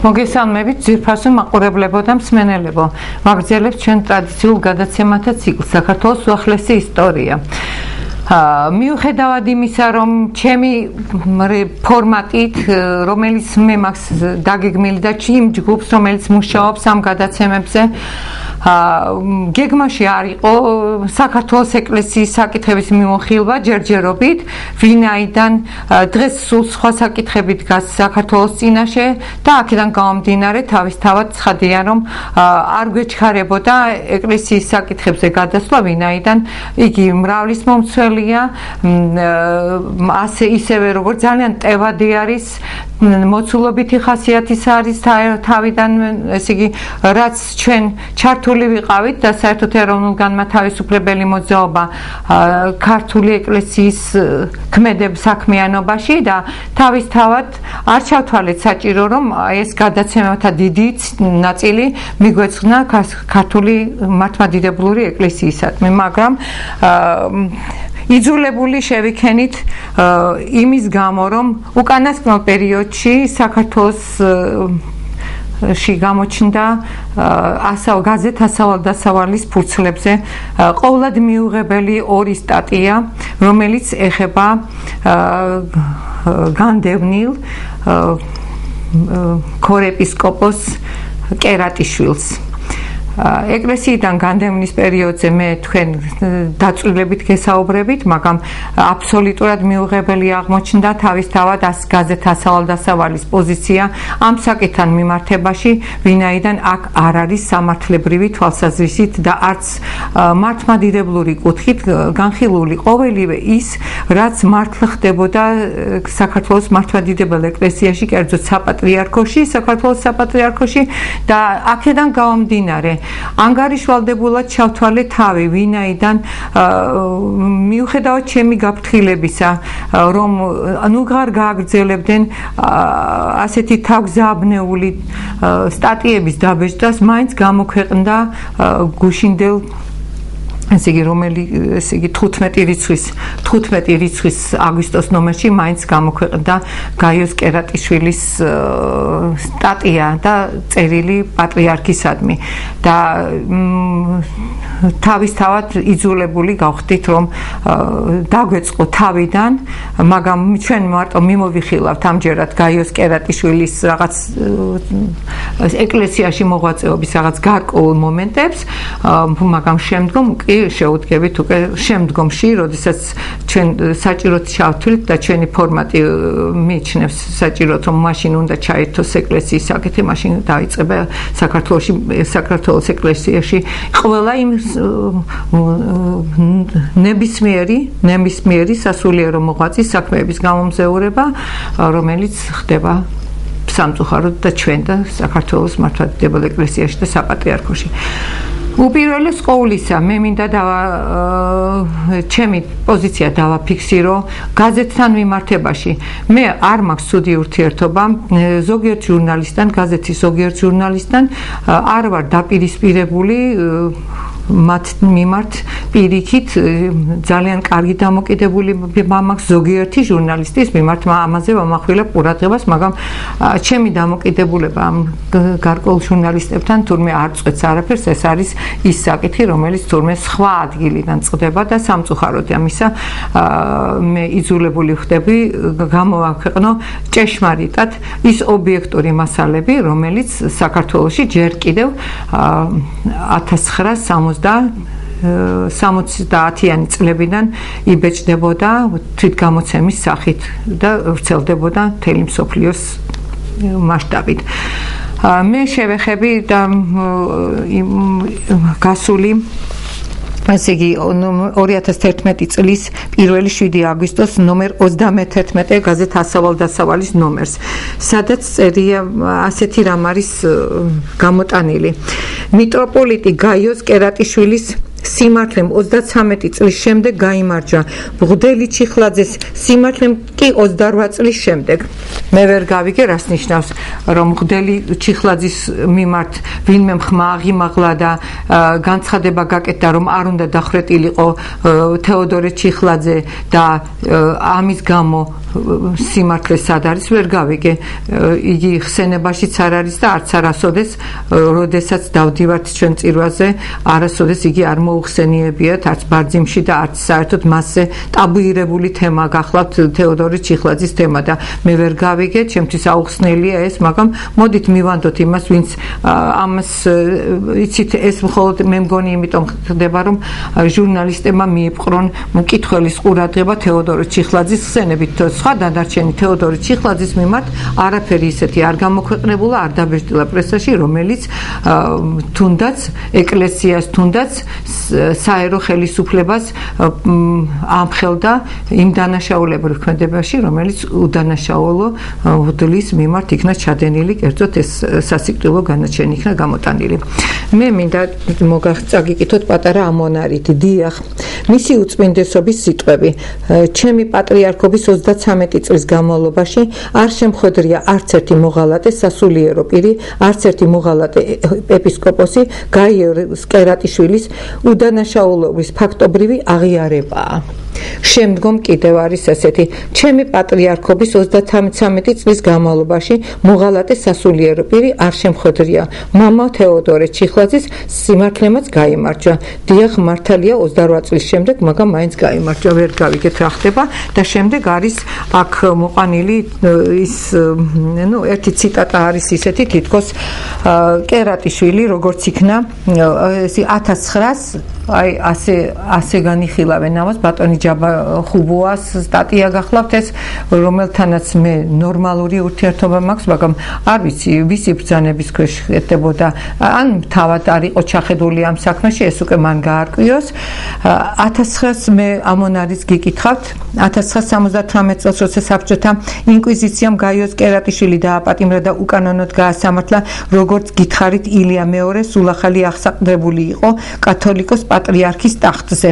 მოგესალმებით ძვირფასო მაყურებლებო და მსმენელებო. ვაგრძელებთ ჩვენ ტრადიციულ გადაცემათა ციკლს საქართველოს უახლესი ისტორია. მიუხედავად იმისა, რომ ჩემი ფორმატით, რომელიც მე მაქვს დაგეგმილი და იმ ჯგუფს, რომელიც მუშაობს ამ გადაცემებზე, გეგმაში არ იყო საქართველოს ეკლესიის საკითხების მიმოხილვა ჯერჯერობით, ვინაიდან დღეს სულ სხვა საკითხები დგას საქართველოს წინაშე და აქედან გამომდინარე თავისთავად ცხადია, რომ არ გვეჩქარებოდა ეკლესიის საკითხებზე გადასვლა, ვინაიდან იგი მრავლის მომცველია, ისევე როგორც ძალიან ტევადი არის, მოცულობითი ხასიათის არის თავიდან, ესე იგი, რაც ჩვენ ჩართული ვიყავით და საერთოდ ეროვნულ განმათავისუფლებელი მოძრაობა ქართული ეკლესიის ქმედების საქმიანობაში და თავისთავად არ ჩავთვალეთ საჭირო, რომ ეს გადაცემათა დიდი ნაწილი მიგვეძღვნა ქართული მართლმადიდებლური ეკლესიისადმი, მაგრამ იძულებული შევიქენით იმის გამო, რომ უკანასკნელ პერიოდში საქართველოს გამოჩნდა გაზეთ ასავალ-დასავალის ფურცლებზე ყოვლად მიუღებელი ორი სტატია, რომელიც ეხება განდევნილ ქორეპისკოპოს კერატიშვილს. ეკლესიიდან განდევნის პერიოდზე მე თქვენ დაწვრილებით გესაუბრებით, მაგრამ აბსოლუტურად მიუღებელი აღმოჩნდა თავისთავად გაზეთ ასავალ-დასავალის პოზიცია ამ საკითხთან მიმართებაში, ვინაიდან აქ არ არის სამართლებრივი თვალსაზრისით და არც მართლმადიდებლური კუთხით განხილული ყოველივე ის, რაც მართლა ხდებოდა საქართველოს მართლმადიდებელ ეკლესიაში, კერძოდ საქართველოს საპატრიარქოში და აქედან გამომდინარე ანგარიშვალდებულად ჩავთვალე თავი, ვინაიდან მიუხედავად ჩემი გაფრთხილებისა, რომ ნუღარ გააგრძელებდნენ ასეთი თავგზავნეული სტატიების დაბეჭდას, მაინც გამოქვეყნდა გუშინდელ ესე იგი 15 რიცხვის აგვისტოს ნომერში მაინც გამოქვეყნდა გაიოს კერატიშვილის სტატია და წერილი პატრიარქისადმი და თავისთავად იძულებული გავხდით, რომ დაგვეწყო თავიდან, მაგრამ ჩვენ მარტო მიმოვიხილავთ ამჯერად გაიოს კერატიშვილის რაღაც ეკლესიაში მოღვაწეობის რაღაც გარკვეულ მომენტებს, მაგრამ შემდგომ კი შეუდგებით უკვე შემდგომში, როდესაც ჩვენ საჭიროდ ჩავთვლით და ჩვენი ფორმატი მიიჩნევს საჭიროდ, რომ მაშინ უნდა ჩაერთოს ეკლესიის საკითხი, მაშინ დაიწყება საქართველოს ეკლესიაში ყველა იმ ნებისმიერი სასულიერო მოღვაწის საქმეების გამომზეურება, რომელიც ხდება სამწუხაროდ და ჩვენ და საქართველოს მართლმადიდებელ ეკლესიაში და საპატრიარქოში. უპირველეს ყოვლისა, მე მინდა ჩემი პოზიცია დავაფიქსირო გაზეთთან მიმართებაში. მე არ მაქვს ცუდი ურთიერთობა ზოგიერთ ჟურნალისტთან, გაზეთის ზოგიერთ ჟურნალისტთან, არ ვარ დაპირისპირებული მათ მიმართ პირიქით ძალიან კარგი დამოკიდებულება მაქვს ზოგიერთი ჟურნალისტის მიმართ, ამაზე ვამახვილებ ყურადღებას, მაგრამ ჩემი დამოკიდებულება ამ გარკვეულ ჟურნალისტებთან თურმე არ წყვეტს არაფერს, ეს არის ის საკითხი, რომელიც თურმე სხვა ადგილიდან წყდება და სამწუხაროდ ამისა მე იძულებული ვხდები გამოვაქვეყნო ჭეშმარიტად ის ობიექტური მასალები, რომელიც საქართველოში ჯერ კიდევ 1970-იანი წლებიდან იბეჭდებოდა თვითგამოცემის სახით და ვრცელდებოდა მთელი მსოფლიოს მასშტაბით. მე შევეხები და გასული ასე იგი 2011 წლის 1-7 აგვისტოს ნომერ 31 გაზეთ ასავალ-დასავალის ნომერს, სადაც წერია ასეთი რამ არის გამოტანილი. მიტროპოლიტი გაიოს კერატიშვილის სიმართლემ 33 წლის შემდეგ გაიმარჯვა. ბღდელი ჩიხლაძეს სიმართლემ კი 28 წლის შემდეგ. მე ვერ გავიგე რას ნიშნავს, რომ ბღდელი ჩიხლაძის მიმართ ვინმე ხმა აღიმაღლა და განცხადება გაკეთდა, რომ არ უნდა დახრეტილიყო თეოდორე ჩიხლაძე და ამის გამო სიმართლე სად არის, ვერ გავიგე. იგი ხსენებაშიც არ არის და არც არასოდეს, როდესაც დავდივართ ჩვენ წირვაზე, არასოდეს იგი არ მოუხსენიებიათ, არც ბარძიმში და არც საერთოდ მასზე ტაბუირებული თემა გახლავთ თეოდორე ჩიხლაძის თემა და მე ვერ გავიგე, ჩემთვის აუხსნელია ეს, მაგრამ მოდით მივანდოთ იმას, ვინც ამას იცით, ეს მხოლოდ მე მგონი იმიტომ ხდება, რომ ჟურნალისტებმა მიიპყრონ მკითხველის ყურადღება თეოდორე ჩიხლაძის ხსენებით, სხვა დანარჩენი თეოდორე ჩიხლაძის მიმართ არაფერი ისეთი არ გამოქვეყნებულა, არ დაბეჭდილა პრესაში, რომელიც თუნდაც ეკლესიას, თუნდაც საერო ხელისუფლებას ამხელდა იმ დანაშაულებრივ ქმედებაში, რომელიც უდანაშაულო ბღდლის მიმართ იქნა ჩადენილი, კერძოდ ეს სასიკვდილო განაჩენი იქნა გამოტანილი. მე მინდა წაგიკითხოთ პატარა ამონარით, დიახ, მისი უწმინდესობის სიტყვები. ჩემი პატრიარქობის 33 წლის განმავლობაში არ შემხვედრია არც ერთი მოღალატე სასულიერო პირი, არც ერთი მოღალატე ეპისკოპოსი გაიოს კერატიშვილის უდანაშაულობის ფაქტობრივი აღიარებაა. შემდგომ კიდევ არის ასეთი, ჩემი პატრიარქობის 33 წლის განმავლობაში მოღალატე სასულიერო პირი არ შემხვედრია. მამა თეოდორე ჩიხლაძის სიმართლემაც გაიმარჯვა. დიახ, მართალია 28 წლის შემდეგ, მაგრამ მაინც გაიმარჯვა, ვერ გავიგეთ რა ხდება და შემდეგ არის აქ მოყვანილი ის, ერთი ციტატა არის ისეთი, თითქოს კერატიშვილი როგორც იქნა 1900 აი ასე განიხილავენ ამას, ბატონი ჯაბა ხუბოას სტატია გახლავთ ეს, რომელთანაც მე ნორმალური ურთიერთობა მაქვს, მაგრამ არ ვიცი ვისი ბრძანების ქვეშ ხდებოდა, ან თავად არ იყო ჩახედული ამ საქმეში, ეს უკვე მან გაარკვიოს. 1900 მე ამონარის გიკითხავთ, 1978 წელს როცა საბჭოთა ინკვიზიციამ გაიოს კერატიშვილი დააპატიმრა და უკანონოდ გაასამართლა, როგორც გითხარით, ილია მეორე სულახალი აღსაყდრებული იყო კათოლიკოს პატრიარქის ტახტზე.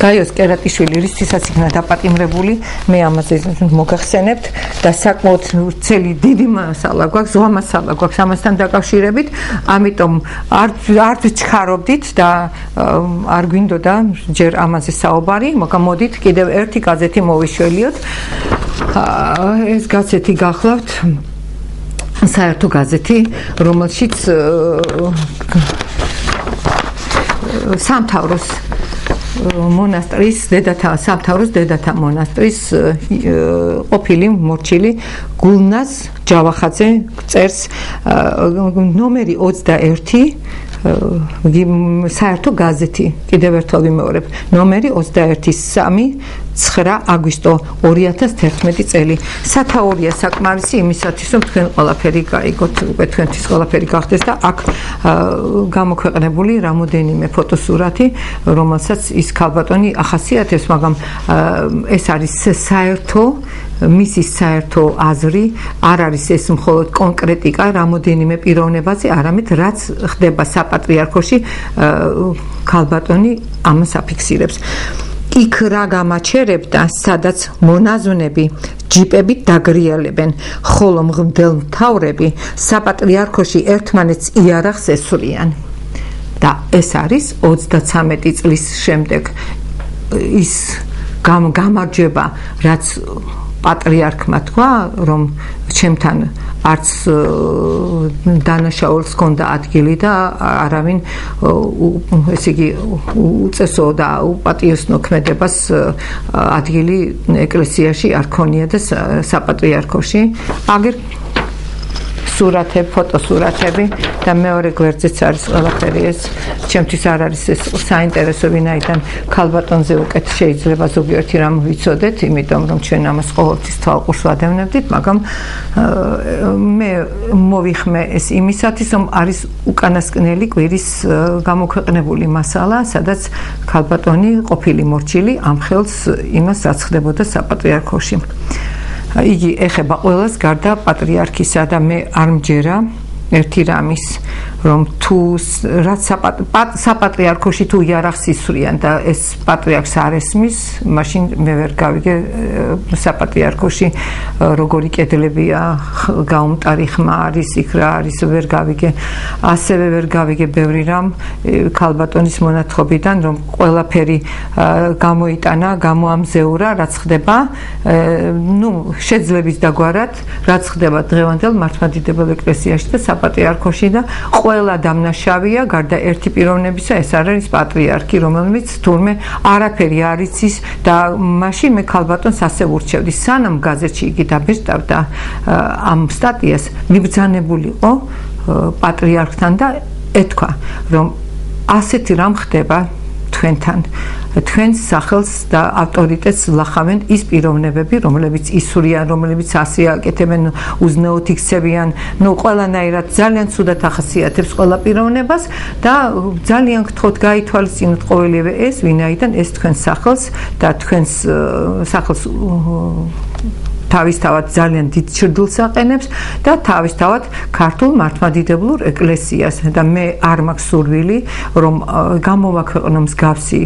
გაიოს კერატიშვილი რისთვისაც იქნა დაპატიმრებული, მე ამაზე მოგახსენებთ და საკმაოდ ცელი დიდი მასალა გვაქვს, ზღვა მასალა გვაქვს ამასთან დაკავშირებით, ამიტომ არ ჩქარობდით და არ გვინდოდა ჯერ ამაზე საუბარი, მაგრამ მოდით კიდევ ერთი გაზეთი მოვიშველიოთ. ეს გაზეთი გახლავთ საერთო გაზეთი, რომელშიც სამთავროს მონასტრის სამთავროს დედათა მონასტრის ყოფილი მორჩილი გულნაზ ჯავახაძე წერს ნომერი 21 საერთო გაზეთი კიდევ ერთხელ ვიმეორებ ნომერი 21/3 აგვისტო 2011 წელი სათაურია საკმარისი იმისათვის რომ თქვენ ყველაფერი გაიგოთ უკვე თქვენთვის ყველაფერი გახდეს და აქ გამოქვეყნებული რამოდენიმე ფოტოსურათი რომელსაც ის ქალბატონი ახასიათებს მაგრამ ეს არის საერთო მისის საერთო აზრი არ არის ეს მხოლოდ კონკრეტიკა რამოდენიმე პიროვნებაზე არამედ რაც ხდება საპატრიარქოში ქალბატონი ამას აფიქსირებს იქ რა გამაჩერებდა სადაც მონაზვნები ჯიპებით დაგრიალებენ ხოლო მღვდელმთავრები საპატრიარქოში ერთმანეთს იარაღს ესვრიან და ეს არის 33 წლის შემდეგ ის გამარჯვება რაც პატრიარქმა თქვა რომ ჩემთან არც დანაშაულს ჰქონდა ადგილი და არავინ ესე იგი უწესო და უპატიოსნო ქმედებას ადგილი ეკლესიაში არ ქონია და საპატრიარქოში აგერ სურათები, ფოტოსურათები და მეორე გვერდზეც არის ყველაფერი ეს ჩემთვის არ არის ეს საინტერესო ვინაიდან ქალბატონზე უკეთ შეიძლება ზოგიერთი რამ ვიცოდეთ იმიტომ რომ ჩვენ ამას ყოველთვის თვალყურს ვადევნებდით მაგრამ მე მოვიხმე ეს იმისათვის რომ არის უკანასკნელი კვირის გამოქვეყნებული მასალა სადაც ქალბატონი ყოფილი მორჩილი ამხელს იმას რაც ხდებოდა საპატრიარქოში იგი ეხება ყველას გარდა პატრიარქისა და მე არ მჯერა ერთი რამის რომ თუ რაც საპატრიარქოში თუ იარაღს ისვრიან და ეს პატრიარქს არ ესმის მაშინ მე ვერ გავიგე საპატრიარქოში როგორი კედლებია გაუმტარი ხმა არის იქ რა არის ვერ გავიგე ასევე ვერ გავიგე ბევრი რამ ქალბატონის მონათხრობიდან რომ ყველაფერი გამოიტანა გამოამზეურა რაც ხდება ნუ შეძლებს დაგვარად რაც ხდება დღევანდელ მართლმადიდებელ ეკლესიაში და საპატრიარქოში და ყველა დამნაშავეა გარდა ერთი პიროვნებისა ეს არის პატრიარქი რომელმიც თურმე არაფერი არ იცის და მაშინ მე ქალბატონს ასე ურჩევდი სანამ გაზეთში იგი დაბეჭდავდა ამ სტატიას მიბრძანებულიყო პატრიარქთან და ეთქვა რომ ასეთი რამ ხდება თქვენთან თქვენს სახელს და ავტორიტეტს ლახავენ ის პიროვნებები რომლებიც ისვრიან რომლებიც ასე აკეთებენ უზნეოდ იქცევიან ნუ ყველანაირად ძალიან ცუდად ახასიათებს ყველა პიროვნებას და ძალიან გთხოვთ გაითვალისწინოთ ყოველივე ეს ვინაიდან ეს თქვენს სახელს და თქვენს სახელს თავისთავად ძალიან დიდ ჩრდილს აყენებს და თავისთავად ქართულ მართლმადიდებლურ ეკლესიას და მე არ მაქვს სურვილი რომ გამოვაქვეყნო მსგავსი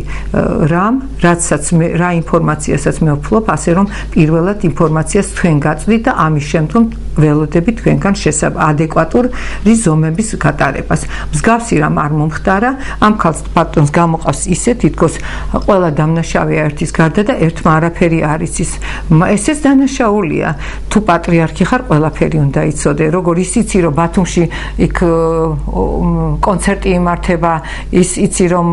რამ რაცაც მე რა ინფორმაციასაც მე ვფლობ ასე რომ პირველად ინფორმაციას თქვენ გაწვდით და ამის შემდგომ ველოდები თქვენგან ადეკვატური ზომების გატარებას მსგავსი რამ არ მომხდარა ამ ქალბატონს გამოყავს ისე თითქოს ყველა დამნაშავეა ერთის გარდა და ერთმა არაფერი არ იცის ესეც დანაშაულია თუ პატრიარქი ხარ ყველაფერი უნდა იცოდე როგორ იცი რომ ბათუმში იქ კონცერტი იმართება ის იცი რომ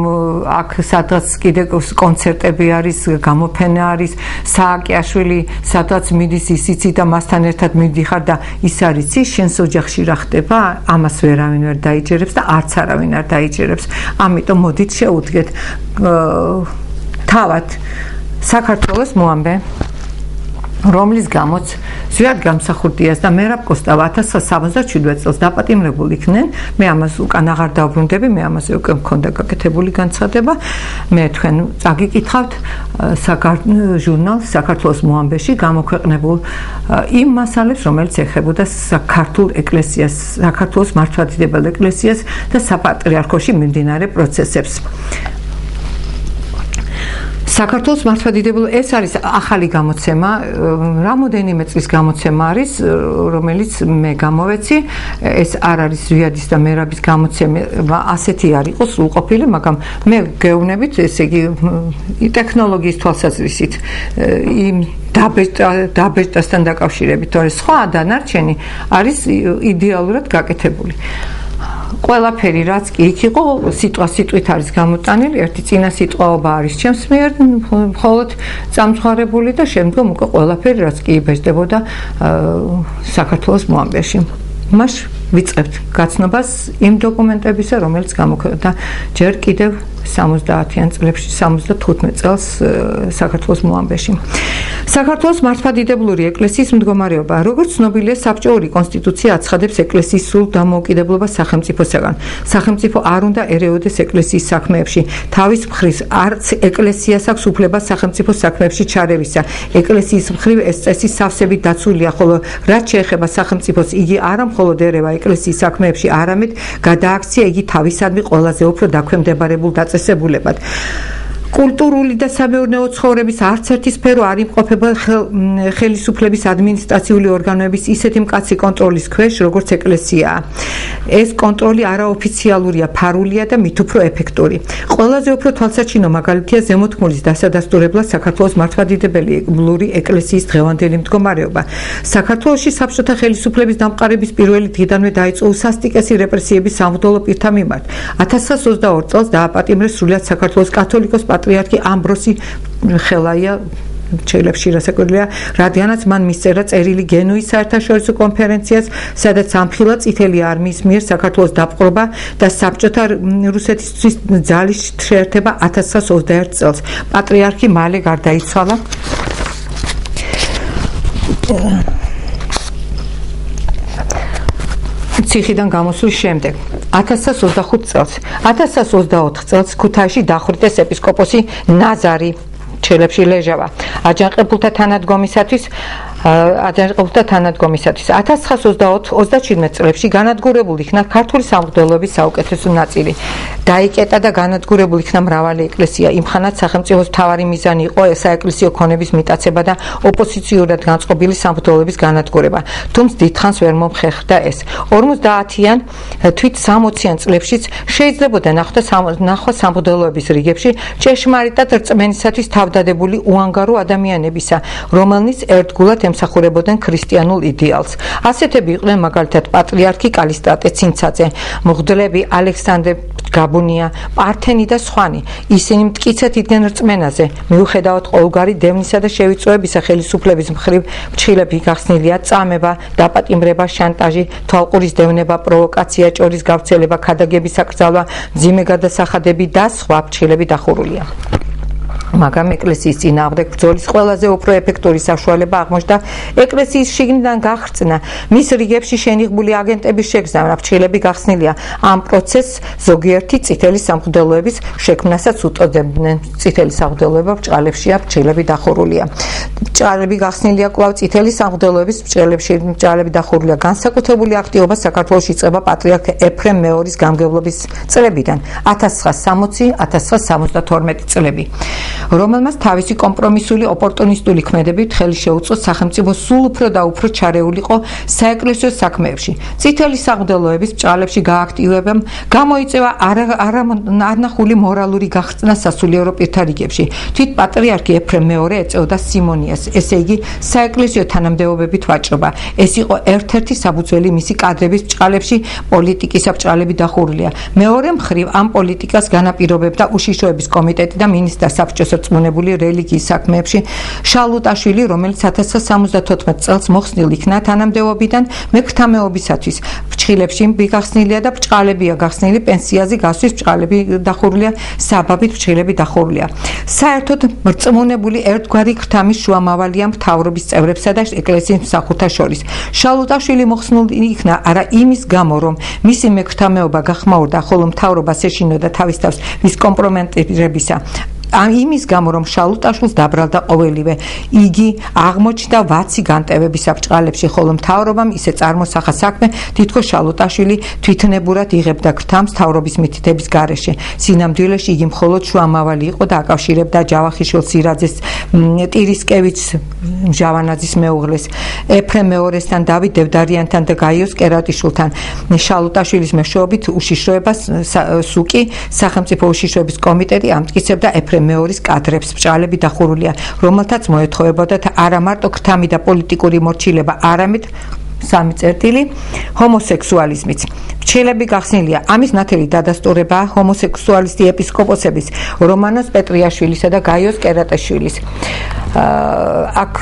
აქ სადღაც კიდე კონცერტები არის გამოფენა არის სააკიაშვილი სადღაც მიდის ის იცი და მასთან ერთად მიდიხარ და ის არ იცი შენს ოჯახში რა ხდება ამას ვერავინ ვერ დაიჯერებს და არც არავინ არ დაიჯერებს ამიტომ მოდით შევუდგეთ თავად საქართველოს მოამბე რომლის გამოც ზვიად გამსახურდიას და მერაბ კოსტავა 1977 წელს დაპატიმრებულ იქნენ მე ამას უკან აღარ დავბრუნდები მე ამაზე უკვე მქონდა გაკეთებული განცხადება მე თქვენ წაგიკითხავთ ჟურნალ საქართველოს მოამბეში გამოქვეყნებულ იმ მასალებს რომელიც ეხებოდა საქართველოს ეკლესიას საქართველოს მართლმადიდებელ ეკლესიას და საპატრიარქოში მიმდინარე პროცესებს საქართველოს მართლმადიდებელ ეს არის ახალი გამოცემა, რამოდენიმე წლის გამოცემა არის, რომელიც მე გამოვეცი, ეს არ არის ზვიადის და მერაბის გამოცემა, ასეთი არ იყოს სრულყოფილი, მაგრამ მე გეუბნებით, ესე იგი ტექნოლოგიის თვალსაზრისით იმ დაბეჭდასთან დაკავშირებით, თორე სხვა დანარჩენი არის იდეალურად გაკეთებული. ყველაფერი რაც კი იქ იყო სიტყვით არის გამოტანილი ერთი წინა სიტყვაობა არის ჩემს მიერ მხოლოდ წამსხარებული და შემდგომ უკვე ყველაფერი რაც კი იბეჭდებოდა საქართველოს მოამბეში მას ვიწყებთ გაცნობას იმ დოკუმენტებისა, რომელიც გამოქვეყნდა ჯერ კიდევ 70-იან წლებში, 75 წელს საქართველოს მოამბეში. საქართველოს მართლმადიდებლური ეკლესიის მდგომარეობა, როგორც ცნობილია, საბჭოური კონსტიტუცია აცხადებს ეკლესიის სრულ დამოუკიდებლობას სახელმწიფოსაგან. სახელმწიფო არ უნდა ერეოდეს ეკლესიის საქმეებში. თავის მხრივ არც ეკლესიას აქვს უფლება სახელმწიფო საქმეებში ჩარევისა. ეკლესიის მხრივ ეს წესი სავსებით დაცულია, ხოლო რაც შეეხება სახელმწიფოს, იგი არა მხოლოდ ერევა ეკლესიის საქმეებში, არამედ გადააქცია იგი თავისადმი ყველაზე უფრო დაქვემდებარებულ დაწესებულებად. კულტურული და სამეურნეო ცხოვრების არც ერთი სფერო არ იმყოფება ხელისუფლების ადმინისტრაციული ორგანოების ისეთი მკაცრი კონტროლის ქვეშ, როგორც ეკლესიაა. ეს კონტროლი არაოფიციალურია, ფარულია და მით უფრო ეფექტური. ყველაზე უფრო თვალსაჩინო მაგალითია ზემოთქმულის დასადასტურებლად საქართველოს მართლმადიდებელი ეკლესიის დღევანდელი მდგომარეობა. საქართველოში საბჭოთა ხელისუფლების დამყარების პირველი დღიდანვე დაიწყო უსასტიკესი რეპრესიები სამღვდელო პირთა მიმართ. 1922 წელს დააპატიმრეს სრულად საქართველოს კათოლიკოს პატრიარქი ამბროსი ხელაია შეიძლება რასაკვირველია, რადგანაც მან მისწერა წერილი გენუის საერთაშორისო კონფერენციას, სადაც ამხილა წითელი არმიის მიერ საქართველოს დაპყრობა და საბჭოთა რუსეთისთვის ძალის შეერთება 1921 წელს. პატრიარქი მალე გარდაიცვალა. ციხიდან გამოსვლის შემდეგ 1925 წელს 1924 წელს ქუთაისში დახვრიტეს ეპისკოპოსი ნაზარი ჩელებში ლეჟავა აჯანყებულთა თანადგომისათვის 1924-27 წლებში განადგურებულ იქნა ქართული სამღვდელოების საუკეთესო ნაწილი. დაიკეტა და განადგურებულ იქნა მრავალი ეკლესია. იმხანად სახელმწიფოს მთავარი მიზანი იყო საეკლესიო ქონების მიტაცება და ოპოზიციურად განწყობილი სამღვდელოების განადგურება. თუმცა დიდხანს ვერ მომხერხდა ეს. 50-იან თვით 60-იან წლებშიც შეიძლებოდა ნახვა სამღვდელოების რიგებში ჭეშმარიტად რწმენისათვის თავდადებული უანგარო ადამიანებისა, რომელნიც ერთგულად ემსახურებოდნენ ქრისტიანულ იდეალს. ასეთები იყვნენ მაგალითად პატრიარქი კალისტრატე ცინცაძე, მღვდლები ალექსანდრე გაბუნია, პართენი და სხვანი. ისინი მტკიცედ იდგნენ რწმენაზე. მიუხედავად ყოველგვარი დევნისა და შევიწროებისა ხელისუფლების მხრივ ფრჩხილები გახსნილია წამება, დაპატიმრება, შანტაჟი, თვალყურის დევნება, პროვოკაცია, ჭორის გავრცელება, ქადაგების აკრძალვა, მძიმე გადასახადები და სხვა ფრჩხილები დახურულია. მაგრამ ეკლესიის წინააღმდეგ ბრძოლის ყველაზე უფრო ეფექტური საშუალება აღმოჩნდა ეკლესიის შიგნიდან გახრწნა, მის რიგებში შენიღბული აგენტების შეგზავნა. ფრჩხილები გახსნილია. ამ პროცესს ზოგიერთი წითელი სამღვდელოების შექმნასაც უწოდებდნენ. წითელი სამღვდელოება ბრჭყალებშია, ფრჩხილები დახურულია. ბრჭყალები გახსნილია კვლავ წითელი სამღვდელოების ბრჭყალები დახურულია. განსაკუთრებული აქტივობა საქართველოში იწყება პატრიარქ ეფრემ მეორის გამგებლობის წლებიდან 1960-1972 წლები. რომელმაც თავისი კომპრომისული ოპორტუნისტული ქმედებით ხელი შეუწყო სახელმწიფოს სულ უფრო და უფრო ჩარეულიყო საეკლესიო საქმეებში. წითელი სამღვდელოების ბრჭყალებში გააქტიურებამ გამოიწვია არნახული მორალური გახრწნა სასულიერო პირთა რიგებში. თვით პატრიარქი ეფრემ მეორე ეწეოდა სიმონიას, ესე იგი საეკლესიო თანამდებობებით ვაჭრობა. ეს იყო ერთ-ერთი საფუძველი მისი კადრების ბრჭყალებში პოლიტიკისა ბრჭყალები დახურულია. მეორე მხრივ ამ პოლიტიკას განაპირობებდა უშიშროების კომიტეტი და მინისტრთა საბჭოს რწმუნებული რელიგიის საქმეებში შალუტაშვილი, რომელიც 1974 წელს მოხსნილ იქნა თანამდებობიდან მექვთამეობისათვის. ფრჩხილებში გახსნილია და ბრჭყალებია გახსნილი, პენსიაზე გასვლის ბრჭყალები დახურულია, საბაბით ფრჩხილები დახურულია. საერთოდ მრწმუნებული ერთგვარი ღვთამის შუამავალია მთავრობის წევრებსა და ეკლესიის მსახურთა შორის. შალუტაშვილი მოხსნილი იქნა არა იმის გამო, რომ მისი მექვთამეობა გახმაურდა, ხოლო მთავრობას ეშინოდა თავის თავს მის კომპრომენტირებისა. იმის გამო, რომ შალუტაშვილს დაბრალდა ყოველივე. იგი აღმოჩნდა ვაცი განტევების ბრჭყალებში, ხოლო მთავრობამ ისე წარმოსახა საქმე, თითქოს შალუტაშვილი თვითნებურად იღებდა ღვთამს მთავრობის მითითების გარეშე. სინამდვილეში იგი მხოლოდ შუამავალი იყო და აკავშირებდა ჯავახიშვილ სირაძეს, ტირისკევიჩს, ჟავანაძის მეუღლეს, ეფრემ მეორესთან, დავით დევდარიანთან და გაიოს კერატიშვილთან. შალუტაშვილის მეშვეობით უშიშროებას სუკი სახელმწიფო უშიშროების კომიტეტი ამტკიცებდა ეფრემ მეორის კადრებს. ბრჭყალები დახურულია, რომელთაც მოეთხოვებოდათ არა მარტო ღვთამი და პოლიტიკური მორჩილება, არამედ სამი წერტილი ჰომოსექსუალიზმიც. ფრჩხილები გახსნილია. ამის ნათელი დადასტურებაა ჰომოსექსუალისტი ეპისკოპოსების რომანოს პეტრიაშვილისა და გაიოს კერატაშვილის. აქ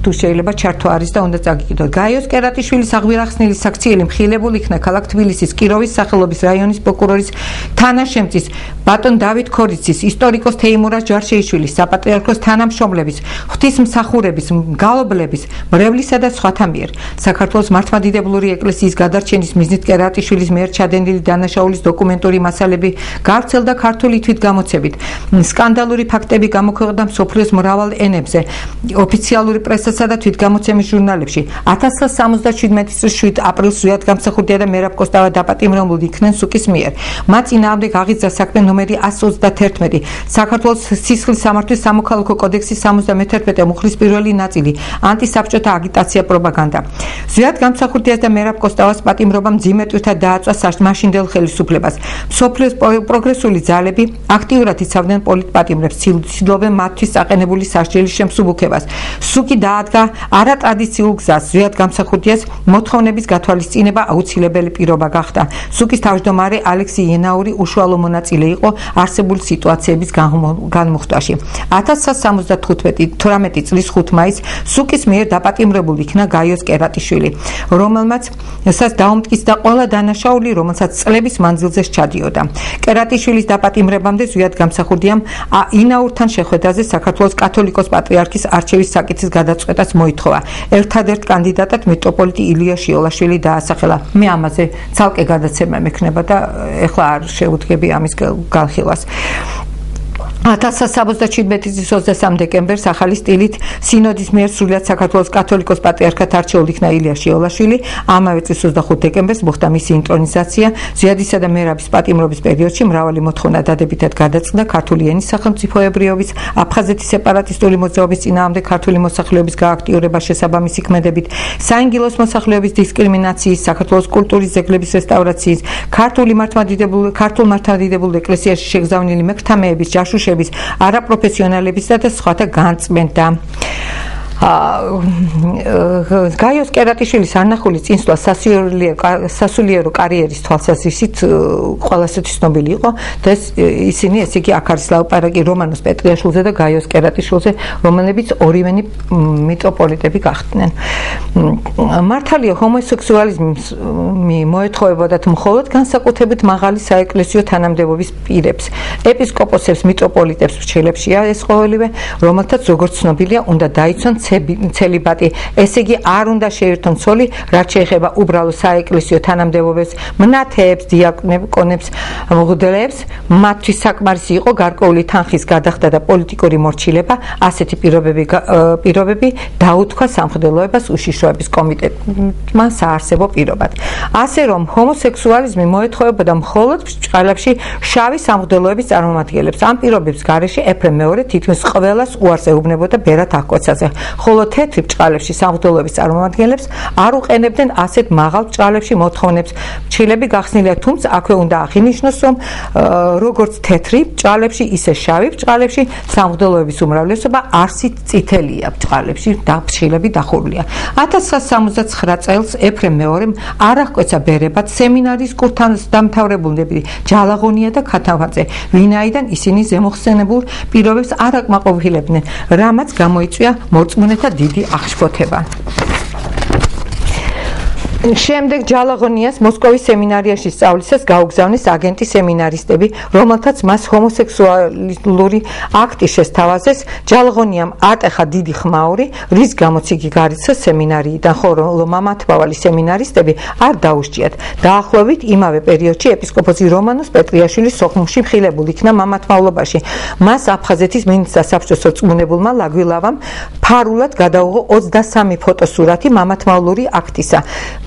თუ შეიძლება ჩართვა არის და უნდა წაგიკითხოთ. გაიოს კერატიშვილის აღვირახსნილი საქციელი მხილებული იქნა ქალაქ თბილისის კიროვის სახელობის რაიონის პროკურორის თანაშემწის ბატონ დავით ქორიცის, ისტორიკოს თეიმურაზ ჯარშეიშვილის, საპატრიარქოს თანამშრომლების, ღვთისმსახურების, მგალობლების, მრევლისა და სხვათა მიერ საქართველოს მართლმადიდებლური ეკლესიის გადარჩენის მიზნით კერატიშვილის მიერ ჩადენილი დანაშაულის დოკუმენტური მასალები გავრცელდა ქართული თვითგამოცებით. სკანდალური ფაქტები გამოქვეყნდა მსოფლიოს მრავალ ენებზე, ოფიციალური პრესასა და თვითგამოცემის ჟურნალებში. 1977 წლის 7 აპრილს ზვიად გამსახურდია და მერაბ კოსტავა დაპატიმრებული იქნენ სუკის მიერ. მათ წინააღმდეგ აღიძრა საქმე ნომერი 131 საქართველოს სისხლის სამართლის სამოქალაქო კოდექსის 71 მუხლის პირველი ნაწილი ანტისაბჭოთა აგიტაცია პროპაგანდა. ზვიად გამსახურდიას და მერაბ კოსტავას პატიმრობა მძიმე ტვირთად დააწვა მაშინდელ ხელისუფლებას. მსოფლიოს პროგრესული ძალები აქტიურად იცავდნენ პოლიტპატიმრებს, ცდილობენ მათთვის აყენებული სასჯელის შემსუბუქებას. სუკი დაადგა არატრადიციულ გზას. ზვიად გამსახურდიას მოთხოვნების გათვალისწინება აუცილებელი პირობა გახდა. სუკის თავმჯდომარე ალექსი იანაური უშუალო მონაწილე იყო არსებული სიტუაციების განმუხტვაში. 1978 წლის 5 მაისს სუკის მიერ დაპატიმრებული იქნა გაიოს კერატიშვილი, რომელმაც დაუმტკიცდა ყველა დანაშაული, რომელსაც წლების მანძილზე ჩადიოდა. კერატიშვილის დაპატიმრებამდე ზვიად გამსახურდიამ ინაურთან შეხვედრაზე საქართველოს კათოლიკოს პატრიარქის არჩევის საკითხის გადაწყვეტას მოითხოვა. ერთადერთ კანდიდატად მიტროპოლიტი ილია შიოლაშვილი დაასახელა. მე ამაზე ცალკე გადაცემა მექნება და ეხლა არ შეუდგები ამის განხილვას. 1977 წლის 23 დეკემბერს ახალი სტილით სინოდის მიერ სრულად საქართველოს კათოლიკოს პატრიარქად არჩეულ იქნა ილია შიოლაშვილი. ამავე წლის 25 დეკემბერს მოხდა მისი ინტრონიზაცია. ზვიადისა და მერაბის პატიმრობის პერიოდში მრავალი მოთხოვნა დადებითად გადაწყდა ქართული ენის სახელმწიფოებრიობის, აფხაზეთის სეპარატისტული მოძრაობის წინააღმდეგ ქართული მოსახლეობის გააქტიურება შესაბამისი ქმედებით, საინგილოს მოსახლეობის დისკრიმინაციის, საქართველოს კულტურის ძეგლების რესტავრაციის, ქართულ მართლმადიდებულ ეკლესიაში შეგზავნილი მექთამეების, ჯაშუშების, არაპროფესიონალების და სხვათა განწმენდა. გაიოს კერატიშვილის არნახული წინსვლა სასულიერო კარიერის თვალსაზრისით ყველასთვის ცნობილი იყო და ისინი ესე იგი აქ არის ლაპარაკი რომანოს პეტრიაშვილზე და გაიოს კერატიშვილზე, რომელებიც ორივენი მიტროპოლიტები გახდნენ. მართალია ჰომოსექსუალიზმის მოეთხოვებოდათ მხოლოდ განსაკუთრებით მაღალი საეკლესიო თანამდებობის პირებს, ეპისკოპოსებს, მიტროპოლიტებს, მრჩელებშია ეს ყოველივე, რომელთაც როგორც ცნობილია უნდა დაიცვან ცელიბატი, ესე იგი არ უნდა შეერთონ ცოლი, რაც შეეხება უბრალო საეკლესიო თანამდებობებს, მნათეებს, დიაკონებს, მღვდლებს, მათთვის საკმარისი იყო გარკვეული თანხის გადახდა და პოლიტიკური მორჩილება, ასეთი პირობები დაუთქვა სამღვდელოებას უშიშროების კომიტეტმა საარსებო პირობად. ასე რომ ჰომოსექსუალიზმი მოეთხოვებოდა მხოლოდ ბრჭყალებში შავი სამღვდელოების წარმომადგენლებს. ამ პირობების გარეშე ეფრემ მეორე თითქმის ყველას უარს ეუბნებოდა ბერად აღკვეცაზე. ხოლო თეთრი ბრჭყალებში სამღვდელოების წარმომადგენლებს არ უყენებდნენ ასეთ მაღალ ბრჭყალებში მოთხოვნებს. მრჩილები გახსნილია, თუმცა აქვე უნდა აღინიშნოს, რომ როგორც თეთრი ბრჭყალებში, ისე შავი ბრჭყალებში სამღვდელოების უმრავლესობა არსით წითელია ბრჭყალებში და მრჩილები დახურულია. 1969 წელს ეფრემ მეორემ არ აღკვეცა ბერებად სემინარის კურსდამთავრებულები ჯალაღონია და ქათამაძე, ვინაიდან ისინი ზემოხსენებულ პირობებს არ აკმაყოფილებდნენ, რამაც გამოიწვია მორწმუნეთა დიდი აღშფოთება. შემდეგ ჯალაღონიას მოსკოვის სემინარიაში სწავლისას გაუგზავნეს აგენტი სემინარისტები, რომელთაც მას ჰომოსექსუალური აქტი შესთავაზეს. ჯალაღონიამ ატეხა დიდი ხმაური, რის გამოც იგი გარიცხეს სემინარიიდან, ხოლო მამათმავალი სემინარისტები არ დაუსჯიათ. დაახლოებით იმავე პერიოდში ეპისკოპოსი რომანოს პეტრიაშვილის სოხუმში მხილებულ იქნა მამათმავლობაში. მას აფხაზეთის მინისტრ სასაბჭოს რწმუნებულმა ლაგვილავამ ფარულად გადაუღო 23 ფოტოსურათი მამათმავლური აქტისა.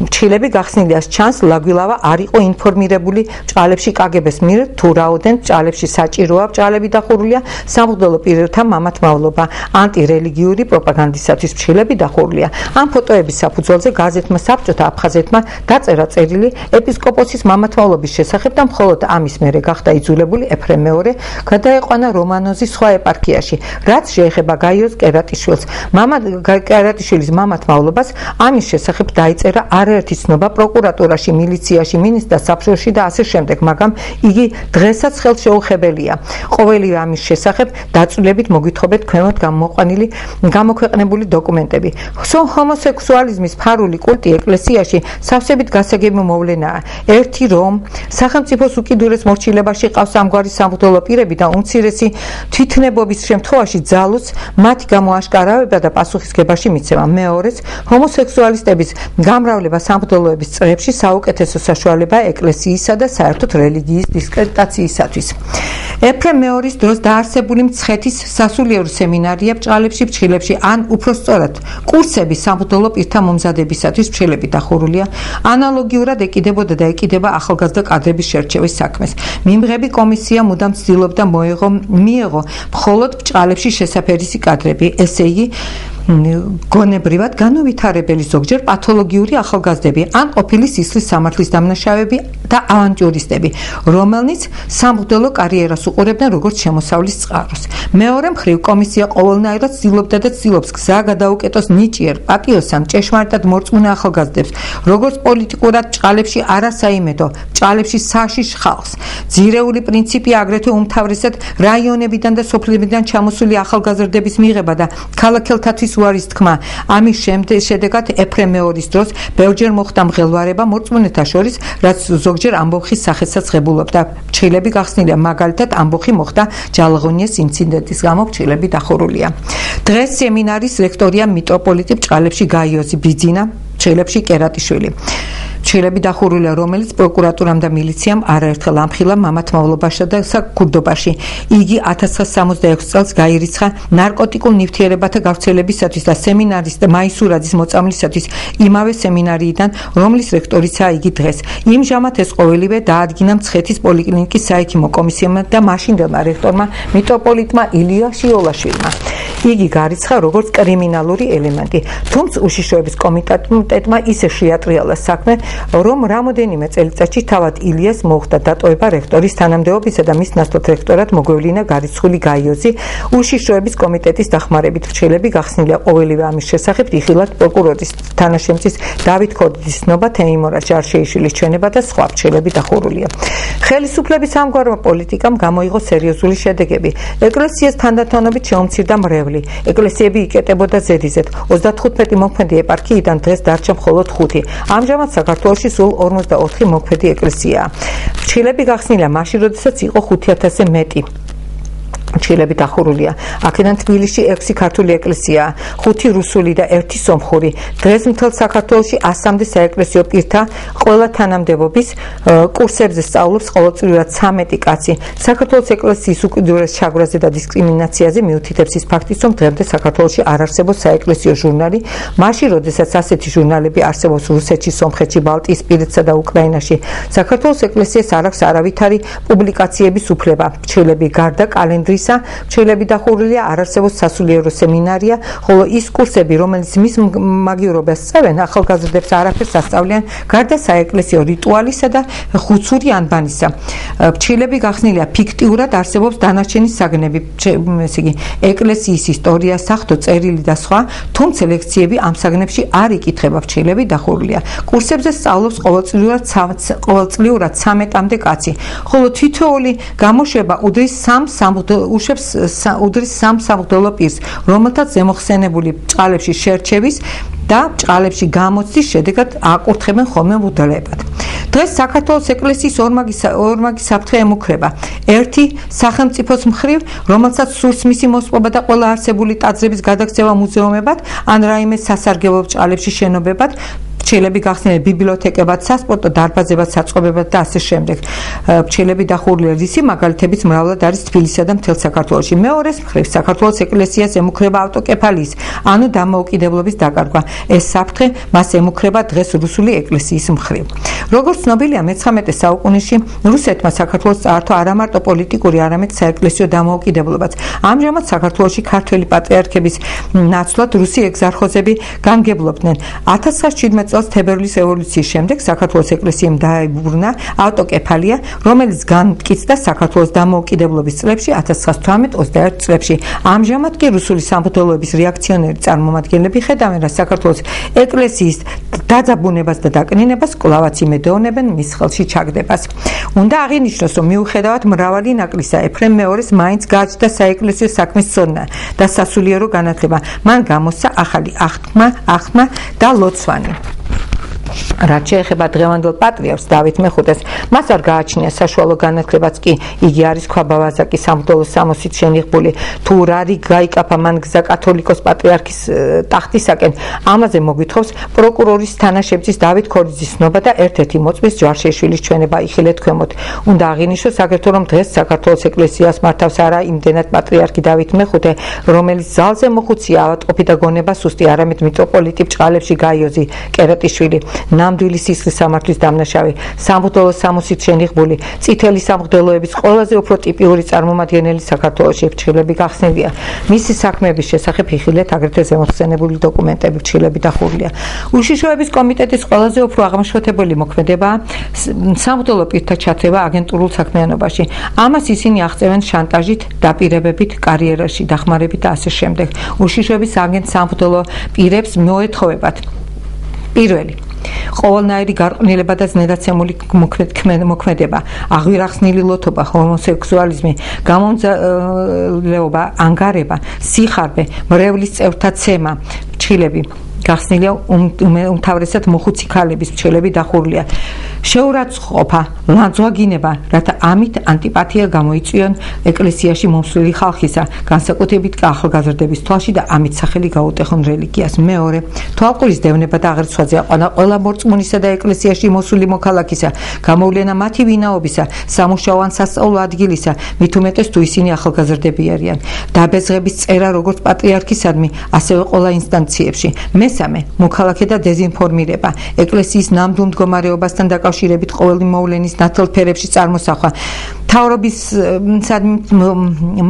მრჩილები გახსნილია, ჩანს ლაგვილავა არ იყო ინფორმირებული ბრჭყალებში კგბ-ს მიერ თუ რაოდენ ბრჭყალებში საჭიროა ბრჭყალები დახურულია, სამღვდელო პირთა მამათმავლობა, ანტირელიგიური პროპაგანდისათვის მრჩილები დახურულია. ამ ფოტოების საფუძველზე გაზეთმა საბჭოთა აფხაზეთმა დაწერა წერილი ეპისკოპოსის მამათმავლობის შესახებ და მხოლოდ ამის მერე გახდა იძულებული ეფრემ მეორე გადაეყვანა რომანოზის სხვა ეპარქიაში, რაც შეეხება გაიოს კერატიშვილს. კერატიშვილის მამათმავლობას ამის შესახებ დაიწერა არაერთი ცნობა პროკურატურაში, მილიციაში, მინისტრთა საბჭოში და ასე შემდეგ, მაგრამ იგი დღესაც ხელშეუხებელია. ყოველივე ამის შესახებ დაწვრილებით მოგვითხოვეთ ქვემოთ გამოქვეყნებული დოკუმენტები. ჰომოსექსუალიზმის ფარული კულტი ეკლესიაში სავსებით გასაგები მოვლენაა. ერთი რომ სახელმწიფოს უკიდურეს მორჩილებაში ყავს ამგვარი სამღვდელო პირები და უმცირესი თვითნებობის შემთხვევაში ძალუც მათი გამოაშკარავება და პასუხისგებაში მიცემა. მეორეც, ჰომოსექსუალისტების გამრავლება სამღვდელოების წრეებში საუკეთესო საშუალებაა ეკლესიისა და საერთოდ რელიგიის დისკრედიტაციისათვის. ეფრემ მეორის დროს დაარსებული მცხეთის სასულიერო სემინარია ბრჭყალებში, ფრჩხილებში, ან უფრო სწორად, კურსები სამღვდელო პირთა მომზადებისათვის ფრჩხილებით დახურულია, ანალოგიურად ეკიდებოდა და ეკიდება ახალგაზრდა კადრების შერჩევის საქმეს. მიმღები კომისია მუდამ ცდილობდა მიეღო მხოლოდ ბრჭყალებში შესაფერისი კადრები, ესე იგი გონებრივად განუვითარებელი ზოგჯერ პათოლოგიური ახალგაზრდები ან ყოფილი სისხლის სამართლის დამნაშავეები და ავანტიურისტები, რომელნიც სამღვდელო კარიერას უყურებდნენ როგორც შემოსავლის წყაროს. მეორე მხრივ კომისია ყოველნაირად ცდილობდა და ცდილობს გზა გადაუკეტოს ნიჭიერ, პატიოსან, ჭეშმარიტად მორწმუნე ახალგაზრდებს, როგორც პოლიტიკურად ბრჭყალებში არასაიმედო, ბრჭყალებში საშიშ ხალხს. ძირეული პრინციპია აგრეთვე უმთავრესად რაიონებიდან და სოფლებიდან ჩამოსული ახალგაზრდების მიღება და ქალაქელთათვის უარის თქმა. ამის შედეგად ეფრემ მეორის დროს ბევრჯერ მოხდა მღელვარება მორწმუნეთა შორის, რაც ზოგჯერ ამბოხის სახელსაც ღებულობდა. ფრჩხილები გახსნილია, მაგალითად ამბოხი მოხდა ჯალაღონიას ინციდენტის გამო ფრჩხილები დახურულია. დღეს სემინარის რექტორია მიტროპოლიტი ბრჭყალებში გაიოზი ბიძინა, ფრჩხილებში კერატიშვილი. ფრჩხილები დახურულია, რომელიც პროკურატურამ და მილიციამ არაერთხელ ამხილა მამათ მავლობაში და ქურდობაში. იგი 1966 წელს გაირიცხა ნარკოტიკულ ნივთიერებათა გავრცელებისათვის და სემინარის და მაისურაძის მოწამვლისათვის იმავე სემინარიიდან, რომლის რექტორიცაა იგი დღეს. იმჟამად ეს ყოველივე დაადგინა მცხეთის პოლიკლინიკის საექიმო კომისიამ და მაშინდელმა რექტორმა მიტროპოლიტმა ილია შიოლაშვილმა. იგი გარიცხა როგორც კრიმინალური ელემენტი, თუმცა უშიშროების კომიტეტმა ისე შეატრიალა საქმე, რომ რამოდენიმე წელიწადში თავად ილიას მოხდა დატოვება რექტორის თანამდებობისა და მის ნაცვლად რექტორად მოგვევლინა გარიცხული გაიოზი. უშიშროების კომიტეტის დახმარებით ფრჩხილები გახსნილია ყოველივე ამის შესახებ იხილათ პროკურორის თანაშემწის დავით ქორდიძის ცნობა, თეიმურაზ ჯარშეიშვილის ჩვენება და სხვა ფრჩხილები დახურულია. ხელისუფლების ამგვარმა პოლიტიკამ გამოიღო სერიოზული შედეგები. ეკლესიას თანდათანობით შეუმცირდა მრევლი. ეკლესიები იკეტებოდა ზედიზედ. 35 მოქმედი ეპარქიიდან დღეს დარჩა მხოლოდ 5. ამჟამად საქართველოში სულ 44 მოქმედი ეკლესიაა. ფრჩხილები გახსნილია მაშინ, როდესაც იყო 5000-ზე მეტი. ფრჩხილები დახურულია. აქედან თბილისში 6 ქართული ეკლესიაა, 5 რუსული და 1 სომხური. დღეს მთელ საქართველოში 100-მდე საეკლესიო პირთა ყველა თანამდებობის კურსებზე სწავლობს ყოველწლიურად 13 კაცი. საქართველოს ეკლესიის უკიდურეს ჩაგვრაზე და დისკრიმინაციაზე მიუთითებს ის ფაქტიც, რომ დღემდე საქართველოში არ არსებობს საეკლესიო ჟურნალი, მაშინ, როდესაც ასეთი ჟურნალები არსებობს რუსეთში, სომხეთში, ბალტიისპირეთსა და უკრაინაში. საქართველოს ეკლესიას არ აქვს არავითარი პუბლიკაციების უფლება. ფრჩხილები გარდა კალენდრის ფრჩხილები დახურულია, არ არსებობს სასულიერო სემინარია, ხოლო ის კურსები, რომელიც მის მაგივრობას სწავენ, ახალგაზრდებს არაფერს ასწავლიან გარდა საეკლესიო რიტუალისა და ხუცური ანბანისა. ფრჩხილები გახსნილია, ფიქტიურად არსებობს დანარჩენი საგნები, ესე იგი, ეკლესიის ისტორია, საღვთო წერილი და სხვა, თუმცა ლექციები ამ საგნებში არ იკითხება. ფრჩხილები დახურულია. კურსებზე სწავლობს ყოველწლიურად 13-მდე კაცი, ხოლო თითოეული გამოშვება udris 3 სამღვდელო პირს, რომელთაც ზემოხსენებული ბრჭყალებში შერჩევის და ბრჭყალებში გამოცდის შედეგად აკურთხებენ ხოლმე მღვდლებად. დღეს საქართველოს ეკლესიის ორმაგი საფრთხე ემუქრება. ერთი სახელმწიფოს მხრივ, რომელსაც სურს მისი მოსპობა და ყველა არსებული ტაძრების გადაქცევა მუზეუმებად, ან რაიმე სასარგებლო ბრჭყალებში შენობებად, ფრჩხილები გახსნილია ბიბლიოთეკებად, სასპორტო დარბაზებად, საწყობებად და ასე შემდეგ. ფრჩხილები დახურულია, რისი მაგალითებიც მრავლად არის თბილისსა და მთელ საქართველოში. მეორეს მხრივ, საქართველოს ეკლესიას ემუქრება ავტოკეფალიის, ანუ დამოუკიდებლობის დაკარგვა. ეს საფრთხე მას ემუქრება დღეს რუსული ეკლესიის მხრივ. როგორც ცნობილია, მე-19 საუკუნეში რუსეთმა საქართველოს წაართვა არა მარტო პოლიტიკური, არამედ საეკლესიო დამოუკიდებლობაც. ამჟამად საქართველოში ქართველი პატრიარქების ნაცვლად რუსი ეგზარხოსები განგებლობდნენ. 1917 წელს თებერვლის რევოლუციის შემდეგ საქართველოს ეკლესიამ დაიბრუნა ავტოკეფალია, რომელიც განმტკიცდა საქართველოს დამოუკიდებლობის წლებში 1918-21 წლებში. ამჟამად კი რუსული სამღვდელოების რეაქციონერი წარმომადგენლები ხედავენ, რომ საქართველოს ეკლესიის დაძაბუნებას და დაკნინებას კვლავაც იმედოვნებენ მის ხელში ჩაგდებას. უნდა აღინიშნოს, რომ მიუხედავად მრავალი ნაკლისა, ეფრემ მეორეს მაინც გააჩნდა საეკლესიო საქმის ცოდნა და სასულიერო განათლება. მან გამოსცა ახალი აღთმა და ლოცვანი. რაც შეეხება დღევანდელ პატრიარქს დავით მეხუთეს, მას არ გააჩნია საშუალო განათლებაც კი იგი არის ქვაბავაზაკის სამღვდელოს სამოსით შენიღბული. თუ რა გაიკაფა მან გზა კათოლიკოს პატრიარქის ტახტისაკენ, ამაზე მოგვითხოვს პროკურორის თანაშემწის დავით ქორიძის ცნობა და ერთ-ერთი მოწმის ჯვარშეშვილის ჩვენება იხილეთ ქვემოთ. უნდა აღინიშნოს აგრეთვე, რომ დღეს საქართველოს ეკლესიას მართავს არა იმდენად პატრიარქი დავით მეხუთე, რომელიც ძალზე მოხუცია ავადმყოფი და გონება სუსტი, არამედ მიტროპოლიტი ბჭყალებში გაიოზი კერატიშვილი. ნამდვილი სისხლის სამართლის დამნაშავე, სამღვდელოს სამოსით შენიღბული, წითელი სამღვდელოების ყველაზე უფრო ტიპიური წარმომადგენელი საქართველოში ფრჩხილები გახსნილია. მისი საქმეების შესახებ იხილეთ აგრეთვე ზემოხსენებული დოკუმენტები, ფრჩხილები დახურულია. უშიშროების კომიტეტის ყველაზე უფრო აღმაშფოთებელი მოქმედებაა სამღვდელო პირთა ჩათრევა აგენტურულ საქმიანობაში. ამას ისინი აღწევენ შანტაჟით, დაპირებებით, კარიერაში დახმარებით და ასე შემდეგ. უშიშროების აგენტ სამღვდელო პირებს მოეთხოვებათ პირველი ყოველნაირი გარყვნილება და ზნედაცემული მოქმედება, აღვირახსნილი ლოთობა, ჰომოსექსუალიზმი, გამომძლეობა, ანგარება, სიხარბე, მრევლის წევრთა ცემა, ფრჩხილები გახსნილია უმთავრესად მოხუცი ქალების ფრჩხილები დახურულია. შეურაცხყოფა, ლანძღვაგინება, რათა ამით ანტიპათია გამოიწვიონ ეკლესიაში მომსვლელი ხალხისა, განსაკუთრებით კი ახალგაზრდების თვალში და ამით სახელი გაუტეხონ რელიგიას. მეორე, თვალყურის დევნება და აღრიცხვაზე აყვანა ყველა მორწმუნისა და ეკლესიაში მოსული მოქალაქისა, გამოვლენა მათი ვინაობისა, სამუშაო ან სასწავლო ადგილისა, მით უმეტეს თუ ისინი ახალგაზრდები არიან. დაბეზღების წერა როგორც პატრიარქისადმი, ასევე ყველა ინსტანციებში. მესამე, მოქალაქე და დეზინფორმირება, ეკლესიის ნამდვილ მდგომარეობასთან დაკავშირებით ყოველი მოვლენის ნათელ ფერებში წარმოსახვა, მთავრობის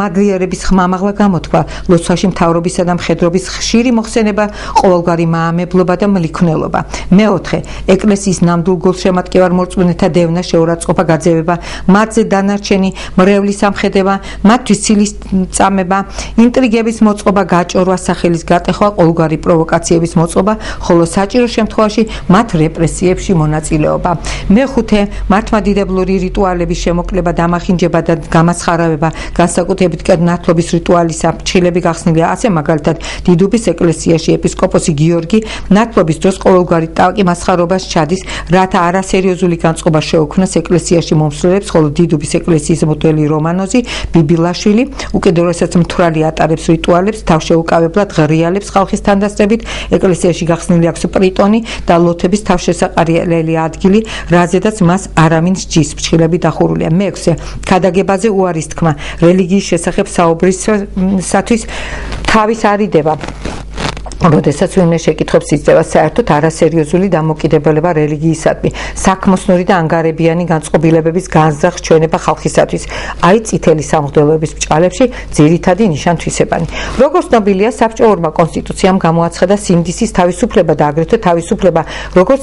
მადლიერების ხმამაღლა გამოთქვა, ლოცვაში მთავრობისა და მხედრობის ხშირი მოხსენება, ყოველგვარი მაამებლობა და მლიქნელობა. მეოთხე, ეკლესიის ნამდვილ გულშემატკივარ მორწმუნეთა დევნა, შეურაცხყოფა, გაძევება, მათზე დანარჩენი მრევლის ამხედება, მათთვის ცილის წამება, ინტრიგების მოწყობა, გაჭორვა, სახელის გატეხვა, ყოველგვარი პროვოკაციების მოწყობა, ხოლო საჭირო შემთხვევაში მათ რეპრესიებში მონაწილეობა. მეხუთე, მართლმადიდებლური რიტუალების შემოკლება, დამახინჯება და გამასხარავება, განსაკუთრებით კი ნათლობის რიტუალისა ფრჩხილები გახსნილია. ასე მაგალითად, დიდუბის ეკლესიაში ეპისკოპოსი გიორგი ნათლობის დროს ყოველგვარი ტალკი მასხარობას ჩადის, რათა არასერიოზული განწყობა შეუქმნას ეკლესიაში მომსვლელებს, ხოლო დიდუბის ეკლესიის მოდელი რომანოზი ბიბილაშვილი უკიდურესად მთვრალი ატარებს რიტუალებს, თავშეუკავებლად ღრიალებს ხალხის თანდასწრებით, ეკლესიაში გახსნილი აქვს პრიტონი და ლოთების თავშესაყრელი ადგილი, რაზედაც მას არავინ სჯის, ფრჩხილები დახურულია. მეექვსე, ქადაგებაზე უარის თქმა, რელიგიის შესახებ საუბრისათვის თავის არიდება. როდესაც ვინმე შეკითხვებს იძლევა საერთოდ არასერიოზული დამოკიდებულება რელიგიისადმი, საქმოსნური და ანგარებიანი განწყობილებების განზრახ ჩვენება ხალხისათვის, აი წითელი სამღვდელოების ბჭყალებში ძირითადი ნიშან-თვისებანი. როგორც ცნობილია, საბჭოურმა კონსტიტუციამ გამოაცხადა სიმდისის თავისუფლება და აგრეთვე თავისუფლება როგორც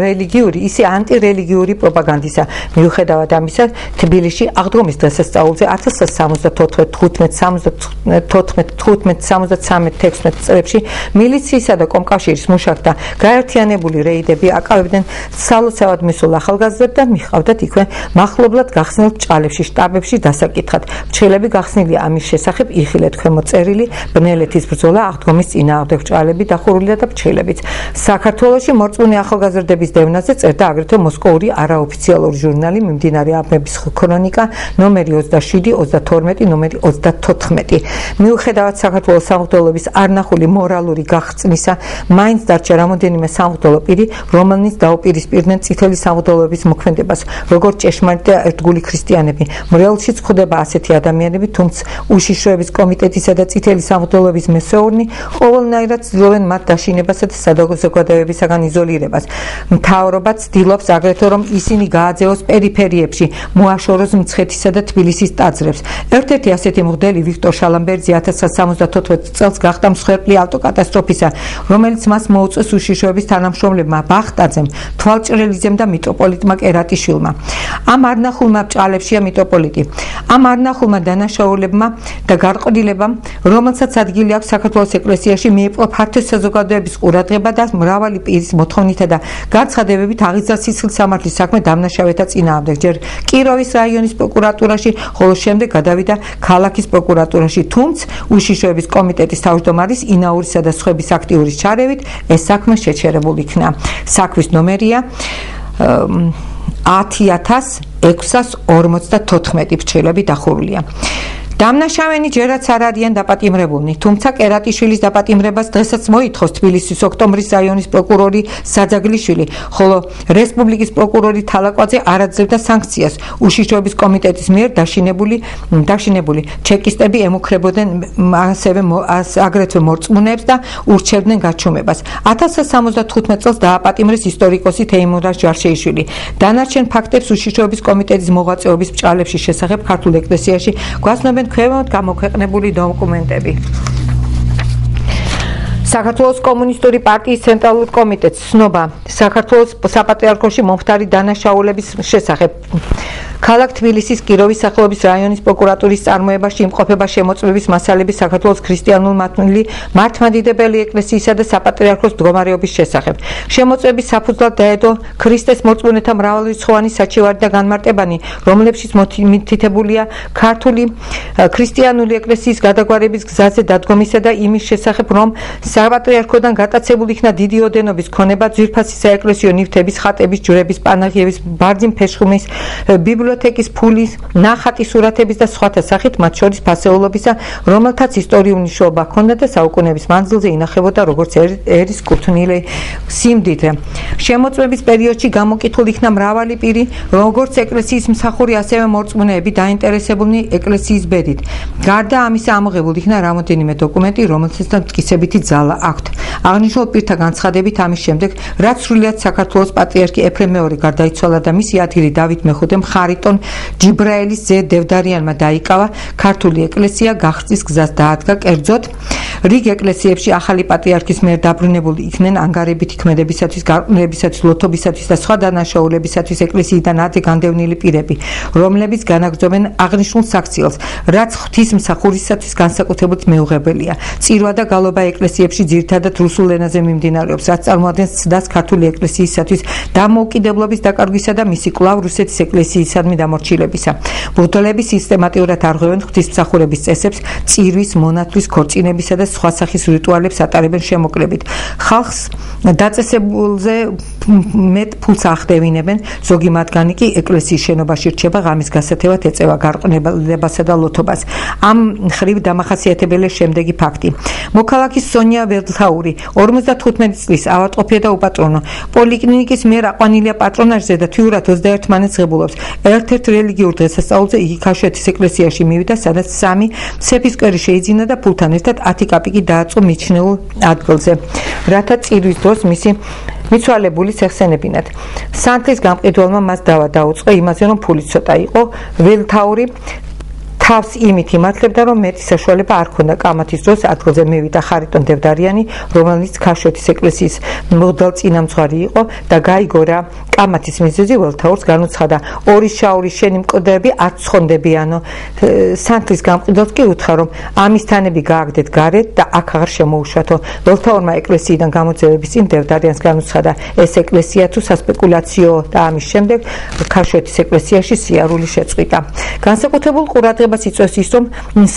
რელიგიური, ისე ანტირელიგიური პროპაგანდისა. მიუხედავად ამისა, თბილისში აღდგომის დღესასწაულზე 1974-15-16 წლებში მილიციისა და კომკავშირის მუშაკთა გაერთიანებული რეიდები აკავებდნენ სალოცავად მისულ ახალგაზრდებს და მიჰყავდათ იქვე მახლობლად გახსნილ ბჭყალებში, შტაბებში დასაკითხად. ფრჩხილები გახსნილია ამის შესახებ იხილეთ ქვემოთ წერილი ბნელეთის ბრძოლა, აღდგომის წინააღმდეგ ბჭყალები დახურულია და ფრჩხილებიც. საქართველოში მორწმუნე ახალგაზრდების დევნაზე წერდა აგრეთვე მოსკოვური არაოფიციალური ჟურნალი მიმდინარე აბმების ქრონიკა ნომერი 27, 32, ნომერი 34. მიუხედავად საქართველოს სამღვდელოების არნახული მორალური გახსნისა, მაინც დარჩა რამოდენიმე სამღვდელო პირი, რომელნიც დაუპირისპირდნენ წითელი სამღვდელოების მოქმედებას, როგორც ჭეშმარიტ და ერთგული ქრისტიანები. მრევლშიც გვხვდება ასეთი ადამიანები, თუმცა უშიშროების კომიტეტისა და წითელი სამღვდელოების მესეურნი ყოველნაირად ცდილობენ მათ დაშინებასა და საზოგადოებისაგან იზოლირებას. მთავრობა ცდილობს აგრეთვე, რომ ისინი გააძევოს პერიფერიებში, მოაშოროს მცხეთისა და თბილისის ტაძრებს. ერთ-ერთი ასეთი მღვდელი ვიქტორ შალამბერძი 1974 წელს გახდა მსხვერპლი ავტოკატასტროფის კატასტროფისა, რომელიც მას მოუწეს უშიშროების თანამშრომლებმა ბახტაძემ, თვალჭრელიძემ და მიტროპოლიტმა კერატიშვილმა. ამ არნახულმა ბრჭყალებშია მიტროპოლიტი. ამ არნახულმა დანაშაულებმა და გარყვნილებამ, რომელსაც ადგილი აქვს საქართველოს ეკლესიაში, მიიპყრო ფართო საზოგადოების ყურადღება და მრავალი პირის მოთხოვნითა და განცხადებებით აღიძრა სისხლის სამართლის საქმე დამნაშავეთა წინააღმდეგ. ჯერ კიროვის რაიონის პროკურატურაში, ხოლო შემდეგ გადავიდა ქალაქის პროკურატურაში. თუმცა უშიშროების კომიტეტის თავმჯდომარის ინაურისა და სხვების აქტიური ჩარევით ეს საქმე შეჩერებულ იქნა. საქმის ნომერია 10644 ბრჭყილები დახურულია. დამნაშავენი ჯერაც არ არიან დაპატიმრებულნი, თუმცა კერატიშვილის დაპატიმრებას დღესაც მოითხოვს თბილისის ოქტომბრის რაიონის პროკურორი საძაგლიშვილი, ხოლო რესპუბლიკის პროკურორი თალაკვაძე არ აძლევდა სანქციას. უშიშროების კომიტეტის მიერ დაშინებული ჩეკისტები ემუქრებოდნენ აგრეთვე მორწმუნეებს და ურჩევდნენ გაჩუმებას. 1975 წელს დააპატიმრეს ისტორიკოსი თეიმურაზ ჯარშეიშვილი. დანარჩენ ფაქტებს უშიშროების კომიტეტის მოღვაწეობის ბრჭყალების შესახებ ქართულ ეკლესიაში გვასნობენ ქვემოთ გამოქვეყნებული დოკუმენტები. საქართველოს კომუნისტური პარტიის ცენტრალურ კომიტეტს ცნობა საქართველოს საპატრიარქოში მომხდარი დანაშაულების შესახებ. ქალაქ თბილისის კიროვის სახელობის რაიონის პროკურატურის წარმოებაში იმყოფება შემოწმების მასალები საქართველოს ქრისტიანულ-მართლმადიდებელი მართლმადიდებელი ეკლესიისა და საპატრიარქოს მდგომარეობის შესახებ. შემოწმების საფუძვლად დაედო ქრისტეს მორწმუნეთა მრავალრიცხოვანი საჩივარი და განმარტებანი, რომლებშიც მითითებულია ქართული ქრისტიანული ეკლესიის გადაგვარების გზაზე დადგომისა და იმის შესახებ, რომ საპატრიარქოდან გატაცებული იქნა დიდი ოდენობის ქონება, ძვირფასი საეკლესიო ნივთების, ხატების, ჯვრების, პანაღიების, ბარძიმ ფეშხუმის, ბიბლიოთეკის ფულის, ნახატის სურათების და სხვათა სახით, მათ შორის ფასეულობისა, რომელთაც ისტორიული მნიშვნელობა ჰქონდა და საუკუნეების მანძილზე ინახებოდა როგორც ერის კუთვნილი სიმდიდრე. შემოწმების პერიოდში გამოკითხულ იქნა მრავალი პირი, როგორც ეკლესიის მსახური, ასევე მორწმუნეები დაინტერესებულნი ეკლესიის ბედით. გარდა ამისა, ამოღებულ იქნა რამოდენიმე დოკუმენტი, რომელთაც მტკიცებითი ძალა აქვთ. აღნიშნულ პირთა განცხადებით, ამის შემდეგ, რაც სრულიად საქართველოს პატრიარქი ეფრემ მეორე გარდაიცვალა და მისი ადგილი დავით მეხუთემ ხარიტონ ჯიბრაელის ძე დევდარიანმა დაიკავა, ქართული ეკლესია გახსნის გზას დაადგა. კერძოდ, რიგ ეკლესიებში ახალი პატრიარქის მიერ დაბრუნებული იქნენ ანგარებითი ქმედებისათვის, გარყვნილებისათვის, ლოთობისათვის და სხვა დანაშაულებისათვის ეკლესიიდან ადრე განდევნილი პირები, რომლებიც განაგრძობენ აღნიშნულ საქციელს, რაც ღვთისმსახურისათვის განსაკუთრებით მეუღებელია. წირვა და გალობა ეკლესიებში ძირითადად რუსულ ენაზე მიმდინარეობს, რაც წარმოადგენს ცდას ქართული ეკლესიისათვის დამოუკიდებლობის დაკარგვისა და მისი კვლავ რუსეთის ეკლესიისადმი დამორჩილებისა. ბრძოლები სისტემატიურად არღვევენ ღვთისმსახურების წესებს, წირვის, მონათლის, ქორწინებისა და სხვა სახის რიტუალებს ატარებენ შემოკლებით. ხალხს დაწესებულზე მეტ ფულს ახდევინებენ, ზოგი მათგანი კი ეკლესიის შენობაში რჩება, ღამის გასათევად ეწევა გარყვნილებასა და ლოთობას. ამ ხრივ დამახასიათებელია შემდეგი ფაქტი. მოქალაქის სონია ველთაური 55 წლის ავადმყოფია და უპატრონო. პოლიკლინიკის მიერ აყვანილია პატრონაჟზე და თვიურად 21 მანეთს ღებულობს. ერთ-ერთ რელიგიურ დღესასწაულზე იგი ქაშვეთის ეკლესიაში მივიდა, სადაც 3 სეფისკვერი შეიძინა და ფულთან ერთად 10 კაპიკი დააწყო მიჩნეულ ადგილზე, რათა წირვის დროს მისი მიცვალებულიც ეხსენებინათ. სანთლის გამყიდველმა მას დავა დაუწყო იმაზე, რომ ფული ცოტა იყო. ველთაური თავს იმით იმართლებდა, რომ მეტი საშუალება არ ჰქონდა. კამათის დროს ადგილზე მივიდა ხარიტონ დევდარიანი, რომელიც ქაშვეთის ეკლესიის მღვდელწინამძღვარი იყო და გაიგო რა კამათის მიზეზი ველთაურს განუცხადა. ორი შაურის შენი მკვდრები არ ცხონდებიანო. სანთლის გამყიდველს კი უთხრა, რომ ამის თანები გააგდეთ გარეთ და აქ აღარ შემოუშვათო. ველთაურმა ეკლესიიდან გამოძევების წინ დევდარიანს განუცხადა, ეს ეკლესია თუ სასპეკულაციო და ამის შემდეგ ქაშვეთის ეკლესიაში სიარული შეწყვიტა. განსაკუთრებულ ყურადღებას იწვევს ის, რომ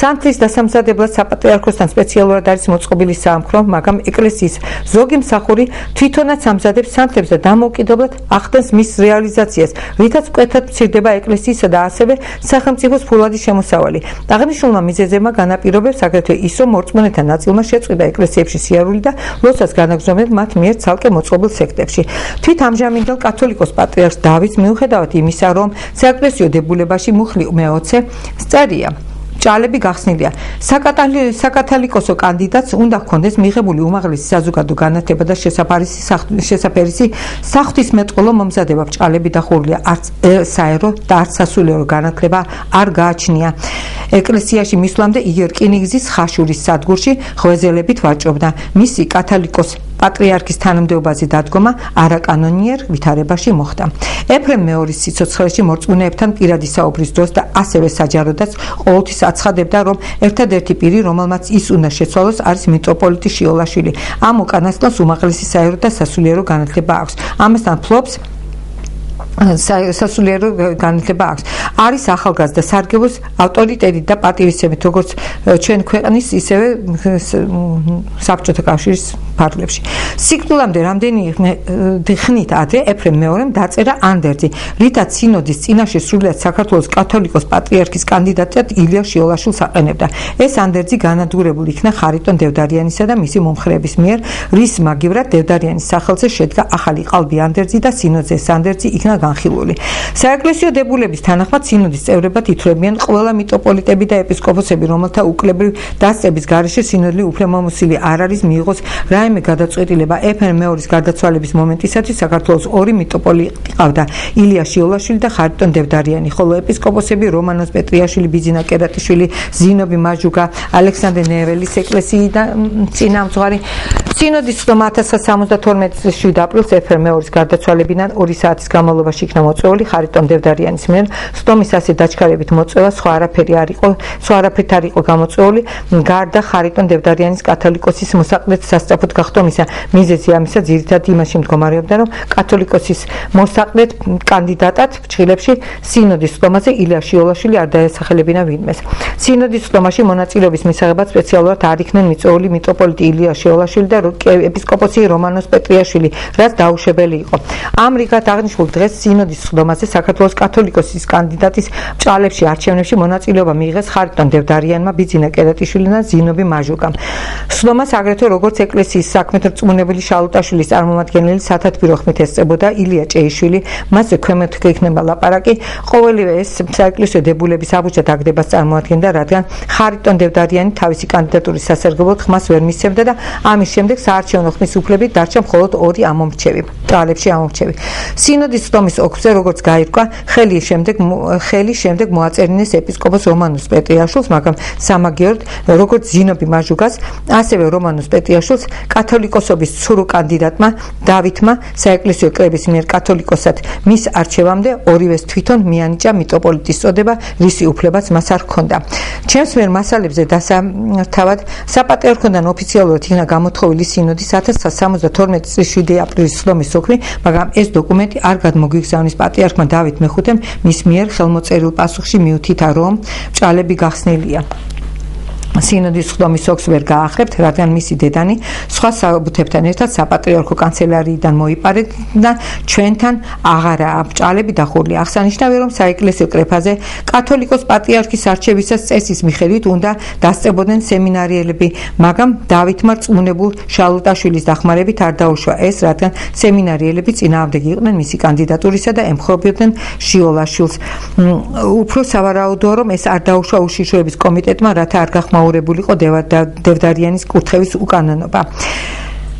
სანთლის დასამზადებლად საპატრიარქოსთან სპეციალურად არის მოწყობილი საამქრო, მაგრამ ეკლესიის ზოგი მსახური თვითონაც ამზადებს სანთლებს და დამოუკიდებლად ახდენს მის რეალიზაციას, რითაც მკვეთრად მცირდება ეკლესიისა და ასევე სახელმწიფოს ფულადი შემოსავალი. აღნიშნულმა მიზეზებმა განაპირობებს აგრეთვე ის, რომ მორწმუნეთა ნაწილმა შეწყვიტა ეკლესიებში სიარული და ლოცვას განაგრძობდნენ მათ მიერ ცალკე მოწყობილ სექტებში. თვით ამჟამინდელ კათოლიკოს პატრიარქს დავითს მიუხედავად იმისა, რომ საეკლესიო დებულებაში მუხლი მეოცე წერია. ჭალები გახსნილია. საკათალიკოსო კანდიდატს უნდა ჰქონდეს მიღებული უმაღლესი საზოგადო განათლება და შესაფერისი საღვთისმეტყველო მომზადება. ჭალები დახურულია, არც საერო და არც სასულიერო განათლება არ გააჩნია. ეკლესიაში მისვლამდე იგი რკინიგზის ხაშურის სადგურში ღვეზელებით ვაჭრობდა. მისი კათალიკოს პატრიარქის თანამდებობაზე დადგომა არაკანონიერ ვითარებაში მოხდა. ეფრემ მეორის სიცოცხლეში მორწმუნეებთან პირადი საუბრის დროს და ასევე საჯაროდაც ყოველთვის აცხადებდა, რომ ერთადერთი პირი, რომელმაც ის უნდა შეცვალოს, არის მიტროპოლიტი შიოლაშვილი. ამ უკანასკნელს უმაღლესი საერო და სასულიერო განათლება აქვს. ამასთან ფლობს სასულიერო განათლება აქვს. არის ახალგაზრდა სარგებლოს ავტორიტეტით და პატივისცემით, როგორც ჩვენ ქვეყნის, ისევე საბჭოთა კავშირის ფარგლებში. სიკვდილამდე რამდენი ხნით ადრე ეფრემ მეორემ დაწერა ანდერძი, რითაც სინოდის წინაშე სრულიად საქართველოს კათოლიკოს პატრიარქის კანდიდატად ილია შიოლაშვილს აყენებდა. ეს ანდერძი განადგურებული იქნა ხარიტონ დევდარიანისა და მისი მომხრეების მიერ, რის მაგივრად დევდარიანის სახელზე შედგა ახალი ყალბი ანდერძი და სინოდზე ეს ანდერძი იქნა განხილული. საეკლესიო დებულების თანახმად სინოდის წევრებად ითვლებიან ყველა მიტროპოლიტები და ეპისკოპოსები, რომელთა უკლებრივ დასწრების გარეშე სინოდული უფლებამოსილი არ არის მიიღოს რაიმე გადაწყვეტილება. ეფრემ მეორის გარდაცვალების მომენტისათვის საქართველოს ორი მიტროპოლიტი ყავდა, ილია შიოლაშვილი და ხარიტონ დევდარიანი, ხოლო ეპისკოპოსები რომანოს პეტრიაშვილი, ბიძინა კერატიშვილი, ზინობი მაჟუკა, ალექსანდრე ნეველის ეკლესიიდან წინამძღვარი. სინოდის ხდომა 1972 წლის 7 აპრილს ეფრემ მეორის გარდაცვალებიდან 2 საათის განმავლობაში იქნა მოწვეული ხარიტონ დევდარიანის მიერ. სხდომის ასე დაჩქარებით მოწვევა სხვა არაფრით არ იყო გამოწვეული, გარდა ხარიტონ დევდარიანის კათოლიკოსის მოსაყდეთ სასწრაფოდ გახდომისა. მიზეზი ამისა ძირითადად იმაში მდგომარეობდა, რომ კათოლიკოსის მოსაყდეთ კანდიდატად ფრჩხილებში სინოდის ხდომაზე ილია შიოლაშვილი არ დაესახელებინა ვინმეს. სინოდის ხდომაში მონაწილეობის მისაღებად სპეციალურად არ იქნენ მიწვეული მიტროპოლიტი ილია შიოლაშვილი და ეპისკოპოსი რომანოს პეტრიაშვილი, რაც დაუშვებელი იყო. ამ რიგად აღნიშნულ დღეს სინოდის ხდომაზე საქართველოს კათოლიკოსის კანდიდატის ჭალებში არჩევნებში მონაწილეობა მიიღეს ხარიტონ დევდარიანმა, ბიძინა კერატიშვილმა და ზინობი მაჟუკამ. ხდომას აგრეთვე როგორც ეკლესიის საქმეთა რწმუნებელი შალუტაშვილის წარმომადგენელი სათათბირო ხმით ესწრებოდა ილია ჭეიშვილი, მასზე ქვემოთ იქნება ლაპარაკი. ყოველივე ეს საეკლესიო დებულების აბუჯად აგდებას წარმოადგენდა, რადგან ხარიტონ დევდარიანი თავისი კანდიდატურის სასარგებლოდ ხმას ვერ მისცემდა და ამის შემდეგ საარჩევნო ხმის უფლებით დარჩა მხოლოდ 2 ამომრჩევი, ჭალებში ამომრჩევი. სინოდის ხდომის ოქროზე როგორც გაირკვა, ხელი შემდეგ მოაწერინეს ეპისკოპოს რომანოს პეტრიაშვილს, მაგრამ სამაგიეროდ როგორც ზინობი მაჟუკას, ასევე რომანოს პეტრიაშვილს კათოლიკოსობის ცურუ კანდიდატმა დავითმა საეკლესიო კრების მიერ კათოლიკოსად მის არჩევამდე ორივეს თვითონ მიანიჭა მიტროპოლიტის წოდება, რისი უფლებაც მას არ ჰქონდა. ჩემს მიერ მასალებზე დასამთავად საპატრიარქოდან ოფიციალურად იქნა გამოთხოვილი სინოდის 1972 წლის 7 აპრილის ხდომის სოქმი, მაგრამ ეს დოკუმენტი არ გადმოგვიგზავნის პატრიარქმა დავით მეხუთემ მის მიერ ხელმოწერილ პასუხში მიუთითა, რომ ჭალები გახსნილია. სინოდის ხდომის ოქს ვერ გაახრებთ, რადგან მისი დედანი სხვა საბუთებთან ერთად საპატრიარქო კანცელარიიდან მოიპარებდა, ჩვენთან აღარაა ჭალები დახურული. აღსანიშნავია, რომ საეკლესიო კრებაზე კათოლიკოს პატრიარქის არჩევისას წესის მიხედვით უნდა დასწრებოდნენ სემინარიელები, მაგრამ დავითმა რწმუნებულ შალუტაშვილის დახმარებით არ დაუშვა ეს, რადგან სემინარიელები წინააღმდეგი იყვნენ მისი კანდიდატურისა და ემხრობოდნენ შიოლაშვილს. უფრო სავარაუდოა, რომ ეს არ დაუშვა უშიშროების კომიტეტმა, რათა არ გახმაურებულიყო დევდარიანის კურთხევის უკანონობა.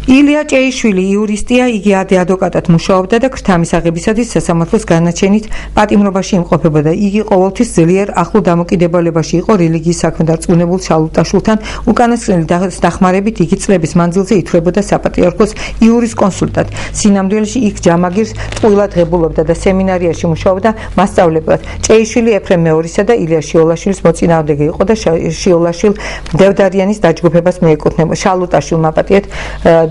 ილია ჭეიშვილი იურისტია, იგი ადვოკატად მუშაობდა და ქრთამის აღებისათვის სასამართლოს განაჩენით პატიმრობაში იმყოფებოდა. იგი ყოველთვის ძლიერ ახლო დამოკიდებულებაში იყო რელიგიის საქმეთა რწმუნებულ შალუტაშვილთან. უკანასკნელი დახმარებით იგი წლების მანძილზე ითვლებოდა საპატრიარქოს იურისკონსულტად. სინამდვილეში იქ ჯამაგირს ტყუილად ღებულობდა და სემინარიაში მუშაობდა მასწავლებლად. ჭეიშვილი ეფრემ მეორისა და ილია შიოლაშვილის მოწინააღმდეგე იყო და შიოლაშვილ დევდარიანის დაჯგუფებას მიეკუთვნებოდა. შალუტაშვილმა პატიეთ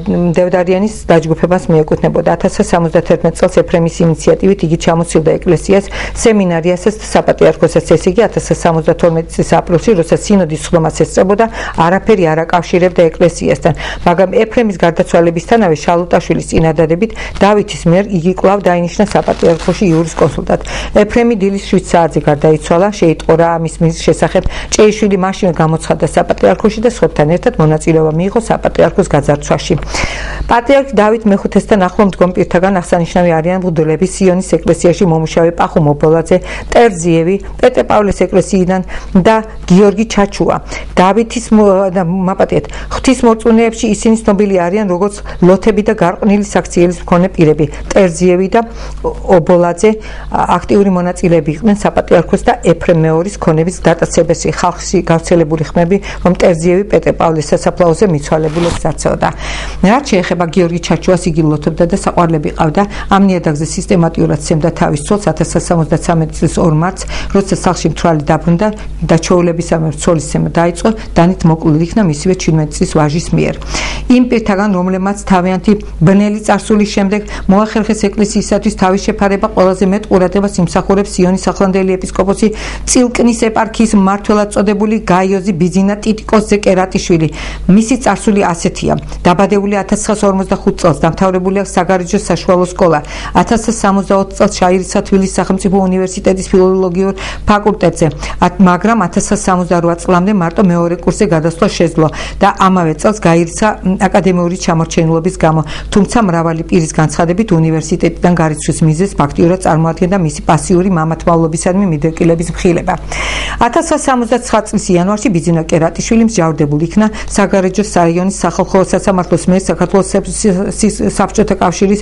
დევდარიანის დაჯგუფებას მიეკუთვნებოდა. 1971 წელს ეფრემის ინიციატივით იგი ჩამოსცილდა ეკლესიას, სემინარიასაც და საპატრიარქოსაც. ესე იგი 1972 წლის აპრილში, როცა სინოდის ხდომას ესწრებოდა, არაფერი არ აკავშირებდა ეკლესიასთან, მაგრამ ეფრემის გარდაცვალებისთანავე შალუტაშვილის წინადადებით დავითის მიერ იგი კვლავ დაინიშნა საპატრიარქოში იურისკონსულტად. ეფრემი დილის 7 საათზე გარდაიცვალა, შეიტყორა ამის შესახებ. ჭეიშვილი მაშინვე გამოცხადდა საპატრიარქოში და სხვებთან ერთად მონაწილეობა მიიღო საპატრიარქოს გაძარცვაში. პატრიარქ დავით მეხუთესთან ახლო მდგომ პირთაგან აღსანიშნავი არიან მღვდლები სიონის ეკლესიაში მომუშავე პახუ მობოლაძე, ტერზიევი, პეტრე-პავლეს ეკლესიიდან და გიორგი ჩაჩუა. დავითის მაპატიეთ ღვთისმორწმუნეებში ისინი ცნობილი არიან როგორც ლოთები და გარყვნილი საქციელის მქონე პირები. ტერზიევი და ობოლაძე აქტიური მონაწილეები იყვნენ საპატრიარქოს და ეფრემ მეორის ქონების დატაცებაში. ხალხში გავრცელებული ხმები, რომ ტერზიევი პეტრე-პავლეს სასაფლაოზე მიცვალებულებს აცეოდა. რაც შეეხება გიორგი ჩაჩუას, იგი ლოთობდა და საყვარლები ყავდა. ამ ნიადაგზე სისტემატიურად სცემდა თავის ცოლს 1973 წლის 2 მარტს, როცა სახლში მთვრალი დაბრუნდა და ჩაოლებისამებრ ცოლისცემა დაიწყო, დანით მოკლული იქნა მისივე 17 წლის ვაჟის მიერ. იმ პირთაგან, რომლებმაც თავიანთი ბნელი წარსულის შემდეგ მოახერხეს ეკლესიისათვის თავის შეფარება, ყველაზე მეტ ყურადღებას იმსახურებს სიონის ახლანდელი ეპისკოპოსი წილკნის ეპარქიის მმართველად წოდებული გაიოზი ბიძინა ტიტიკოსზე კერატიშვილი. მისი წარსული ასეთია: დაბადებული 1945 წელს, დამთავრებული აქვს საგარეჯოს საშუალო სკოლა. 1960 წელს ჩაირიცხა თბილისის სახელმწიფო უნივერსიტეტის ფილოლოგიურ ფაკულტეტზე, მაგრამ 1968 წლამდე მარტო მეორე კურსზე გადასვლა შეძლო და ამავე წელს გაირიცხა აკადემიური ჩამორჩენილობის გამო. თუმცა მრავალი პირის განცხადებით უნივერსიტეტიდან გარიცხვის მიზეზს ფაქტიურად წარმოადგენდა მისი პასიური მამათმავლობისადმი მიდრეკილების მხილება. 1969 წლის იანვარში ბიძინა კერატიშვილი მსჯავრდებულ იქნა საგარეჯოს რაიონის სახალხო სასამართლოს მიერ საქართველოს საბჭოთა კავშირის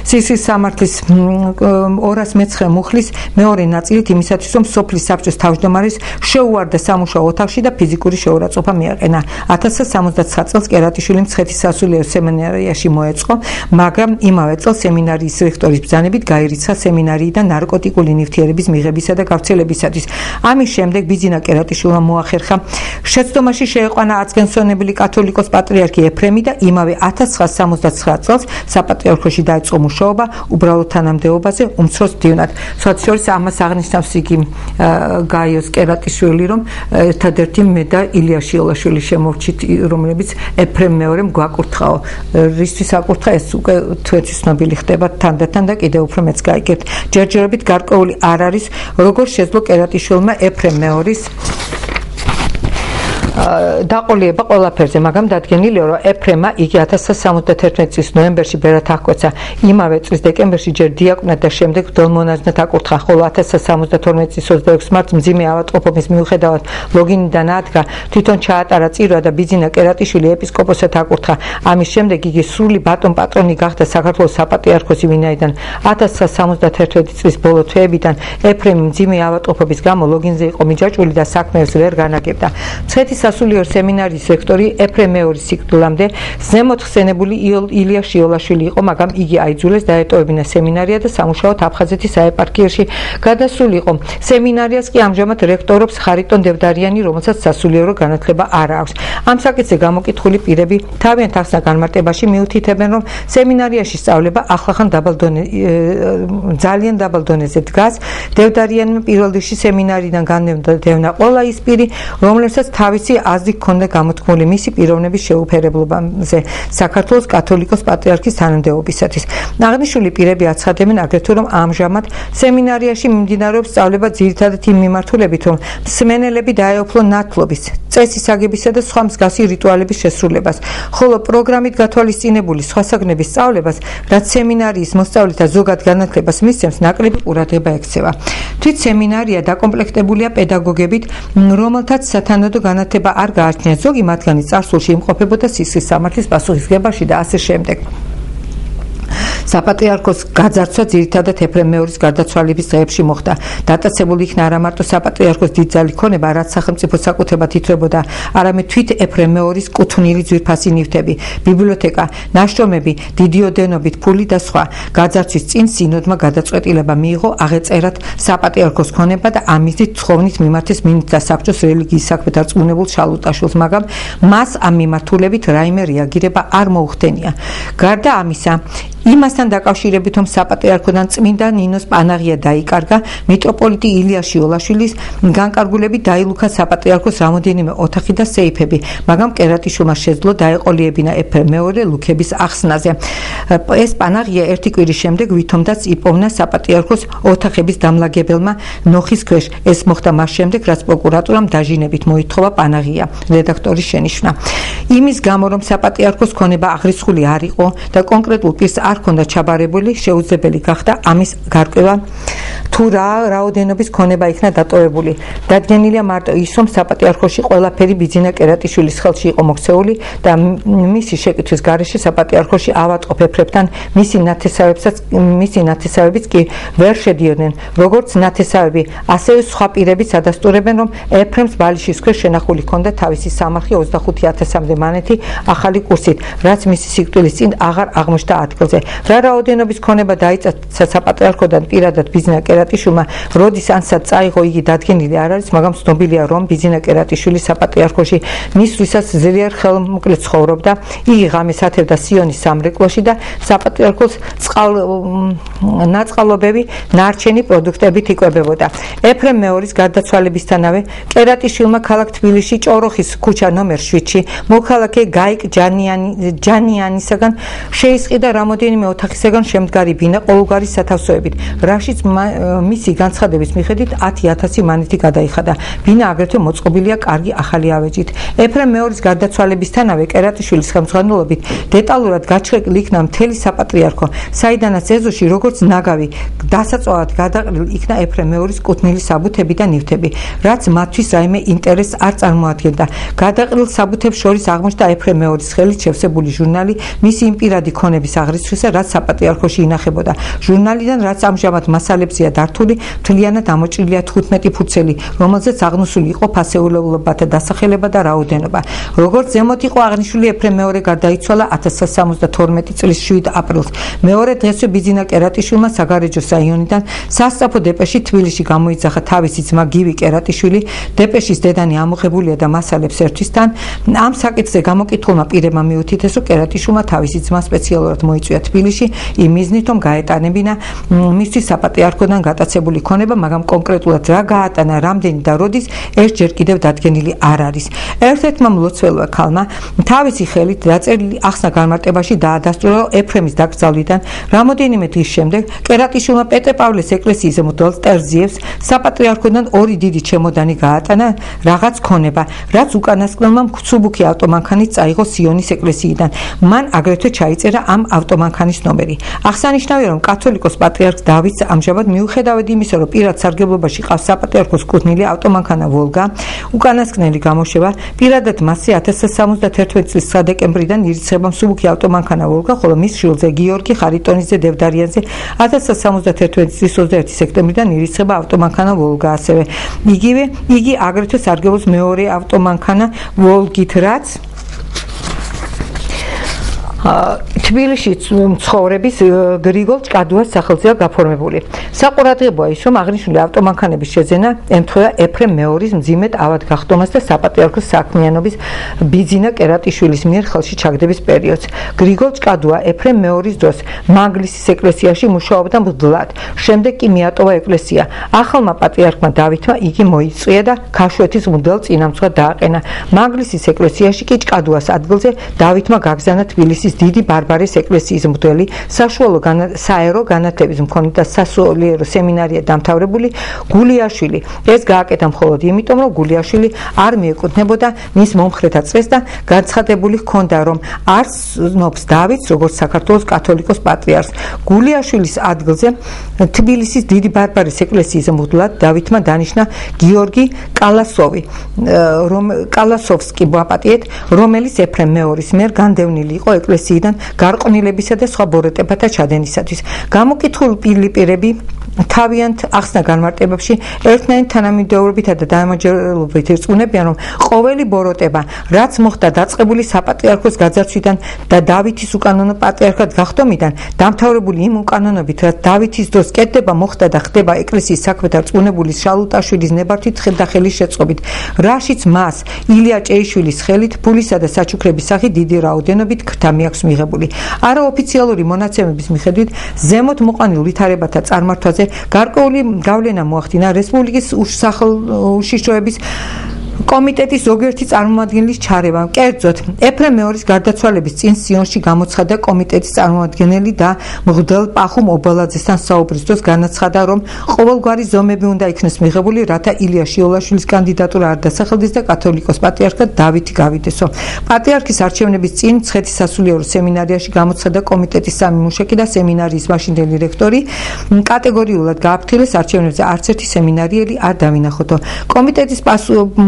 სისხლის სამართლის 219 მუხლის მეორე ნაწილით იმისათვის, რომ სოფლის საბჭოს თავმჯდომარის შეუვარდა სამუშაო ოთახში და ფიზიკური შეურაცხყოფა მიაყენა. 1969 წელს კერატიშვილი მცხეთის სასულიერო სემინარიაში მოეწყო, მაგრამ იმავე წელს სემინარიის რექტორის ბრძანებით გაირიცხა სემინარიიდან ნარკოტიკული ნივთიერების მიღებისა და გავრცელებისათვის. ამის შემდეგ ბიძინა კერატიშვილმა მოახერხა შეცდომაში შეეყვანა აწგენსონებული კათოლიკოს პატრიარქი ეფრემი და იმავე 1979 წელს საპატრიარქოში დაიწყო მუშაობა უბრალო თანამდებობაზე უმცროს მდივნად. სოციალისტ ამას აღნიშნავს იგი გაიოს კერატიშვილი, რომ ერთადერთი მე და ილია შიოლაშვილი შემოვჩით, რომლებიც ეფრემ მეორემ გვაკურთხაო. რისთვის აკურთხა, ეს უკვე თვეთვის ცნობილი ხდება თანდათან და კიდევ უფრო მეც გაიგებთ. ჯერჯერობით გარკვეული არ არის, როგორ შეძლო კერატიშვილმა ეფრემ მეორის დაყოლიება ყველაფერზე, მაგრამ დადგენილია, რომ ეფრემა იგი 1971 წლის ნოემბერში ბერად აღკვეცა. იმავე წლის დეკემბერში ჯერ დიაკვნად და შემდეგ მღვდელმონაზვნად აკურთხა, ხოლო 1972 წლის 26 მარტს მძიმე ავადმყოფობის მიუხედავად ლოგინიდან ადგა, თვითონ ჩაატარა წირვა და ბიძინა კერატიშვილი ეპისკოპოსად აკურთხა. ამის შემდეგ იგი სრული ბატონ პატრონი გახდა საქართველოს საპატრიარქოსი, ვინაიდან 1971 წლის ბოლო თვეებიდან ეფრემი მძიმე ავადმყოფობის გამო ლოგინზე იყო მიჯაჭვული და საქმეებს ვერ განაგებდა. მცხეთის სასულიერო სემინარიის რექტორი ეფრემ მეორის სიკვდილამდე ზემოთ ხსენებული ილია შიოლაშვილი იყო, მაგრამ იგი აიძულეს დაეტოვებინა სემინარია და სამუშაოდ აფხაზეთის საეპარქიაში გადასულიყო. სემინარიას კი ამჟამად რექტორობს ხარიტონ დევდარიანი, რომელსაც სასულიერო განათლება არ აქვს. ამ საკითხზე გამოკითხული პირები თავიანთ ახსნა-განმარტებაში მიუთითებენ, რომ სემინარიაში სწავლება ახლახან ძალიან დაბალ დონეზე დგას. დევდარიანმა პირველ რიგში სემინარიდან განევნა ყველა ის პირი, რომლებსაც თავისი აზრი ჰქონდა გამოთქმული მისი პიროვნების შეუფერებლობაზე საქართველოს კათოლიკოს პატრიარქის თანამდებობისათვის. აღნიშნული პირები აცხადებენ აგრეთვე, რომ ამჟამად სემინარიაში მიმდინარეობს სწავლება ძირითადად იმ მიმართულებით, რომ მსმენელები დაეუფლონ ნათლობის, წესის აგებისა და სხვა მსგავსი რიტუალების შესრულებას, ხოლო პროგრამით გათვალისწინებული სხვა საგნების სწავლებას, რაც სემინარიის მოსწავლეთა ზოგად განათლებას მისცემს, ნაკლები ყურადღება ექცევა. თვით სემინარია დაკომპლექტებულია პედაგოგებით, რომელთაც სათანადო განათლება არ გააჩნიათ, ზოგი მათგანი წარსულში იმყოფებოდა სისხლის სამართლის პასუხისმგებაში და ასე შემდეგ. საპატრიარქოს გაძარცვა ძირითადად ეფრემ მეორის გარდაცვალების დღეებში მოხდა. დატაცებული იქნა არა მარტო საპატრიარქოს დიდძალი ქონება, რაც სახელმწიფო საკუთრებად ითვლებოდა, არამედ თვით ეფრემ მეორის კუთვნილი ძვირფასი ნივთები, ბიბლიოთეკა, ნაშრომები, დიდი ოდენობით ფული და სხვა. გაძარცვის წინ სინოდმა გადაწყვეტილება მიიღო აღეწერათ საპატრიარქოს ქონება და ამ მიზნით თხოვნით მიმართეს მინისტრთა საბჭოს რელიგიის საქმეთა რწმუნებულ შალუტაშვილს, მაგრამ მას ამ მიმართულებით რაიმე რეაგირება არ მოუხდენია. გარდა ამისა, იმასთან დაკავშირებით, რომ საპატრიარქოდან წმინდა ნინოს პანაღია დაიკარგა, მიტროპოლიტი ილია შიოლაშვილის განკარგულებით დაილუქა საპატრიარქოს რამოდენიმე ოთახი და სეიფები, მაგრამ კერატიშვილმა შეძლო დაეყოლიებინა ეფრემ მეორე ლუქების ახსნაზე. ეს პანაღია ერთი კვირის შემდეგ ვითომდაც იპოვნა საპატრიარქოს ოთახების დამლაგებელმა ნოხის ქვეშ. ეს მოხდა მას შემდეგ, რაც პროკურატურამ დაჟინებით მოითხოვა პანაღია. რედაქტორის შენიშვნა. იმის გამო, რომ საპატრიარქოს ქონება აღრიცხული არ იყო და კონკრეტულ პირს არ ჰქონდა ჩაბარებული, შეუძლებელი გახდა ამის გარკვევა თუ რა რაოდენობის ქონება იქნა დატოვებული. დადგენილია მარტო ის, რომ საპატრიარქოში ყველაფერი ბიძინა კერატიშვილის ხელში იყო მოქცეული და მისი შეკითხვის გარეშე საპატრიარქოში ავადმყოფ ეფრემთან მისი ნათესავებიც კი ვერ შედიოდნენ. როგორც ნათესავები, ასევე სხვა პირებიც ადასტურებენ, რომ ეფრემს ბალიშის ქვეშ შენახული ჰქონდა თავისი სამარხი 25,000-მდე მანეთი ახალი კურსით, რაც მისი სიკვდილის წინ აღარ აღმოჩნდა ადგილზე. რა რაოდენობის ქონება დაიწა საპატრიარქოდან პირადად ბიძინა კერატიშვილმა, როდის ან სად წაიღო, იგი დადგენილი არ არის, მაგრამ ცნობილია, რომ ბიძინა კერატიშვილი საპატრიარქოში მისვლისას ძლიერ ხელმოკლედ ცხოვრობდა. იგი ღამეს ათევდა სიონის სამრეკლოში და საპატრიარქოს ნაწყალობები ნარჩენი პროდუქტებით იკვებებოდა. ეფრემ მეორის გარდაცვალებისთანავე კერატიშვილმა ქალაქ თბილისში ჭოროხის ქუჩა ნომერ 7-ში მოქალაქე გაიკ ჯანიანისაგან შეისყიდა რამოდენიმე ოთახისაგან შემდგარი ბინა ყოველგვარი სათავსოებით, რაშიც მისი განცხადების მიხედვით 10,000 მანეთი გადაიხადა. ბინა აგრეთვე მოწყობილია კარგი ახალი ავეჯით. ეფრემ მეორის გარდაცვალებისთანავე კერატიშვილის ხელმძღვანელობით დეტალურად გაჩვენილი იქნა მთელი საპატრიარქო, საიდანაც ეზოში როგორც ნაგავი დასაწვავად გადაყრილ იქნა ეფრემ მეორის კუთვნილი საბუთები და ნივთები, რაც მათთვის რაიმე ინტერესს არ წარმოადგენდა. გადაყრილ საბუთებს შორის აღმოჩნდა ეფრემ მეორის ხელით შევსებული ჟურნალი მისი იმ პირადი ქონების აღრიცხვისა, რაც საპატრიარქოში ინახებოდა. ჟურნალიდან, რაც ამჟამად მასალებზეა დართული, მთლიანად ამოჭრილია 15 ფურცელი, რომელზეც აღნიშნული იყო ფასეულობათა დასახელება და რაოდენობა. როგორც ზემოთ იყო აღნიშნული, ეფრემ მეორე გარდაიცვალა 1972 წლის 7 აპრილს. მეორე დღესვე ბიძინა კერატიშვილმა საგარეჯო საიონიდან სასწრაფო დეპეში თბილისში გამოიძახა თავისი ძმა გივი კერატიშვილი. დეპეშის დედანი ამოღებულია და მასალებს ერთვის თან. ამ საკითხზე გამოკითხულმა პირებმა მიუთითეს, რომ კერატიშვილმა თავისი ძმა სპეციალურად მოიწვია თბილისში იმ მიზნით, რომ გაეტანებინა მისთვის საპატრიარქოდან გატაცებული ქონება, მაგრამ კონკრეტულად რა გაატანა, რამდენი და როდის, ეს ჯერ კიდევ დადგენილი არ არის. ერთ-ერთმა მლოცველმა ქალმა თავისი ხელით დაწერილი ახსნა განმარტებაში დაადასტურა, რომ ეფრემის დაკრძალვიდან რამოდენიმე დღის შემდეგ კერატიშვილმა პეტრე-პავლეს ეკლესიის მღვდელ ტერზიევს საპატრიარქოდან 2 დიდი ჩემოდანი გაატანა რაღაც ქონება, რაც უკანასკნელმა მცუბუქი ავტომანქანით წაიღო სიონის ეკლესიიდან. მან აგრეთვე ჩაიწერა ამ ავტომანქანის ნომერი. აღსანიშნავია, რომ კათოლიკოს პატრიარქ დავითს ამჟამად მიუხედავად იმისა, რომ პირად სარგებლობაში ყავს საპატრიარქოს კუთვნილი ავტომანქანა ვოლგა, უკანასკნელი გამოშვება პირადად მასზე 1971 წლის 9 დეკემბრიდან ირიცხება მსუბუქი ავტომანქანა ვოლგა, ხოლო მის შვილზე გიორგი ხარიტონიძე დევდარიანზე 1971 წლის 21 სექტემბრიდან ირიცხება ავტომანქანა ვოლგა. ასევე იგი აგრეთვე სარგებლობს მეორე ავტომანქანა ვოლგით, რაც თბილისში ცხოვრების გრიგოლ ჭკადუას სახელზეა გაფორმებული. საყურადღებოა ის, რომ აღნიშნული ავტომანქანების შეძენა ემთხვევა ეფრემ მეორის მძიმედ ავადგახდომას და საპატრიარქოს საქმიანობის ბიძინა კერატიშვილის მიერ ხელში ჩაგდების პერიოდს. გრიგოლ ჭკადუა ეფრემ მეორის დროს მაგლისის ეკლესიაში მუშაობდა მღვდლად, შემდეგ კი მიატოვა ეკლესია. ახალმა პატრიარქმა დავითმა იგი მოიწვია და ქაშვეთის მღვდელ წინამძღვრად დააყენა. მაგლისის ეკლესიაში კი ჭკადუას ადგილზე დავითმა გაგზავნა თბილისის დიდი ბარბარეს ეკლესიის მღვდელი, საშუალო საერო განათლების მქონე და სასულიერო სემინარია დამთავრებული გულიაშვილი. ეს გააკეთა მხოლოდ იმიტომ, რომ გულიაშვილი არ მიეკუთვნებოდა მის მომხრეთა წრეს და განცხადებული ჰქონდა, რომ არ ცნობს დავითს როგორც საქართველოს კათოლიკოს პატრიარქს. გულიაშვილის ადგილზე თბილისის დიდი ბარბარეს ეკლესიის მღვდლად დავითმა დანიშნა გიორგი კალასოვსკი ბაპატიეთ, რომელიც ეფრემ მეორის მიერ განდევნილი იყო ეკლესიიდან გარყვნილებისა და სხვა ბოროტებათა ჩადენისათვის. გამოკითხული პირები თავიანთ ახსნა განმარტებებში ერთნაირი თანამიმდევრობითა და დამაჯერებლობით ირწმუნებიან, რომ ყოველი ბოროტება, რაც მოხდა დაწყებული საპატრიარქოს გაძარცვიდან და დავითის უკანონო პატრიარქად გახდომიდან, დამთავრებული იმ უკანონობით, რაც დავითის დროს კეთდება, მოხდა და ხდება ეკლესიის საქმეთა რწმუნებულის შალუტაშვილის ნებართვით და ხელის შეწყობით, რაშიც მას ილია ჭეიშვილის ხელით ფულისა და საჩუქრების სახით დიდი რაოდენობით ქრთა მიაქვს მიღებული. არაოფიციალური მონაცემების მიხედვით ზემოთ მოყვანილ ვითარებათა წარმართვაზე გარკვეული გავლენა მოახდინა რესპუბლიკის უშიშროების კომიტეტის ზოგიერთი წარმომადგენლის ჩარევამ. კერძოდ, ეფრემ მეორის გარდაცვალების წინ სიონში გამოცხადა კომიტეტის წარმომადგენელი და მღვდელ პახუმ ობოლაძესთან საუბრის დროს განაცხადა, რომ ყოველგვარი ზომები უნდა იქნეს მიღებული, რათა ილია შიოლაშვილის კანდიდატურა არ დასახელდეს და კათოლიკოს პატრიარქად დავითი გავიდესო. პატრიარქის არჩევნების წინ მცხეთის სასულიერო სემინარიაში გამოცხადა კომიტეტის სამი მუშაკი და სემინარიის მაშინდელი რექტორი. კატეგორიულად გააფრთხილეს არჩევნებზე არც ერთი სემინარიელი არ დავინახოთო. კომიტეტის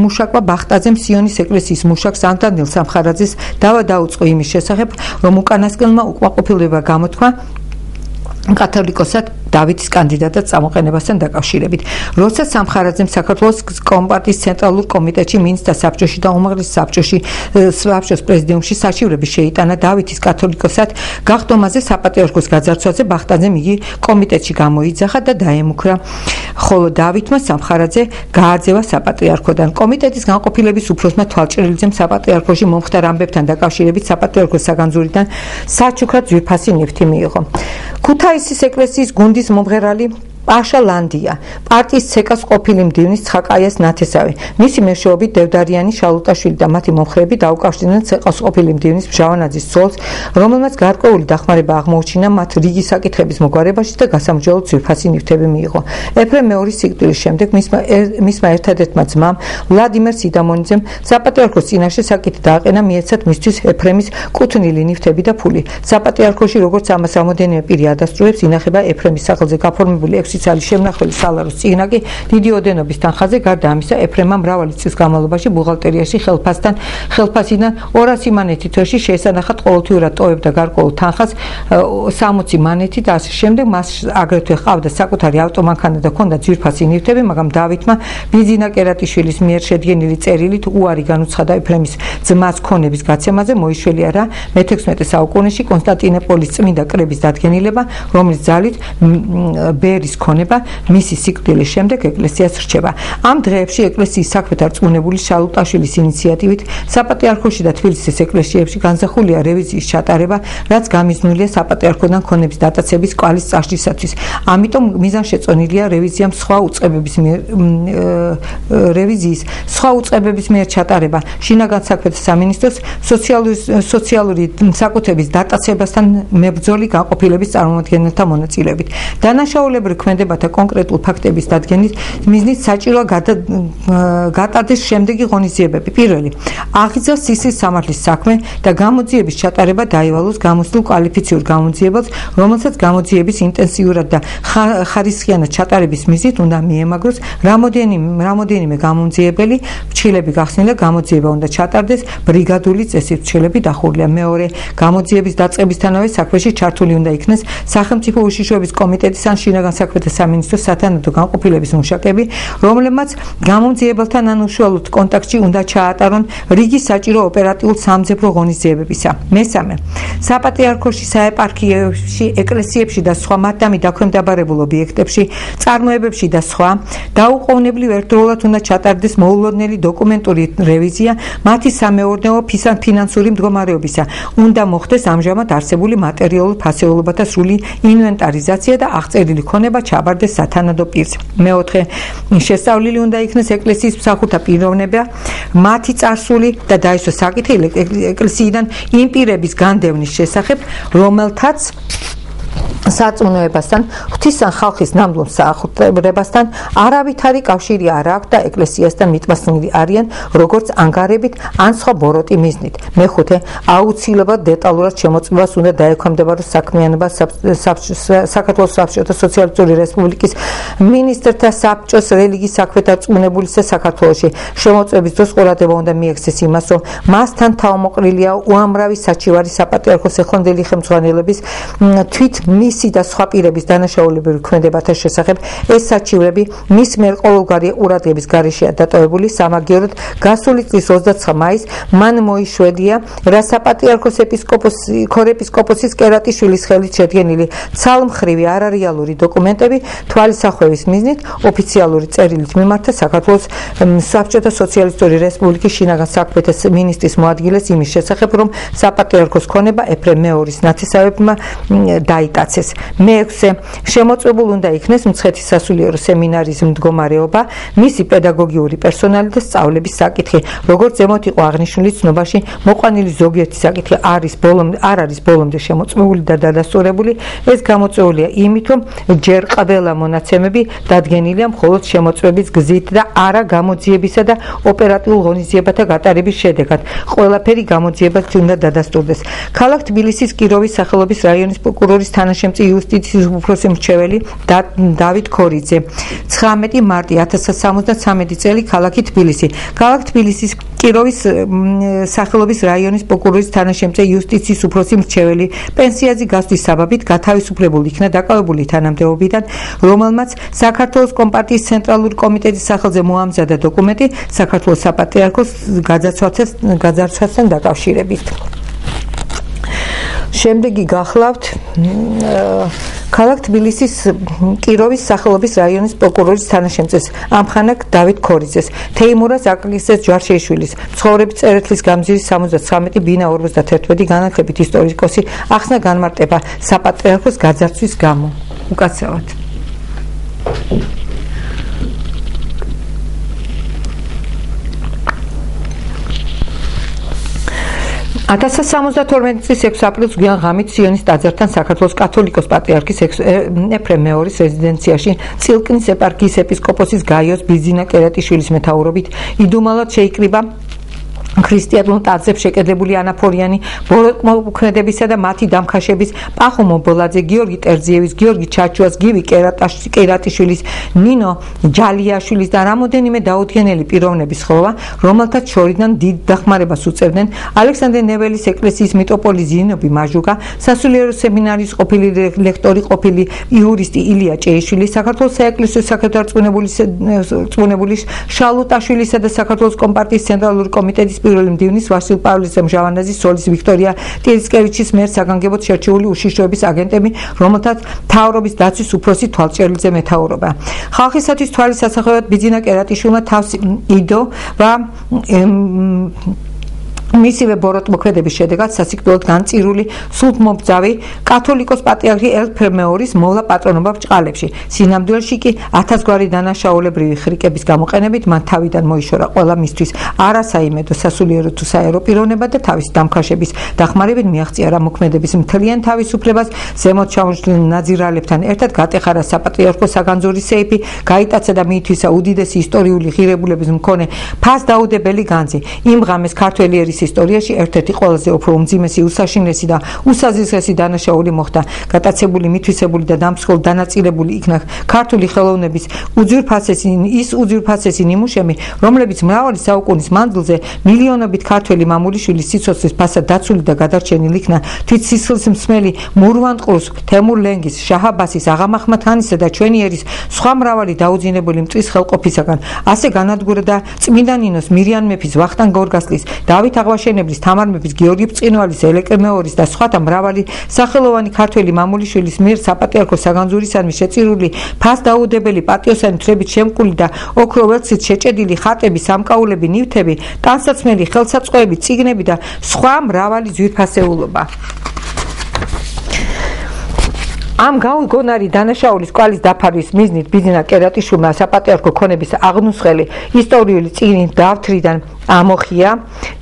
მუშაკმა ბახტაძემ სიონის ეკლესიის მუშაკს ანდანელ სამხარაძეს დავა დაუწყო იმის შესახებ, რომ უკანასკნელმა უკმაყოფილება გამოთქვა კათოლიკოსად დავითის კანდიდატად წამოყენებასთან დაკავშირებით. როცა სამხარაძემ საქართველოს კომპარტიის ცენტრალურ კომიტეტში, მინისტრთა საბჭოში და უმაღლეს საბჭოს პრეზიდიუმში საჩივრები შეიტანა დავითის კათოლიკოსად გახდომაზე საპატრიარქოს გაძარცვაზე, ბახტაძემ იგი კომიტეტში გამოიძახა და დაემუქრა, ხოლო დავითმა სამხარაძე გააძევა საპატრიარქოდან. კომიტეტის განყოფილების უფროსმა თვალჭრელიძემ საპატრიარქოში მომხდარ ამბებთან დაკავშირებით საპატრიარქოს საგანძურიდან საჩუქრად ძვირფასი ნივთი მიიღო. ქუთაისის ეკლესიის გუნდის მომღერალი პაშა ლანდია, პარტიის ცეკას ყოფილი მდივნის ცხაკაიას ნათესავი, მისი მეშვეობით დევდარიანი, შალუტაშვილი და მათი მომხრეები დაუკავშირდნენ ცეკას ყოფილი მდივნის მჟავანაძის ცოლს, რომელმაც გარკვეული დახმარება აღმოუჩინა მათ რიგი საკითხების მოგვარებაში და გასამრჯელო ძვირფასი ნივთები მიიღო. ეფრემ მეორის სიკვდილის შემდეგ მისმა ერთადერთმა ძმამ ვლადიმერ სიდამონიძემ საპატრიარქოს წინაშე საკითხი დააყენა, მიეცათ მისთვის ეფრემის კუთვნილი ნივთები და ფული. საპატრიარქოში, როგორც ამას რამოდენიმე პირი ადასტურებს, ინახება ეფრემის სახელზე გაფორმებული სიცალის შემნახველი სალაროს წიგნაკი დიდი ოდენობის თანხაზე. გარდა ამისა, ეფრემმა მრავალი წლის განმავლობაში ბუღალტერიაში ხელფასიდან 200 მანეთი თვეში შეესანახა ყოველთვიურად ტოვებდა გარკვეულ თანხას 60 მანეთი და ასე შემდეგ. მას აგრეთვე ჰყავდა საკუთარი ავტომანქანა და ჰქონდა ძვირფასი ნივთები, მაგრამ დავითმა ბიძინა კერატიშვილის მიერ შედგენილი წერილით უარი განუცხადა ეფრემის ძმას ქონების გაცემაზე. მოიშველია რა მე-16 საუკუნეში კონსტანტინოპოლის წმინდა კრების დადგენილება, რომლის ძალით ბერის ქონება მისი სიკვდილის შემდეგ ეკლესიას რჩება. ამ დღეებში ეკლესიის საქმეთა რწმუნებულის შალუტაშვილის ინიციატივით საპატრიარქოში და თბილისის ეკლესიებში განზახულია რევიზიის ჩატარება, რაც გამიზნულია საპატრიარქოდან ქონების დატაცების კვალის წაშლისათვის. ამიტომ მიზანშეწონილია რევიზიის სხვა უწყებების მიერ ჩატარება შინაგან საქმეთა სამინისტროს სოციალური საკუთრების დატაცებასთან მებრძოლი განყოფილების წარმომადგენელთა მონაწილეობით. დანაშაულებრივ ქმედებათა კონკრეტულ ფაქტების დადგენის მიზნით საჭიროა გატარდეს შემდეგი ღონისძიებები. პირველი, აღიძრას სისხლის სამართლის საქმე და გამოძიების ჩატარება დაევალოს გამოცდილ კვალიფიციურ გამოძიებელს, რომელსაც გამოძიების ინტენსიურად და ხარისხიანად ჩატარების მიზნით უნდა მიემაგროს რამოდენიმე გამოძიებელი ფრჩილები გახსნილა, გამოძიება უნდა ჩატარდეს ბრიგადული წესით, ფრჩილები დახურულია. მეორე, გამოძიების დაწყებისთანავე საქმეში ჩართული უნდა იქნეს სახელმწიფო უშიშროების კომიტეტის ან შინაგან საქმეთა სამინისტროს სათანადო განყოფილების მუშაკები, რომლებმაც გამოძიებელთან ან უშუალოდ კონტაქტში უნდა ჩაატარონ რიგი საჭირო ოპერატიულ სამძებრო ღონისძიებებისა. მესამე, საპატრიარქოში, საეპარქიებში, ეკლესიებში და სხვა მათდამი დაქვემდებარებულ ობიექტებში, წარმოებებში და სხვა დაუყოვნებლივ ერთდროულად უნდა ჩატარდეს მოულოდნელი დოკუმენტური რევიზია მათი სამეურნეო ფინანსური მდგომარეობისა. უნდა მოხდეს ამჟამად არსებული მატერიალურ ფასეულობათა სრული ინვენტარიზაცია და აღწერილი ქონება ჩაბარდეს სათანადო პირს. მეოთხე, შესწავლილი უნდა იქნეს ეკლესიის მსახურთა პიროვნება, მათი წარსული და დაისვეს საკითხი ეკლესიიდან იმ პირების განდევნის შესახებ, რომელთაც საწუნოებასთან, ღვთისთან ხალხის ნამდვილ მსახურებასთან არავითარი კავშირი არ აქვს და ეკლესიასთან მიტმასნილი არიან როგორც ანგარებით ან სხვა ბოროტი მიზნით. მეხუთე, აუცილებლად დეტალურად შემოწმებას უნდა დაექვემდებაროს საქმიანობა საქართველოს საბჭოთა სოციალისტური რესპუბლიკის მინისტრთა საბჭოს რელიგიის საქმეთა რწმუნებულის საქართველოში. შემოწმების დროს ყურადღება უნდა მიექცეს იმას, რომ მასთან თავმოყრილია უამრავი საჩივარი საპატრიარქოს ახლანდელი ხელმძღვანელების თვით მისი მისი და სხვა პირების დანაშაულებრივ ქმედებათა შესახებ ეს საჩივრები მის მიერ ყოველგვარი ყურადღების გარეშეა დატოვებული. სამაგიეროდ გასული წლის 29 მაისს მან მოიშვედია რა საპატრიარქოს ქორეპისკოპოსის კერატიშვილის ხელით შედგენილი ცალმხრივი არარეალური დოკუმენტები თვალისახვევის მიზნით ოფიციალური წერილით მიმართა საქართველოს საბჭოთა სოციალისტური რესპუბლიკის შინაგან საქმეთა მინისტრის მოადგილეს იმის შესახებ, რომ საპატრიარქოს ქონება ეფრემ მეორის ნათესავებმა დაიტაცეს. მე-6 შემოწმებულ უნდა იქნეს მცხეთის სასულიერო სემინარიის მდგომარეობა, მისი პედაგოგიური პერსონალი და სწავლების საკითხი. როგორც ზემოთ იყო აღნიშნული, ცნობაში მოყვანილი ზოგიერთი საკითხი არ არის ბოლომდე შემოწმებული და დადასტურებული. ეს გამოწვეულია იმით, რომ ჯერ ყველა მონაცემები დადგენილია მხოლოდ შემოწმების გზით და არა გამოძიებისა და ოპერატიულ ღონისძიებათა გატარების შედეგად. ყველაფერი გამოძიებად უნდა დადასტურდეს. ქალაქ თბილისის კიროვის სახელობის რაიონის პროკურორის თანაშემწე იუსტიციის უფროსი მრჩეველი დავით ქორიძე. 19 მარტი 1973 წელი ქალაქი თბილისი. ქალაქ თბილისის კიროვის სახელობის რაიონის პროკურორის თანაშემწე იუსტიციის უფროსი მრჩეველი პენსიაზე გასვლის საბაბით გათავისუფლებული იქნა დაკავებული თანამდებობიდან, რომელმაც საქართველოს კომპარტიის ცენტრალური კომიტეტის სახელზე მოამზადა დოკუმენტი საქართველოს საპატრიარქოს გაძარცვასთან დაკავშირებით. შემდეგი გახლავთ ქალაქ თბილისის კიროვის სახელობის რაიონის პროკურორის თანაშემწეს ამხანაგ დავით ქორიძეს, თეიმურაზ აკაკისძეს ჯვარშეიშვილის, ცხოვრების წერეთლის გამზირის 79 ბინა 51 განათლებით ისტორიკოსი ახსნა განმარტება საპატრიარქოს გაძარცვის გამო. უკაცრავად. 1972 წლის 6 აპრილს გვიან ღამით სიონის ტაძართან საქართველოს კათოლიკოს პატრიარქის ეფრემ მეორის რეზიდენციაში წილკნის ეპარქიის ეპისკოპოსის გაიოს ბიძინა კერატიშვილის მეთაურობით იდუმალად შეიკრიბა ქრისტიანულ ტაძრებს შეკედებული ანაფორიანი ბოროტმოქმედებისა და მათი დამხაშების პახო მობოლაძე, გიორგი ტერძიევის, გიორგი ჩაჩუას, გივი კერატიშვილის, ნინო ჯალიაშვილის და რამოდენიმე დაუდგენელი პიროვნების ხოვა, რომელთაც შორიდან დიდ დახმარებას უწევდნენ ალექსანდრე ნეველის ეკლესიის მიტროპოლიტი ზინობი მაჟუკა, სასულიერო სემინარიის ყოფილი ლექტორი, ყოფილი იურისტი ილია ჭეიშვილი, საქართველოს საეკლესიო საკათოლიკოს შალუტაშვილისა და საქართველოს კომპარტიის ცენტრალური კომიტეტის პირველი მდივნის ვასილ პავლეს მჟავანაძის სოლის ვიქტორია ტირიცკევიჩის მიერ საგანგებოდ შერჩეული უშიშროების აგენტები, რომელთაც მთავრობის დაცვის უფროსი თვალჭერიძე მეთაურობა. ხალხისათვის თვალის ასახავად ბიძინა კერატიშვილმა თავს იდო და მისივე ბოროტმოქმედების შედეგად სასიკვდილოდ განწირული სულთმობძავი კათოლიკოს პატრიარქი ეფრემ მეორის მოვლა პატრონობა ბრჭყალებში. სინამდვილეში კი 1000 გვარი დანაშაულებრივი ხრიკების გამოყენებით მან თავიდან მოიშორა ყველა მისთვის არასაიმედო სასულიერო თუ საერო პიროვნება და თავის დამქაშების დახმარებით მიაღწია რა მოქმედების მთლიან თავისუფლებას, ზემოთ ჩამოშლილ ნაძირალებთან ერთად გატეხარა საპატრიარქო საგანძური სეიფი, გაიტაცა და მიითვისა უდიდესი ისტორიული ღირებულების მქონე ფასდაუდებელი განძი. იმ ღამეს ქართველი ერის ისტორიაში ერთ-ერთი ყველაზე უფრო უმძიმესი, უსაშინლესი და უსაზღვრელი დანაშაული მოხდა. გატაცებული, მითვისებული და დამსხვრელ დანაწილებული იქნა ქართული ხელოვნების უძვირფასესი ნიმუშები, რომლებიც მრავალი საუკუნის მანძილზე მილიონობით ქართველი მამულიშვილის სიცოცხლის ფასად დაცული და გადარჩენილი იქნა თვით სისხლის მსმელი მურვან ყრუს, თემურ ლენგის, შაჰ აბასის, აღა-მაჰმად ხანისა და ჩვენი ერის სხვა მრავალი დაუძინებელი მტრის ხელყოფისაგან. ასე განადგურდა წმინდა ნინოს, მირიან მეფის, ვახტანგ გორგასლის, დავით აღვაშენებლის, თამარ მეფის, გიორგი ბრწყინვალის, ელეკე მეორის და სხვათა მრავალი სახელოვანი ქართველი მამულიშვილის მიერ საპატრიარქო საგანძურისადმი შეწირული ფასდაუდებელი პატიოსანი თვრებით შემკული და ოქრო ველცით შეჭედილი ხატები, სამკაულები, ნივთები, ტანსაცმელი ხელსაწყოები, წიგნები და სხვა მრავალი ძვირფასეულობა. ამ გაუგონარი დანაშაულის კვალის დაფარვის მიზნით ბიძინა კერატიშვილმა საპატრიარქო ქონების აღნუსხელი ისტორიული წიგნით დავთრიდან ამოხია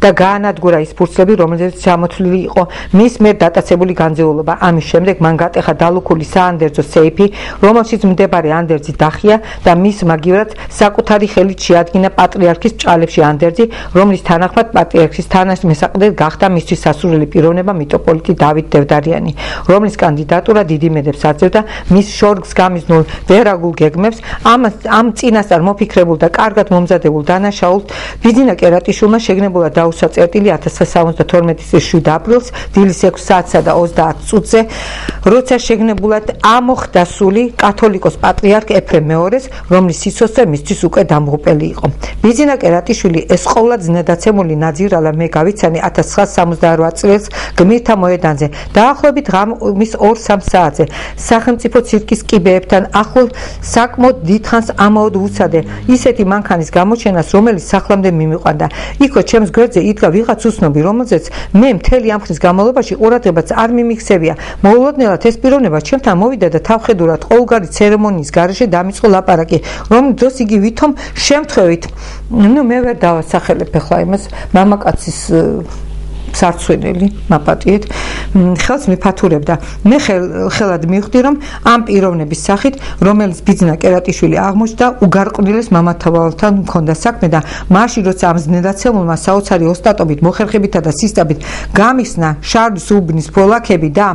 და გაანადგურა ის ფურცლები, რომელზეც ჩამოთვლილი იყო მის მიერ დატაცებული განძეულობა. ამის შემდეგ მან გატეხა დალუქული საანდერძო სეიფი, რომელშიც მდებარე ანდერძი დახია და მის მაგივრად საკუთარი ხელით შეადგინა პატრიარქის ბრჭყალებში ანდერძი, რომლის თანახმად პატრიარქის თანამესაყრდად გახდა მისთვის სასურველი პიროვნება მიტროპოლიტი დავით დევდარიანი, რომლის კანდიდატურა დიდი მიზნებს აძლევდა მის შორგს გამიზნულ ვერაგულ გეგმებს ამ წინასწარ მოფიქრებულ და კარგად მომზადებულ დანაშაულს ბიძინა კერატიშვილმა შეგნებულად დაუსვა წერტილი 1972 წლის 7 აპრილს დილის 6 საათსა და 30 წუთზე როცა შეგნებულად ამოხდა სული კათოლიკოს პატრიარქ ეფრემ მეორეს რომლის სიცოცხლე მისთვის უკვე დამღუპელი იყო ბიძინა კერატიშვილი ეს ყოვლად ზნედაცემული ნაძირალა მე გავიცანი 1978 წელს გმირთა მოედანზე დაახლოებით ღამის 2-3 საათზე სახელმწიფო ცირკის კიბეებთან ახლოს საკმაოდ დიდხანს ამაოდ უცადე ისეთი მანქანის გამოჩენას რომელიც სახლამდე მიმიყვანდა იქო ჩემს გვერდზე იდგა ვიღაც უცნობი რომელზეც მე მთელი ამ ხნის განმავლობაში ყურადღებაც არ მიმიქცევია მოულოდნელად ეს პიროვნება ჩემთან მოვიდა და თავხედურად ყოველგვარი ცერემონიის გარეშე დამიწყო ლაპარაკი რომ დროს იგი ვითომ შემთხვევით მე ვერ დავასახელებ ახლა იმას მამაკაცის სარცხვინელი მაპატიეთ ხელს მიფათურებდა მე ხელად მივხვდი რომ ამ პიროვნების სახით რომელიც ბიძინა კერატიშვილი აღმოჩნდა უგარყვნილეს მამათავალთან მქონდა საქმე და მაშინ როცა ამ ზნედაცემულმა საოცარი ოსტატობით მოხერხებითა და სისტამით გამიხსნა შარლის უბნის ფოლაქები და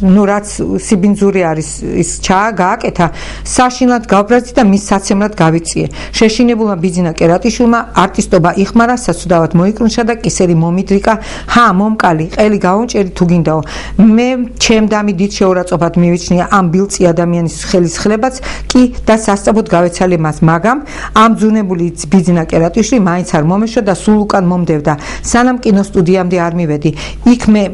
რაც სიბინძური არის ის გააკეთა საშინლად გავბრაზდი და მის საცემლად გავიწიე შეშინებულმა ბიძინა კერატიშვილმა არტისტობა იხმარა საცუდავად მოიკრუნშა და კისერი მომიდრიკა მომკალი ყელი გავონჭერი თუ გინდაო მე ჩემდამი დიდ შეურაცხყოფად მივიჩნია ამ ბილწი ადამიანის ხელის ხლებაც კი და სასწრაფოდ გავეცალე მას მაგრამ ამ ძუნებული ბიძინა კერატიშვილი მაინც არ მომეშვა და სულ უკან მომდევდა სანამ კინოსტუდიამდე არ მივედი იქ მე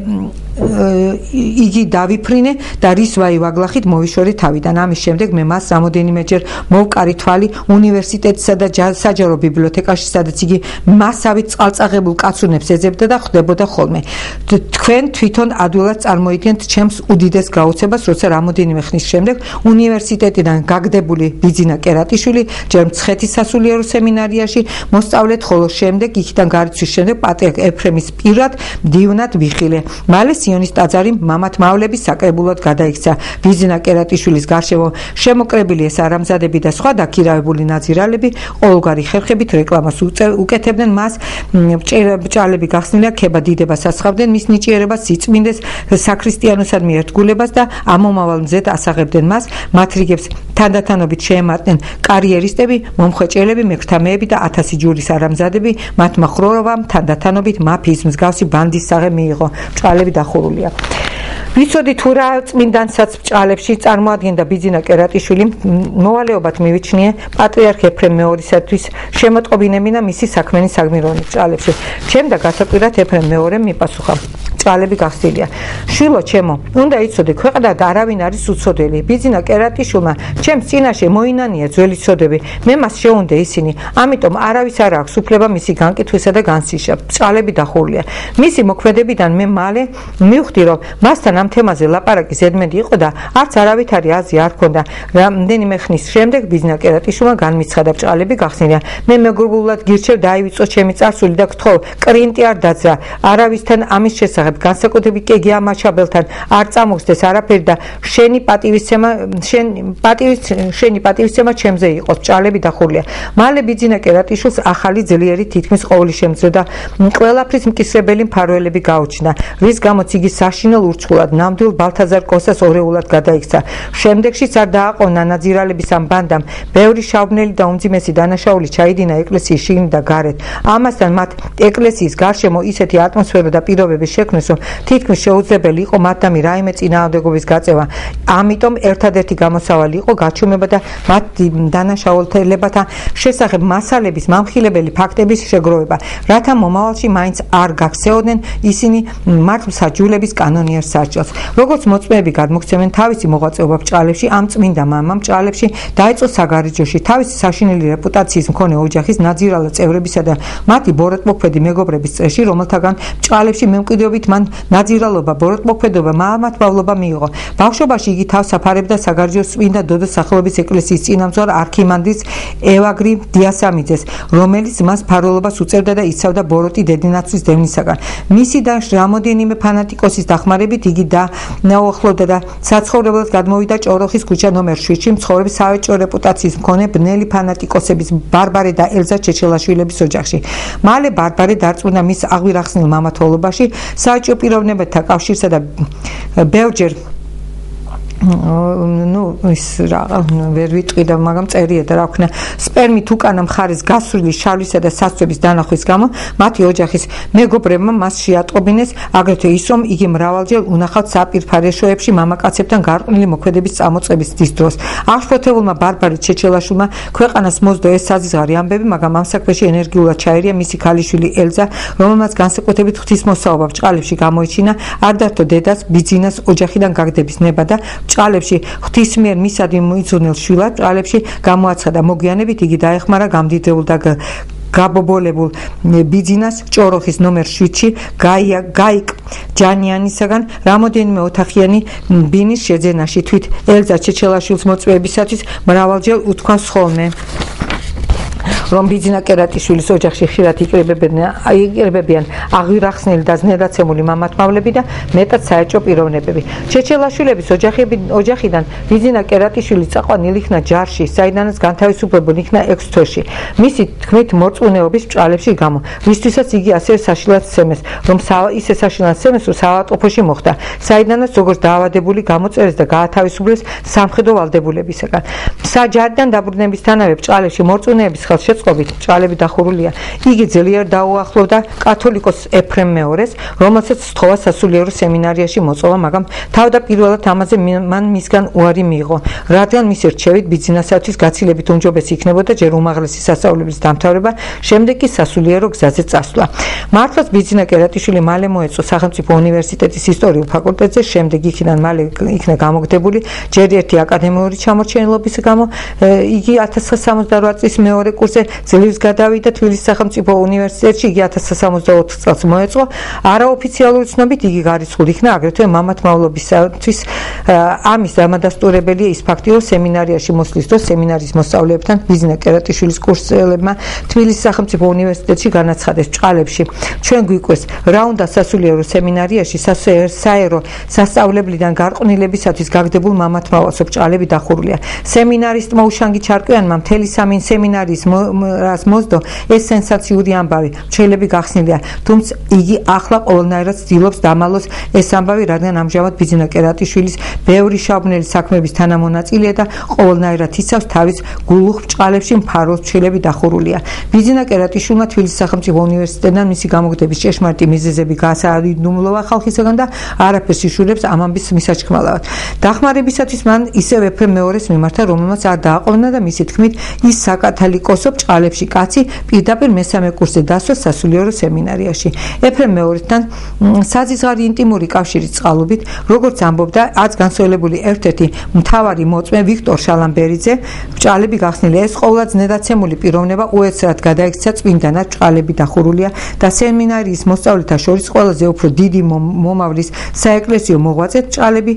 იგი დავიფრინე და რის ვაივაგლახით მოვიშორე თავიდან ამის შემდეგ მე მას რამოდენიმეჯერ მოვკარი თვალი უნივერსიტეტსა და საჯარო ბიბლიოთეკაში სადაც იგი მასავით წყალწაღებულ კაცუნებს ეძებდა და ხვდებოდა ხოლმე თქვენ თვითონ ადვილად წარმოიდგენთ ჩემს უდიდეს გაოცებას როცა რამოდენიმე ხნის შემდეგ უნივერსიტეტიდან გაგდებული ბიძინა კერატიშვილი ჯერ მცხეთის სასულიერო სემინარიაში მოსწავლეთ ხოლო შემდეგ იქიდან გარიცვის შემდეგ პატრიარქ ეფრემის პირად მდივნად ვიხილე მალე სიონის ტაძარი მამათმავლების საკრებულოდ გადაიქცა ბიძინა კერატიშვილის გარშემო შემოკრებილი ეს არამზადები და სხვა დაქირავებული ნაძირალები ყოველგვარი ხერხებით რეკლამას უკეთებდნენ მას ბჭალები გახსნილია ქება დიდებას ასხავდნენ მის ნიჭიერებას სიწმინდეს საქრისტიანოსადმი ერთგულებას და ამომავალ მზედ ასაღებდნენ მას მათ რიგებს თანდათანობით შეემატნენ კარიერისტები მომხვეჭელები მექრთამეები და 1000 ჯურის არამზადები მათმა ხროვამ თანდათანობით მაფიის მსგავსი ბანდის საღე მიიღო ბჭალები დახურულია ვიცოდი თუ რა წმინდანსაც ბჭალებში წარმოადგენდა ბიძინა კერატიშვილი მოვალეობად მივიჩნიე პატრიარქ ეფრემ მეორისათვის შემოტყობინებინა მისი საქმენი საგმირონი ბჭალებში ჩემ და გასაკვირად ეფრემ მეორემ მიპასუხა ბჭალები გახსნილია შვილო ჩემო უნდა იცოდე ქვეყნად არავინ არის უცოდველი ბიძინა კერატიშვილმა ჩემს წინაშე მოინანია ძველი ცოდვები მე მას შეუნდე ისინი ამიტომ არავის არ აქვს უფლება მისი განკითხვისა და განსიშა ბჭალები დახურულია მისი მოქმედებიდან მე მალე მივხვდი რომ მასთან ამ თემაზე ლაპარაკი ზედმეტი იყო და არც არავითარი აზრი არ ჰქონდა რამდენიმე ხნის შემდეგ ბიძინა კერატიშვილმა განმიცხადა ბჭალები გახსნილია მე მეგრულად გირჩევ დაივიწყო ჩემი წარსული და გთხოვ კრინტი არ დაძრა არავისთან ამის შესახებ განსაკუთრებით კეგი ამაჩაბელთან არ წამოხსდეს არაფერი და შენი პატივისცემა ჩემზე იყოს ბჭალები დახურულია მალე ბიძინა კერატიშვილს ახალი ძლიერი თითქმის ყოველი შემძლე და ყველაფრის მკისრებელი მფარველები გაუჩნდა რის გამოც იგი საშინელ ურჩხულად ნამდვილ ბალთაზარ კოსას ორეულად გადაიქცა შემდეგშიც არ დააყოვნა ნაძირალების ამ ბანდამ ბევრი შავბნელი და უმძიმესი დანაშაული ჩაიდინა ეკლესიის შიგნით და გარეთ ამასთან მათ ეკლესიის გარშემო ისეთი ატმოსფერო და პირობები შექმნეს რომ თითქმის შეუძლებელი იყო მათდამი რაიმე წინააღმდეგობის გაწევა ამიტომ ერთადერთი გამოსავალი იყო გაჩუმება და მათ დანაშაულებათა შესახებ მასალების მამხილებელი ფაქტების შეგროვება რათა მომავალში მაინც არ გაქცეოდნენ ისინი მართლმსაჯულების კანონიერ სასჯელს როგორც მოწმეები გადმოგვცემენ თავისი მოღვაწეობა ბჭალებში ამ წმინდა მამამ ბჭალებში დაიწყო საგარეჯოში თავისი საშინელი რეპუტაციის მქონე ოჯახის ნაძირალა წევრებისა და მათი ბოროტმოქმედი მეგობრების წრეში რომელთაგან ბჭალებში მემკვიდრეობით მან ნაძირალობა ბოროტმოქმედობა მამათმავლობა მიიღო ბავშვობაში იგი თავს აფარებდა საგარეჯოს წმინდა დოდოს სახელობის ეკლესიის წინამძღვარ არქიმანდრის ევაგრი დიასამიძეს რომელიც მას ფარველობას უწევდა და იცავდა ბოროტი დედინაცვის დევნისაგან მისი და რამოდენიმე ფანატიკოსის დახმარებით იგი დაუახლოვდა და საცხოვრებლად გადმოვიდა ჭოროხის ქუჩა ნომერ 7-ში მცხოვრების საეჭვო რეპუტაციის მქონე ბნელი ფანატიკოსების ბარბარე და ელზა ჩეჩელაშვილების ოჯახში მალე ბარბარე დარწმუნდა მის აღვირახსნილ მამათმავლობაში საეჭვო პიროვნებათა კავშირსა და ბევრჯერ ის ვერ ვიტყვი და მაგრამ წერია და რა ვქნა სპერმით უკანა მხარეს გასული შავლისა და სასწვების დანახვის გამო მათი ოჯახის მეგობრებმა მას შეატყობინეს აგრეთვე ის რომ იგი მრავალჯერ უნახავთ საპირფარეშოებში მამაკაცებთან გარყვნილი მოქმედების წამოწყების დროს აღშფოთებულმა ბარბარე ჩეჩელაშვილმა ქვეყანას მოსდო ეს საზღვარი ამბები მაგრამ ამ საქმეში ენერგიულად ჩაერია მისი ქალიშვილი ელზა რომელმაც განსაკუთრებით ღვთისმოსაობა ბჭყალებში გამოიჩინა არ დართო დედას ბიძინას ოჯახიდან გაგდების ნება და ბჭყალებში ღვთისმიერ მისადმი მოიწონილ შვილად ბჭყალებში გამოაცხადა მოგვიანებით იგი დაეხმარა გამდიდრებულ და გაბობოლებულ ბიძინას ჭოროხის ნომერ 7-ში გაიკ ჯანიანისაგან რამოდენიმე ოთახიანი ბინის შეძენაში თვით ელზა ჩეჩელაშვილის მოწვევებისათვის მრავალჯერ უთქვას ხოლმე რომ ბიძინა კერატიშვილის ოჯახში ხშირად იკრიბებიან აღვირახსნილი და ზნედაცემული მამათმავლები და მეტად საეჭვო პიროვნებები. ჩეჩელაშვილების ოჯახიდან ბიძინა კერატიშვილი წაყვანილი იქნა ჯარში, საიდანაც განთავისუფლებულ იქნა 6 თვეში. მისი თქმით მორწმუნეობის ბჭყალებში გამო, მისთვისაც იგი ასევე საშინლად სცემეს, რომ საავადმყოფოში მოხვდა, საიდანაც როგორც დაავადებული გამოწერეს და გაათავისუფლეს სამხედრო ვალდებულებისაგან. საჯარიდან დაბრუნებისთანავე ბჭყალებში მორწმუნეების ხელშეწყობით ბჭყალები დახურულია. იგი ძლიერ დაუახლოვდა კათოლიკოს ეფრემ მეორეს, რომელსაც სთხოვა სასულიერო სემინარიაში მოწვევა, მაგრამ თავდაპირველად ამაზე მან მისგან უარი მიიღო, რადგან მისი რჩევით ბიძინასათვის გაცილებით უმჯობესი იქნებოდა ჯერ უმაღლესი სასწავლებლის დამთავრება, შემდეგ კი სასულიერო გზაზე წასვლა. მართლაც ბიძინა კერატიშვილი მალე მოეწყო სახელმწიფო უნივერსიტეტის ისტორიულ ფაკულტეტზე, შემდეგ იქიდან მალე იქნა გამოგდებული ჯერ ერთი აკადემიური ჩამორჩენილობის გამო, იგი 1968 წლის მეორე კურსზე ძლივს გადავიდა თბილისის სახელმწიფო უნივერსიტეტში, იგი 1964 წელს მოეწყო. არაოფიციალური ცნობით იგი გარიცხულ იქნა აგრეთვე მამათმავლობისათვის. ამის დამადასტურებელია ის ფაქტი, რომ სემინარიაში მოსვლის დროს სემინარის მოსწავლეებთან ბიძინა კერატიშვილის კურსელებმა თბილისის სახელმწიფო უნივერსიტეტში განაცხადეს ბჭყალებში ჩვენ გვიკვეს რა უნდა სასულიერო სემინარიაში საერო სასწავლებლიდან გარყვნილებისათვის გაგდებულ მამათმავალს ბჭყალები დახურულია. სემინარისტმა უშანგი ჩარკვიანმა მთელი სამი სემინარიის რას მოსდო ეს სენსაციური ამბავი შეიძლება გახსნილია, თუმცა იგი ახლა ყოველნაირად ცდილობს დამალოს ეს ამბავი, რადგან ამჟამად ბიძინა კერატიშვილის ბევრი შაბნელი საქმეების თანამონაწილეა და ყოველნაირად იცავს თავის გულუხ ბჭყალებში მფარველს ჩხილები დახურულია. ბიძინა კერატიშვილმა თბილისის სახელმწიფო უნივერსიტეტიდან მისი გამოგდების ჭეშმარიტი მიზეზები გაასაადუმლოვა ხალხისაგან და არაფერს იშურებს ამ ამბის მისაჩქმალავად. დახმარებისათვის მან ისევ ეფრემ მეორეს მიმართა, რომელმაც არ დააყოვნა და მისი თქმით ის საკათალიკოსო ბჭყალებში კაცი პირდაპირ მესამე კურსზე დასვა სასულიერო სემინარიაში. ეფრემ მეორესთან საზღვარი ინტიმური კავშირის წყალობით, როგორც ამბობდა აც განსწავლებული ერთ-ერთი მთავარი მოწმე ვიქტორ შალამბერიძე, ბჭყალები გახსნილია. ეს ყოვლად ზნედაცემული პიროვნება უეცრად გადაიქცა წმინდანად, ბჭყალები დახურულია და სემინარიის მოსწავლეთა შორის ყველაზე უფრო დიდი მომავლის საეკლესიო მოღვაწედ ბჭყალები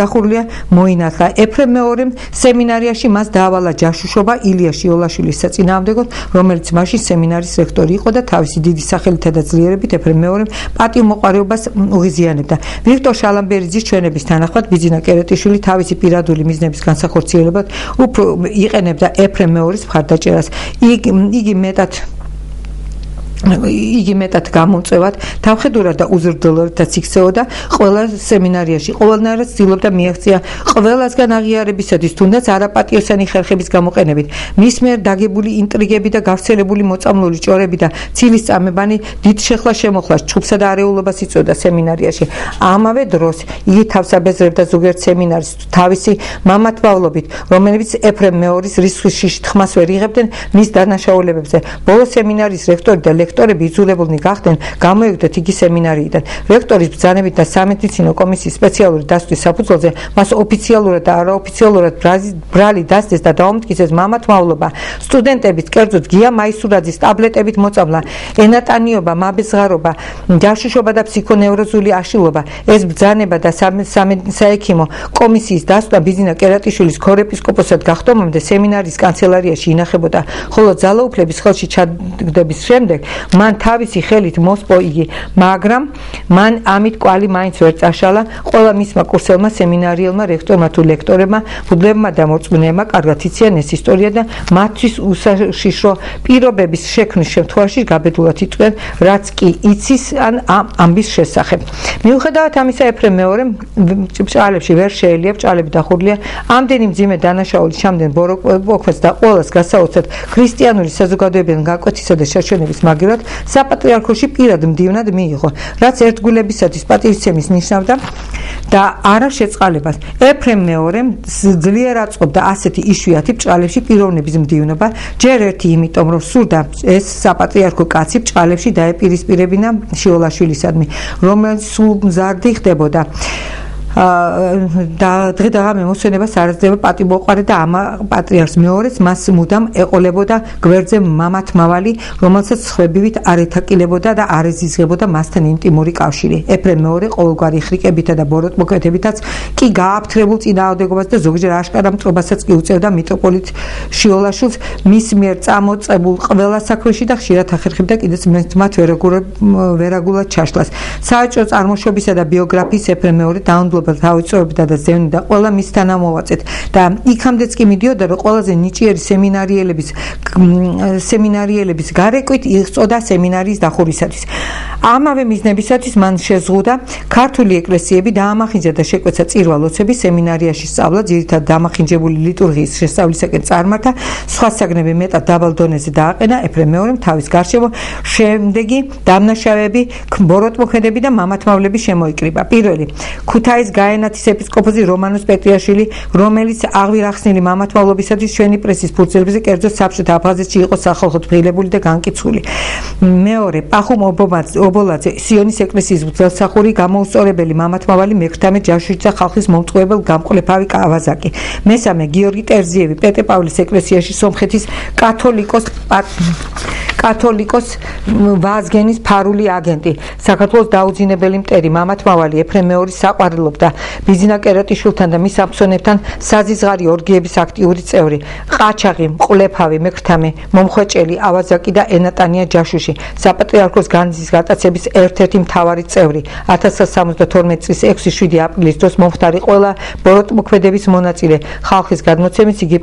დახურულია მოინათლა. ეფრემ მეორემ სემინარიაში მას დაავალა ჯაშუშობა ილია შიოლაშვილის საწინააღმდეგოდ, რომელიც მაშინ სემინარის რექტორი იყო და თავისი დიდი სახელითა და ძლიერებით ეფრემ მეორემ პატივმოყვარეობას უღიზიანებდა. ვიქტორ შალამბერიძის ჩვენების თანახმად ბიძინა კერატიშვილი თავისი პირადული მიზნების განსახორციელებად უფრო იყენებდა ეფრემ მეორის მხარდაჭერას. იგი მეტად გამომწევად, თავხედურად და უზრდელობითაც იქცეოდა ყველა სემინარიაში. ყოველნაირად ცდილობდა მიაღწია ყველასგან აღიარებისათვის, თუნდაც არაპატიოსანი ხერხების გამოყენებით. მის მიერ დაგებული ინტრიგები და გავრცელებული მოწამლული ჭორები და ცილის წამებანი დიდ შეხლა-შემოხლას, ჩხუბსა და არეულობას იწვევდა სემინარიაში. ამავე დროს იგი თავს აბეზრებდა ზოგიერთ სემინარის თავისი მამათმავლობით, რომლებიც ეფრემ მეორის რისხვის თხმას ვერ იღებდნენ მის დანაშაულებებზე. ბოლო სემინარის რექტორი და რექტორები იძულებულნი გახდნენ გამოეგდოთ იგი სემინარიიდან. რექტორის ბრძანებით და სამედიცინო კომისიის სპეციალური დასვლის საფუძველზე მას ოფიციალურად და არაოფიციალურად ბრალი დასდეს და დაუმტკიცეს მამათმავლობა, სტუდენტების, კერძოდ გია მაისურაძის ტაბლეტებით მოწამლა, ენატანიობა, მაბეზღარობა, ჯაშუშობა და ფსიქონევროზული აშლილობა. ეს ბრძანება და საექიმო კომისიის დასვლა ბიძინა კერატიშვილის ქორეპისკოპოსად გახდომამდე სემინარიის კანცელარიაში ინახებოდა, ხოლო ძალაუფლების ხელში ჩაგდების შემდეგ მან თავისი ხელით მოსპო იგი, მაგრამ მან ამით კვალი მაინც ვერ წაშალა. ყველა მისმა კურსელმა, სემინარიელმა, რექტორმა თუ ლექტორებმა, მუდლებმა და მოწმეებმა კარგად იციან ეს ისტორია და მათთვის უსაშიშრო პირობების შექმნის შემთხვევაში გაბედულად იტყვიან, რაც კი იცის ან ამ ამბის შესახებ. მიუხედავად ამისა, ეფრემ მეორემ ბჭყალებში ვერ შეელია, ბჭყალები დახურლია. ამდენი მძიმე დანაშაულის ჩამდენ ბოროტმოქმედს და ყველას გასაოცრად ქრისტიანული საზოგადოებიდან გაკვეთისა და შერჩენების მაგივრად საპატრიარქოში პირად მდივნად მიიღო, რაც ერთგულებისათვის პატივისცემის ნიშნავდა და არა შეწყალებას. ეფრემ მეორემ ძლიერ აწყობდა ასეთი იშვიათი ბჭყალებში პიროვნების მდივნობა, ჯერ ერთი იმიტომ, რომ სურდა ეს საპატრიარქო კაცი ბჭყალებში დაეპირისპირებინა შიოლაშვილისადმი, რომელიც სულ მზარდი ხდებოდა. და დღე-დღე მოსვენებას არაძლევა პატიმოყარე და ამა პატრიარქს მეორეს მას მუდამ ეყოლებოდა გვერდზე მამათმავალი, რომელსაც სხვებივით არ ეთაკილებოდა და არ ეზიზღებოდა მასთან ინტიმური კავშირი. ეფრემ მეორე ყოველგვარი ხრიკებითა და ბოროტმოქმედებითაც კი გააფთრებულ წინააღმდეგობას და ზოგჯერ აშკარა მტრობასაც კი უწევდა მიტროპოლიტ შიოლაშვილს მის მიერ წამოწყებულ ყველა საქმეში და ხშირად ახერხებდა კიდეც მათ ვერაგულად ჩაშლას. საეჭვო წარმოშობისა და ბიოგრაფიის ეფრემ მეორე დაუნდობლად თავიწოებდა და ზევნიდა ყველა მის თანამოვაწეთ და იქამდეც კი მიდიოდა, რომ ყველაზე ნიჭიერი სემინარიელების გარეკვით იღწოდა სემინარიის დახურვისათვის. ამავე მიზნებისათვის მან შეზღუდა ქართული ეკლესიები დაამახინჯა და შეკვეცა წირვა-ლოცვები, სემინარიაში სწავლა, ძირითადად დამახინჯებული ლიტურგიის შესწავლისაკენ წარმართა, სხვა საგნები მეტად დაბალ დონეზე დააყენა. ეფრემ მეორემ თავის გარშემო შემდეგი დამნაშავეები, ბოროტმოქმედები და მამათმავლები შემოიკრიბა. პირველი ქუთაის გაენათის ეპისკოპოსი რომანუს პეტრიაშვილი, რომელიც აღვირახსნილი მამათმავლობისათვის ჩვენი პრესის ფურცლებზე, კერძოდ საბჭოთა აფხაზეთში იყო სახალხო თბილებული და განკიცხული. მეორე პახუმ ობოლაძე, სიონის ეკლესიის მღვდელმსახური, გამოუსწორებელი მამათმავალი, მექრთამე ჯაშუიცა ხალხის მომწყობელ გამყოლეფავი კავაზაკი. მესამე გიორგი ტერზიევი, პეტრე-პავლეს ეკლესიაში სომხეთის კათოლიკოს ვაზგენის ფარული აგენტი, საქართველოს დაუძინებელი მტერი, მამათმავალი, ეფრემ მეორის საყვარელობდა, ბიზინა კერატიშვილთან და მის ამცონებთან საზიზღარი ორგიების აქტიური წევრი, ყაჩაღი, მყლეფავი, მექრთამე, მომხვეჭელი, ავაზაკი და ენატანია ჯაშუში, საპატრიარქოს განძის გატაცების ერთ-ერთი მთავარი წევრი, 1972 წლის 6-7 აპრილის დროს მომხდარი ყველა ბოროტმოქმედების მონაწილე, ხალხის გადმოცემის იგი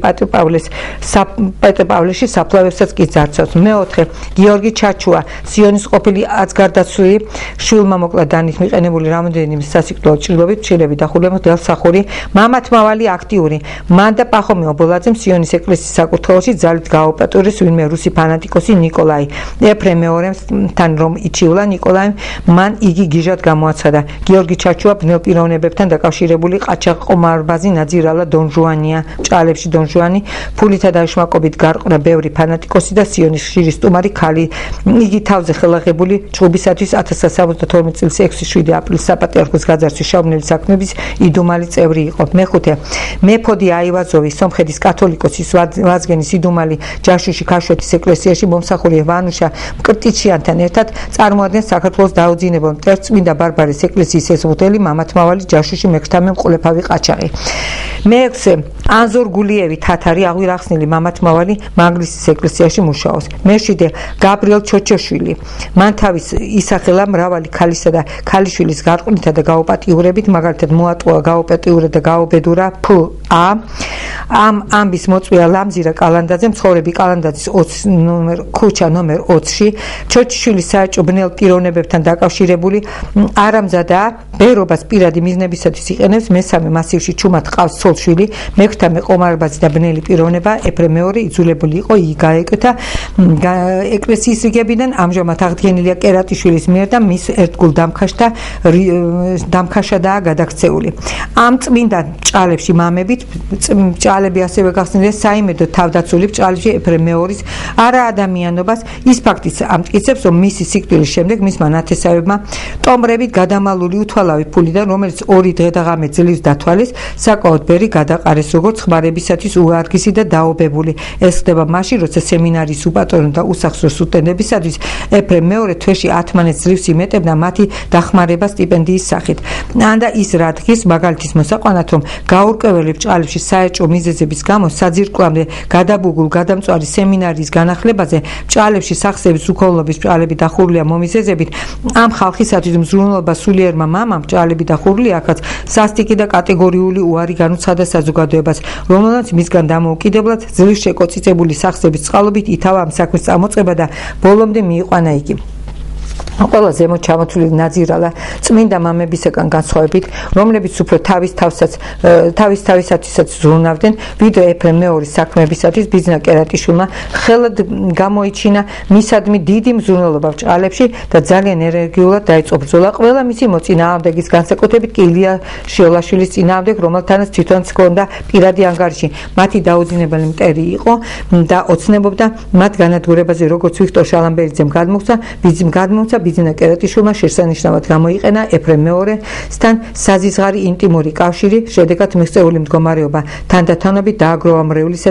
პეტრე-პავლეში საფლავებსაც კი ძარცავს. მეოთხე გიორგი ჩაჩუა, სიონის ყოფილი აცგარდაცვლილი, შვილმა მოკლა დანით მიყენებული რამოდენიმე სასიკვდილო ჭრილობით, ჩილები დახურლება მღვდელმსახური, მამათმავალი აქტიური. მან და პახომი ობოლაძემ სიონის ეკლესიის საკურთხეველში ძალით გააუპატურეს ვინმე რუსი ფანატიკოსი ნიკოლაი. ეფრემ მეორემთან რომ იჩივლა ნიკოლაიმ, მან იგი გიჟად გამოაცხადა. გიორგი ჩაჩუა ბნელ პიროვნებებთან დაკავშირებული ყაჩაღ ყომარბაზი ნაძირალა დონჟუანია, ბჭყალებში დონჟუანი, ფულითა და უშმაკობით გარყვრა ბევრი ფანატიკოსი და სიონის ხშირი სტუმარი ქალი. იგი თავზე ხელაღებული ჭუბისათვის 1972 წლის 6-7 აპრილის საპატრიარქოს გაძარცვის შავნელი საქმეების იდუმალი წევრი იყო. მეხუთე მეფოდი აივაზოვი, სომხეთის კათოლიკოსის ვაზგენის იდუმალი, ჯაშუში ქაშვეთის ეკლესიაში მომსახური ვანუშა მკრტიჩიანთან ერთად წარმოადგენს საქართველოს დაუძინებელ მტერს, წმინდა ბარბარეს ეკლესიის ესწრებული მამათმავალი, ჯაშუში მექრთამე, მყლეფავი ყაჩაღი. მეექვსე ანზორ გულიევი, თათარი, აღვირახსნილი მამათმავალი, მანგლისის ეკლესიაში მუშაობს. მეშვიდე გაბრიელ ჩოჩოშვილი, მან თავის ისახელა მრავალი ქალისა და ქალიშვილის გარყვნითა და გაუპატიურებით, მაგალითად მოატყუა, გაუპატიურა და გაუბედურა ფ.ა. ამ ამბის მოწვია ლამზირა კალანდაძე, მცხოვრები კალანდაძის ქუჩა ნომერ 20-ში, ჩოჩიშვილის საეჭვო ბნელ პიროვნებებთან დაკავშირებული არამზადაა, ბერობას პირადი მიზნებისათვის იყენებს. მესამე მასივში ჩუმად ყავს ცოლ-შვილი, მექრთამე ყომარბაზი და ბნელი პიროვნება, ეფრემ მეორე იძულებული იყო იგი გაეკეთა ეკლესიის რიგებიდან, ამჟამად აღდგენილია კერატიშვილის მიერ და მის ერთგულ დამქაშადაა გადაქცეული. ამ წმინდა ბჭყალებში მამებით, ბჭყალები ასევე გახსნილია საიმედო თავდაცული ბჭყალებში ეფრემ მეორის არაადამიანობას. ის ფაქტიც ამტკიცებს, რომ მისი სიკვდილის შემდეგ მისმა ნათესავებმა ტომრებით გადამალული უთვალავი ფულიდან, რომელიც 2 დღე და ღამე ძლივს დათვალეს, საკმაოდ ბერი გადაყარეს, როგორც ხმარებისათვის უვარგისი და დაობებული. ეს ხდება მაშინ, როცა სემინარიის უპატრონო და უსახსრო სტუდენტებისათვის ეფრემ მეორე თვეში 10 მანეთს ძლივს იმეტებდა მათი დახმარება სტიპენდიის სახით. ანდა ის რა დღის მაგალითის მოსაყვანად, რომ გაურკვეველი ბრჭყალებში საეჭვო მიზეზების გამო საძირკვლამდე გადაბუგულ გადამწვარი სემინარიის განახლებაზე ბრჭყალებში სახსების უქონლობის ბრჭყალები დახურულია მომიზეზებით ამ ხალხისათვის მზრუნველობა სულიერმა მამამ ბრჭყალები დახურული აქაც სასტიკი და კატეგორიული უარი განუცხადა საზოგადოებას რომელსაც მისგან დამოუკიდებლად ძლივს შეკოწიწებული სახსების წყალობით ითავა ამ საქმის წამოწყება და ბოლომდე მიიყვანა იგი ყველა ზემოთ ჩამოთვლილი ნაძირალა წმინდა მამებისგან განსხვავებით რომლებიც უფრო თავისათვისაც ზრუნავდნენ ვიდრე ეფრემ მეორის საქმეებისათვის ბიძინა კერატიშვილმა ხელად გამოიჩინა მისადმი დიდი მზრუნველობა ბრჭყალებში და ძალიან ენერგიულად დაიწყო ბრძოლა ყველა მისი მოწინააღმდეგის განსაკუთრებით კი ილია შიოლაშვილის წინააღმდეგ რომელთანაც თვითონაც ჰქონდა პირადი ანგარიში მათი დაუძინებელი მტერი იყო და ოცნებობდა მათ განადგურებაზე როგორც ვიქტორ შალამბერიძემ გადმოგვცა ბიძინა კერატიშვილმა შესანიშნავად გამოიყენა ეფრემ მეორესთან საზიზღარი ინტიმური კავშირი შედეგად მიღწეული მდგომარეობა თანდათანობით დააგროვა მრევლისა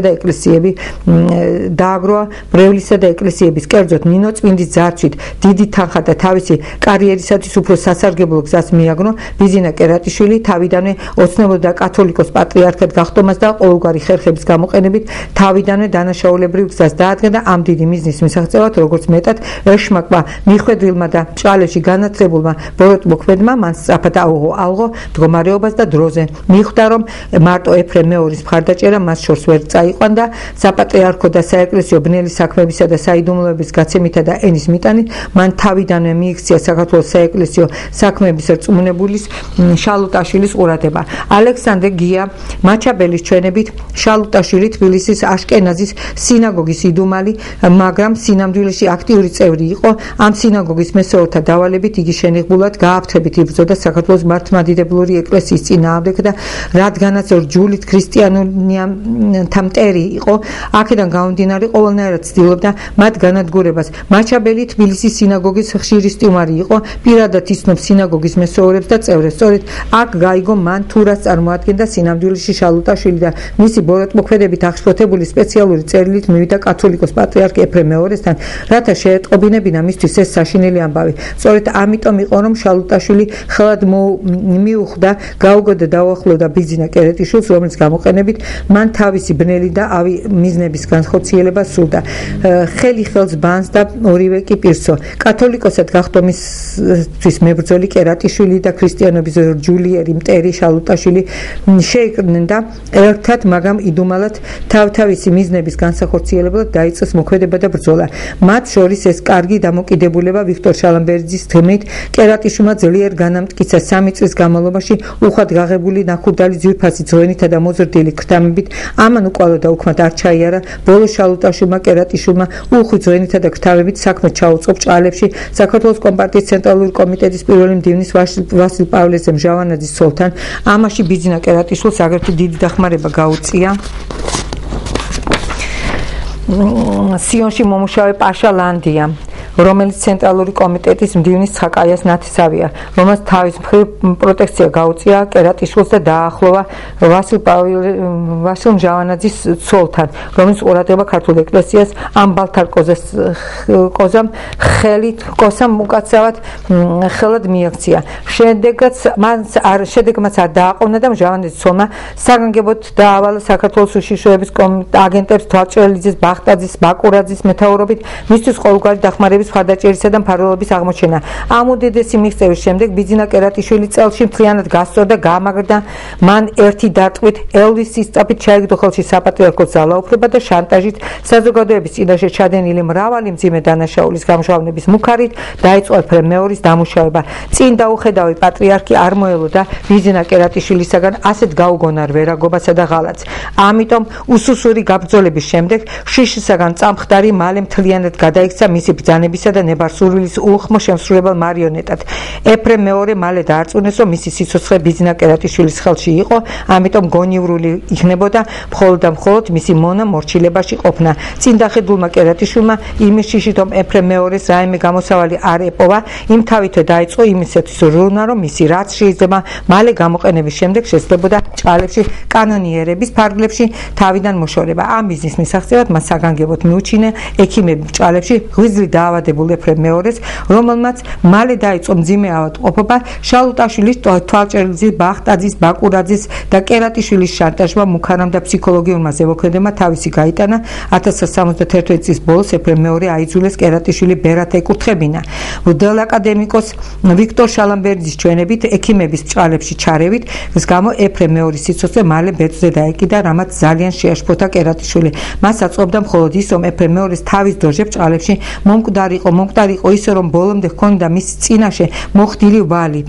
და ეკლესიების კერძოდ ნინო წმინდის ძარცვით დიდი თანხა და თავისი კარიერისათვის უფრო სასარგებლო გზას მიაგნო ბიძინა კერატიშვილი თავიდანვე ოცნებობდა კათოლიკოს პატრიარქად გახდომას და ყოველგვარი ხერხების გამოყენებით თავიდანვე დანაშაულებრივ გზას დაადგა ამ დიდი მიზნის მისაღწევად როგორც მეტად ეშმაკმა მიხვედრილმა და ბრჭყალებში განათლებულმა ბოროტმოქმედმა მან სწრაფად აუღო მდგომარეობას და დროზე მიხვდა რომ მარტო ეფრემ მეორის მხარდაჭერა მას შორს ვერ წაიყვანდა საპატრიარქო და საეკლესიო ბნელი საქმეებისა და საიდუმლოების გაცემითა და ენის მიტანით მან თავიდანვე მიიქცია საქართველოს საეკლესიო საქმეების რწმუნებულის შალუტაშვილის ყურადღება ალექსანდრე გია მაჩაბელის ჩვენებით შალუტაშვილი თბილისის აშკენაზის სინაგოგის იდუმალი მაგრამ სინამდვილეში აქტიური წევრი იყო ამ სინაგოგის მესეოთა დავალებით იგი შენიღბულად გააფრთხებით იბრძოდა საქართველოს მართლმადიდებლური ეკლესიის წინააღმდეგ და რადგანაც რჯულით ქრისტიანთა მტერი იყო აქედან გამომდინარე ყოველნაირად ცდილობდა მათ განადგურებას მაჩაბელი თბილისის სინაგოგის ხშირი სტუმარი იყო პირადად იცნობს სინაგოგის მესეორებს და წევრებს სწორედ აქ გაიგო მან თუ რას წარმოადგენდა სინამდვილეში შალუტაშვილი და მისი ბოროტმოქმედებით აღშფოთებული სპეციალური წერილით მივიდა კათოლიკოს პატრიარქ ეფრემ მეორესთან რათა შეეტყობინებინა მისთვის ეს საშინელი ამბავი სწორედ ამიტომ იყო რომ შალუტაშვილი ხელად მიუხვდა გაუგო და დაუახლოვდა ბიძინა კერატიშვილს რომელიც გამოყენებით მან თავისი ბნელი და ავი მიზნების განხორციელება სურდა ხელი ხელს ბანს და ორივე კი პირსო კათოლიკოსად გახდომისთვის მებრძოლი კერატიშვილი და ქრისტიანობის რჯულიერი მტერი შალუტაშვილი შეიკრნენ და ერთად მაგრამ იდუმალად თავთავისი მიზნების განსახორციელებლად დაიწყეს მოქმედება და ბრძოლა მათ შორის ეს კარგი დამოკიდებულება ვიქტორ შალამბერიძის თქმით კერატიშვილმა ძლიერ განამტკიცა 3 წლის განმავლობაში უხვად გაღებული ნახურდალი ძვირფასი ძღვენითა და მოზრდილი ქრთამებით ამან უკვალოდა უქმად არ ჩაიარა ბოლო შალუტაშვილმა კერატიშვილმა უხვი ძღვენითა და ქრთამებით საქმე ჩაუწყო ბრჭყალებში საქართველოს კომპარტიის ცენტრალური კომიტეტის პირველი მდივნის ვასილ პავლეს მჟავანაძის ცოლთან ამაში ბიძინა კერატიშვილს აგრეთვე დიდი დახმარება გაუწია სიონში მომუშავე პაშა ლანდია რომელიც ცენტრალური კომიტეტის მდივნის ცხაკაიას ნათესავია რომელსაც თავის მხრივ პროტექცია გაუწია კერატიშვილს და დაახლოვა ვასილ მჟავანაძის ცოლთან რომელიც ყურადღება ქართულ ეკლესიას ამ ბალთარ კოზამ უკაცრავად ხელად მიაქცია შედეგმაც არ დააყოვნა და მჟავანაძის ცოლმა საგანგებოდ დაავალა საქართველოს უშიშროების აგენტებს თვალჭრელიძის ბახტაძის ბაკურაძის მეთაურობით მისთვის ყოველგვარი დახმარების მხარდაჭერისა და მფარველობის აღმოჩენა ამ უდიდესი მიღწევის შემდეგ ბიძინა კერატიშვილი წელში მთლიანად გასწორდა და გაამაგრდა მან ერთი დარტყმით ელვის სისწრაფით ჩაიგდო ხელში საპატრიარქოს ძალაუფლება და შანტაჟით საზოგადოების წინაშე ჩადენილი მრავალი მძიმე დანაშაულის გამჟღავნების მუქარით დაიწყო ეფრემ მეორის დამუშავება წინ დაუხედავი პატრიარქი არ მოელოდა ბიძინა კერატიშვილისაგან ასეთ გაუგონარ ვერაგობასა და ღალატს ამიტომ უსუსური გაბრძოლების შემდეგ შიშისაგან წამხდარი მალე მთლიანად გადაიქცა მისი ბრძანების და ნებარსურვილის უხმო შემსრულებელ მარიონეტად ეფრემ მეორე მალე დაარწმუნეს რომ მისი სიცოცხლე ბიძინა კერატიშვილის ხელში იყო ამიტომ გონივრული იქნებოდა მხოლოდ და მხოლოდ მისი მონა მორჩილებაში ყოფნა წინ დახედულმა კერატიშვილმა იმის შიშით რომ ეფრემ მეორეს რაიმე გამოსავალი არ ეპოვა იმ თავითვე დაიწყო იმისათვის რუნა რომ მისი რაც შეიძლება მალე გამოყენების შემდეგ შესაძლებოდა ჭყალებში კანონიერების ფარგლებში თავიდან მოშორება ამ მიზნის მისაღწევად მას საგანგებოდ მიუჩინა ექიმები ჭყალებში ღვიძლი დაავალ დაავადებულ ეფრემ მეორეს, რომელმაც მალე დაიწყო მძიმე ავადმყოფობა, შალუტაშვილის, თვალჭრელიძის, ბახტაძის, ბაკურაძის და კერატიშვილის შანტაჟმა, მუქარამ და ფსიქოლოგიურმა ზემოქმედებმა თავისი გაიტანა. 1971 წლის ბოლოს ეფრემ მეორე აიძულეს კერატიშვილი ბერად ეკურთხებინა. მღვდელ აკადემიკოს ვიქტორ შალამბერძის ჩვენებით, ექიმების ბრჭყალებში ჩარევით, რის გამო ეფრემ მეორის სიცოცხლე მალე ბეწვზე დაეკიდა, რამაც ძალიან შეაშფოთა კერატიშვილი. მას აწყობდა მხოლოდ ის, რომ ეფრემ მეორის თავის დროშე ბრჭყალებში მომკვდარი იყო ისე, რომ ბოლომდე ჰქონდა მის წინაშე მოხდილი ვალი.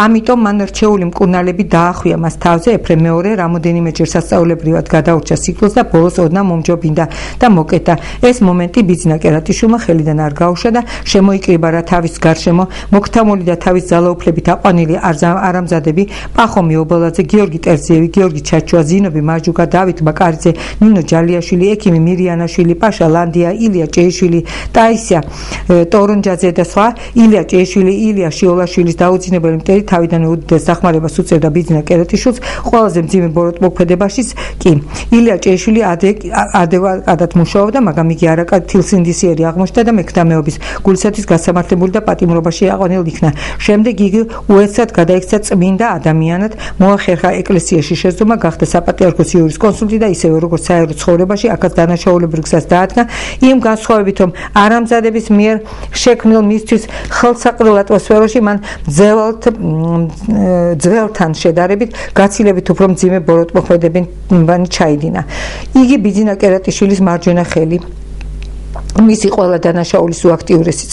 ამიტომ მან რჩეული მკურნალები დაახვია მას თავზე. ეფრემ მეორე რამოდენიმეჯერ სასწაულებრივად გადაურჩა სიკვდილს და ბოლოს ოდნავ მომჯობინდა და მოკეტა. ეს მომენტი ბიძინა კერატიშვილმა ხელიდან არ გაუშვა და შემოიკრიბა რა თავის გარშემო მოგთამული და თავის ძალაუფლებით აყვანილი არამზადები პახომი ობოლაძე, გიორგი ტერზიევი, გიორგი ჩაჩუა, ზინობი მაჟუკა, დავით მაკარიძე, ნინო ჯალიაშვილი, ექიმი მირიანაშვილი, პაშა ლანდია, ილია ჭეიშვილი, ტაისია ტორონჯაძე და სხვა. ილია ჭეიშვილი, ილია შიოლაშვილის დაუძინებელი მტერი თავიდანვე უდიდეს დახმარებას უწევდა ბიძინა კერატიშვილს. ყველაზე მძიმე ბოროტმოქმედებაშიც კი ილია ჭეიშვილი ადეკვატად მუშაობდა, მაგრამ იგი არაკად თილსინდისიერი აღმოჩნდა და მექდამეობის გულისათვის გასამართლებული და პატიმრობაში აყვანილ იქნა. შემდეგ იგი უეცრად გადაიქცა წმინდა ადამიანად, მოახერხა ეკლესიაში შესდომა, გახდა საპატრიარქოს იურის კონსულტი და ისევე როგორც საერო ცხოვრებაში, აქაც დანაშაულებრივ გზას დაადგა, იმ განსხვავებით, რომ არამზადების მიერ შექმნილ მისთვის ხელსაყრელ ატმოსფეროში მან ძველთან შედარებით გაცილებით უფრო მძიმე ბოროტმოქმედებანი ჩაიდინა. იგი ბიძინა კერატიშვილის მარჯვენა ხელი, მისი ყველა დანაშაულის უაქტიურესი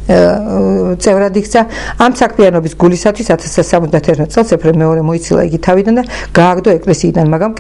წევრად იქცა. ამ საქმიანობის გულისათვის 1971 წელს ეფრემ მეორე მოიცილა იგი თავიდან და გააგდო ეკლესიიდან, მაგრამ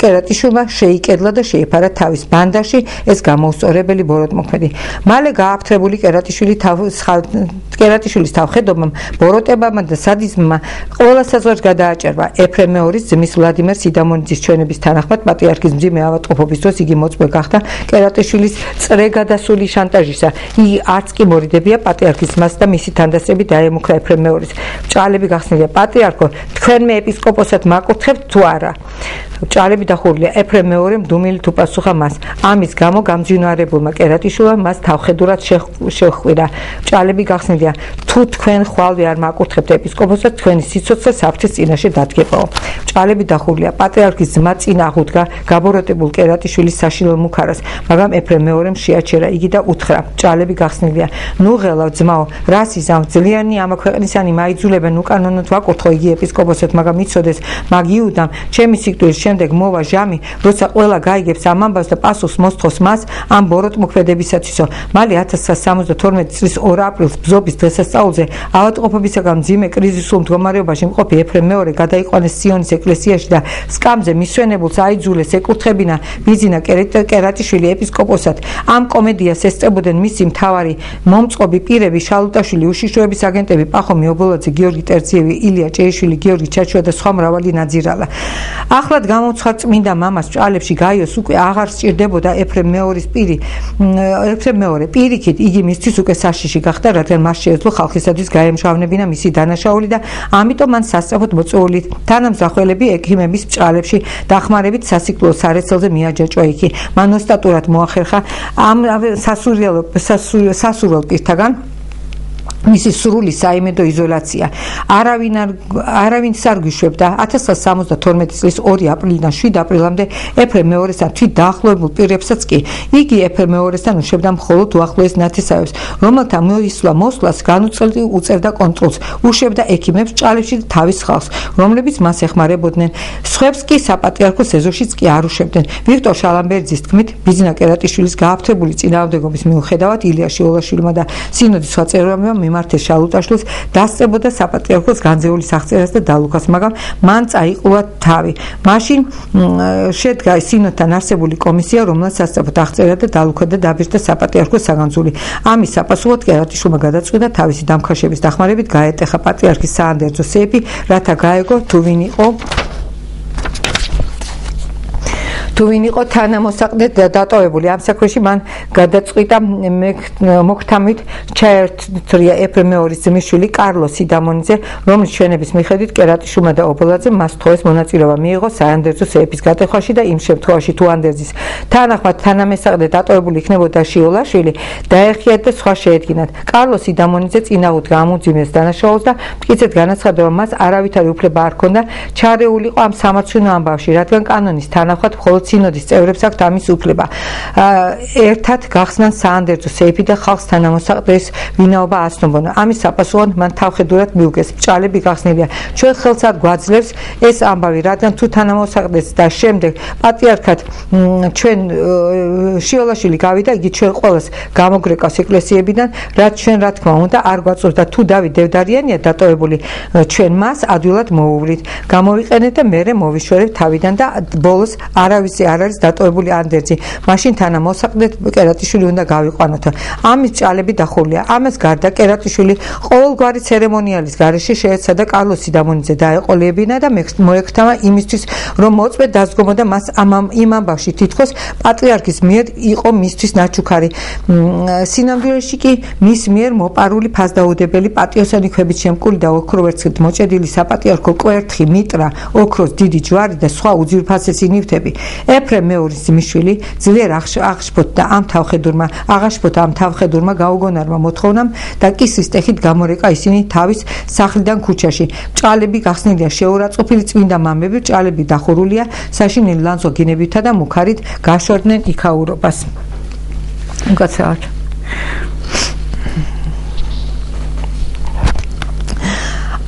კერატიშვილმა შეიკედლა და შეიფარა თავის ბანდაში ეს გამოუსწორებელი ბოროტმოქმედი. მალე გააფთრებული კერატიშვილის თავხედობამ, ბოროტებამ და სადიზმმა ყველა საზღვარს გადააჭერვა. ეფრემ მეორის ძმის ვლადიმერ სიდამონიძის ჩვენების თანახმად, პატრიარქის მძიმე ავადმყოფობის დროს იგი მოწმე გახდა კერატიშვილის წრეგადასული შანტაჟისა. იგი არც კი მორიდებია პატრიარქის მას და მისი თანდასწრები დაემუქრა ეფრემ მეორის. ბრჭყალები გახსნილია, პატრიარქო, თქვენმე ეპისკოპოსად მაკურთხებთ თუ არა? ბრჭყალები დახურულია. ეფრემ მეორემ დუმილით უპასუხა მას. ამის გამო გამძვინვარებულმა კერატიშვილმა მას თავხედურად შეჰყვირა. ბრჭყალები გახსნილია, თუ თქვენ ხვალვე არ მაკურთხებთ ეპისკოპოსად, თქვენი სიცოცხლე საფრთხის წინაშე დადგებაო. ბრჭყალები დახურულია. პატრიარქის ძმა წინ აღუდგა გაბოროტებულ კერატიშვილის საშინელ მუქარას, მაგრამ ეფრემ მეორემ შეაჩერა იგი და უთხრა. ბრჭყალები გახსნილია, ნუ ღელავ ძმაო, რას იზამ, ძლიანი ამაქვეყნისანი მაიძულებენ უკანონოდ ვაკურთხო იგი ეპისკოპოსად, მაგრამ იცოდეს, მაგ იუდამ ჩემი სიკვდილის შემდეგ მოვა ჟამი, როცა ყველა გაიგებს ამ ამბავს და პასუხს მოსთხოვს მას ამ ბოროტმოქმედებისათვისო. მალე 1972 წლის 2 აპრილს ბზობის დღესასწაულზე ავადმყოფობისაგან მძიმე კრიზისულ მდგომარეობაში მყოფი ეფრემ მეორე გადაიყვანეს სიონის ეკლესიაში და სკამზე მისვენებულს აიძულეს ეკურთხებინა ბიძინა კერატიშვილი ეპისკოპოსად. ამ კომედიას ესწრებოდნენ მისი მთავარი მომწყობი პირები, შალუტაშვილი, უშიშროების აგენტები, პახომი ობოლაძე, გიორგი ტერზიევი, ილია ჭეიშვილი, გიორგი ჩაჩუა და სხვა მრავალი ნაძირალა. ახლად გამოცხარ წმინდა მამას ბრჭყალებში გაიოს უკვე აღარ სჭირდებოდა ეფრემ მეორის პირიქით იგი მისთვის უკვე საშიში გახდა, რადგან მას შეეძლო ხალხისათვის გაემჟღავნებინა მისი დანაშაული და ამიტომ მან სასწრაფოდ მოწვეული თანამზახველები ექიმების ბრჭყალებში დახმარებით სასიკვდილო სარეცელზე მიაჯაჭვა იქი. მან ოსტატურად მოახერხა ამ სასურველ პირთაგან მისი სრული საიმედო იზოლაცია. არავინც არ გვიშვებდა 1972 წლის 2 აპრილიდან 7 აპრილამდე ეფრემ მეორესთან თვით დაახლოებულ პირებსაც კი. იგი ეფრემ მეორესთან უშვებდა მხოლოდ უახლოეს ნათესავებს, რომელთა მოსვლას განუწყვეტ უწევდა კონტროლს, უშვებდა ექიმებს ბრჭყალებში და თავის ხალხს, რომლებიც მას ეხმარებოდნენ. სხვებს კი საპატრიარქოს ეზოშიც კი არ უშვებდნენ. ვიქტორ შალამბერძის თქმით, ბიძინა კერატიშვილის გააფთრებული წინააღმდეგობის მიუხედავად, ილია შიოლაშვილმა და სინოდის სხვა წევრებმა მიმართეს შალუტაშვილს, დასწრებოდა საპატრიარქოს განძეულის აღწერას და დალუქას, მაგრამ მან წაიყულა თავი. მაშინ შედგა სინოდთან არსებული კომისია, რომელსაც სასწრაფოდ აღწერა და დალუქა და დაბირდა საპატრიარქოს საგანძური. ამის საპასუხოდ კერატიშვილმა გადაწყვიტა თავისი დამქაშების დახმარებით გაეტეხა პატრიარქის საანდერძო სეიფი, რათა გაეგო თუ ვინ იყო თუ ვინ იყო თანამოსაყდეთ დატოვებული ამ საქმეში მან გადაწყვიტა მოქთამით ჩაერთრია ეფრემ მეორის ძმისშვილი კარლო სიდამონიძე, რომლის ჩვენების მიხედვით კერატიშვილმა და ობოლაძემ მას თხოვეს მონაწილეობა მიიღო საანდერძო სეიფის გატეხვაში და იმ შემთხვევაში თუ ანდერძის თანახმად თანამესაყდე დატოვებული იქნებოდა შიოლაშვილი, დაეხიათ და სხვა შეედგინათ. კარლო სიდამონიძე წინააღმდეგ გამოუძიმეს დანაშაულს და მტკიცედ განაცხადა, რომ მას არავითარი უფლება არ ჰქონდა ჩარეულიყო ამ სამარცხვინო ამბავში, რადგან კანონის თანახმად მხოლოდ სინოდის წევრებს აქვთ ამის უფლება. ერთად გახსნან საანდერძო სეიფი და ხალხს თანამოსაყდეის ვინაობა აცნობონ. ამის საპასუხოდ მან თავხედურად მიუგეს. ბრჭყალები გახსნილია. ჩვენ ხელს არ გვაძლევს ეს ამბავი, რადგან თუ თანამოსაყდეც და შემდეგ პატრიარქად ჩვენ შიოლაშვილი გავიდა, იგი ჩვენ ყველას გამოგრეკავს ეკლესიებიდან, რაც ჩვენ რა თქმა უნდა არ გვაწევს და თუ დავით დევდარიანია დატოვებული, ჩვენ მას ადვილად მოუვლით. გამოვიყენეთ და მერე მოვიშორებთ თავიდან და ბოლოს არავისი არ არის დატოვებული ანდერძი. მაშინ თანამოსაყდე კერატიშვილი უნდა გავიყვანოთ. ამის ჭალები დახურულია. ამას გარდა კერატიშვილი ყოველგვარი ცერემონიალის გარეშე შეეცადა კარლო სიდამონიძე დაეყოლიებინა და მოექთამა იმისთვის, რომ მოწმე დაზგომოდა მას იმ ამბავში, თითქოს პატრიარქის მიერ იყო მისთვის ნაჩუქარი. სინამდვილეში კი მის მიერ მოპარული ფასდაუდებელი პატიოსანი ქვებით შემკული და ოქროვერცხლით მოჭედილი საპატრიარქო კვერთხი, მიტრა, ოქროს დიდი ჯვარი და სხვა უძვირფასესი ნივთები. ეფრემ მეორის ძმისშვილი ძლიერ აღშფოთდა ამ თავხედურმა გაუგონარმა მოთხოვნამ და კისრის ტეხით გამორეკა ისინი თავის სახლიდან ქუჩაში. ბრჭყალები გახსნილია შეურაცხყოფილი წმინდა მამები, ბრჭყალები დახურულია საშინელი ლანძღვა-გინებითა და მუქარით გაშორდნენ იქაურობას. უკაცრავად.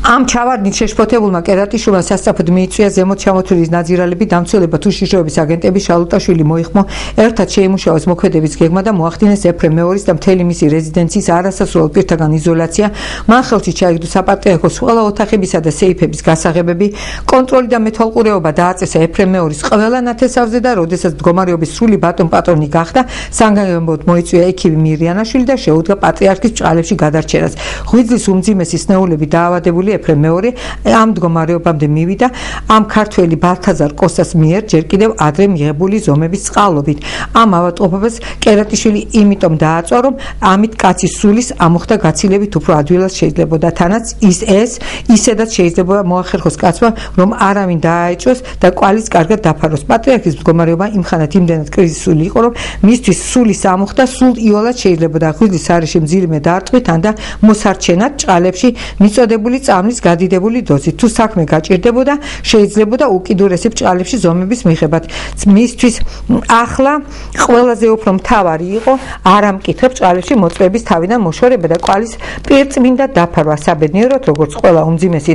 ამ ჩავარდნით შეშფოთებულმა კერატიშვილმა სასწრაფოდ მიიწვია ზემოთ ჩამოთვლილი ნაძირალები, დამცველება თუ შიშროების აგენტები. შალუტაშვილი მოიხმო ერთად შეიმუშაოს მოქმედების გეგმა და მოახდინეს ეფრემ მეორის და მთელი მისი რეზიდენციის არასასროლო პირთაგან იზოლაცია. მან ხელში ჩაიგდო საპატრიარქოს ყველა ოთახებისა და სეიფების გასაღებები. კონტროლი და მეთვალყურეობა დააწესა ეფრემ მეორის ყველა ნათესავზე და როდესაც მდგომარეობის სრული ბატონ-პატრონი გახდა, სანგანებოდ მოიწვია ექიმი მირიანაშვილი და შეუდგა პატრიარქის ბრჭყალებში გადარჩენას. ღვიძლის უმძიმესი სნეულები დაავადებული ეფრემ მეორე ამ მდგომარეობამდე მივიდა ამ ქართველი ბალთაზარ კოსტას მიერ ჯერ კიდევ ადრე მიღებული ზომების წყალობით. ამ ავადმყოფობას კერატიშვილი იმიტომ დააწვა, რომ ამით კაცის სულის ამოხდა გაცილებით უფრო ადვილად შეიძლებოდა. თანაც ისედაც შეიძლება მოახერხოს კაცმა, რომ არავინ დააეჭვოს და კვალიც კარგად დაფაროს. პატრიარქის მდგომარეობა იმხანად იმდენად კრიზისული იყო, რომ მისთვის სულის ამოხდა სულ იოლად შეიძლებოდა ღვიძლის არეში მძიმე დარტყმით ან და მოსარჩენად ჭყალებში მიწოდებული წამლის გადიდებული დოზით. თუ საქმე გაჭირდებოდა, შეიძლებოდა უკიდურესი ბრჭყალებში ზომების მიღებად. მისთვის ახლა ყველაზე უფრო მთავარი იყო არამკითხე ბრჭყალებში მოწვევის თავიდან მოშორება და კვალის პირწმინდა დაფარვა. საბედნიეროდ, როგორც ყველა უმძიმესი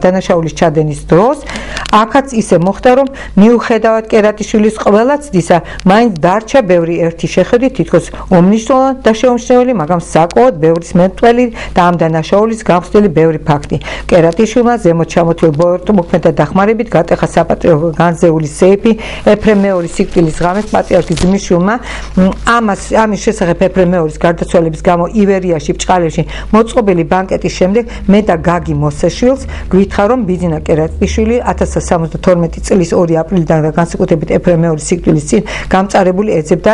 დანაშაულის ჩადენის დროს, აქაც ისე მოხდა, რომ მიუხედავად კერატიშვილის ყველა ცდისა, მაინც დარჩა ბევრი ერთი შეხედვით თითქოს უმნიშვნელო და შეუმჩნეველი, მაგრამ საკმაოდ ბევრის მეტყველი და ამ დანაშაულის გამხსნელი ბევრი ფაქტი. კერატიშვილმა ზემოთ ჩამოთვლილ მოქმედად დახმარებით გატეხა საპატრიარქო განზეული სეიფი ეფრემ მეორის სიკვდილის ღამეს. პატრიარქის ძმისშვილმა ამის შესახებ ეფრემ მეორის გარდაცვალების გამო ივერიაში ბრჭყალებში მოწყობილი ბანკეტის შემდეგ მე და გაგი მოსეშვილს გვითხრა, რომ ბიძინა კერატიშვილი 1972 წლის 2 აპრილიდან განსაკუთრებით ეფრემ მეორის სიკვდილის წინ გამწარებული ეძებდა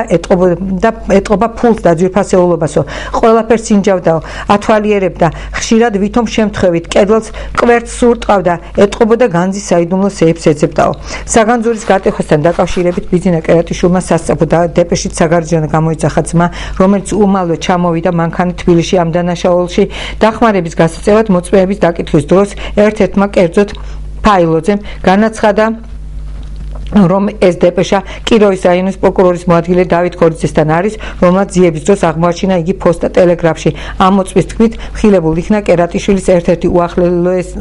ეტყობა ფულს და ძვირფასეულობასო. ყველაფერს ინჯავდაო, ათვალიერებდა, ხშირად ვითომ შემთხვევით კედელს კვერცხს სურტყავდა, ეტყობოდა განძის საიდუმლო სეიფს ეძებდაო. საგანძურის გატეხვასთან დაკავშირებით ბიძინა კერატიშვილმა სასწრაფო დეპეშით საგარეჯანო გამოიძახა ძმა, რომელიც უმალვე ჩამოვიდა მანქანით თბილისში ამ დანაშაულში დახმარების გასაწევად. მოწვეების დაკითხვის დროს ერთ-ერთმა კერძოდ ფაილოძემ განაცხადა, რომ ეს დეპეშა კიროვის რაიონის პროკურორის მოადგილე დავით ქორიძესთან არის, რომელმაც ძიების დროს აღმოაჩინა იგი ფოსტა ტელეგრაფში. ამ მოწვის თქმით, მხილებულ იქნა კერატიშვილის ერთ-ერთი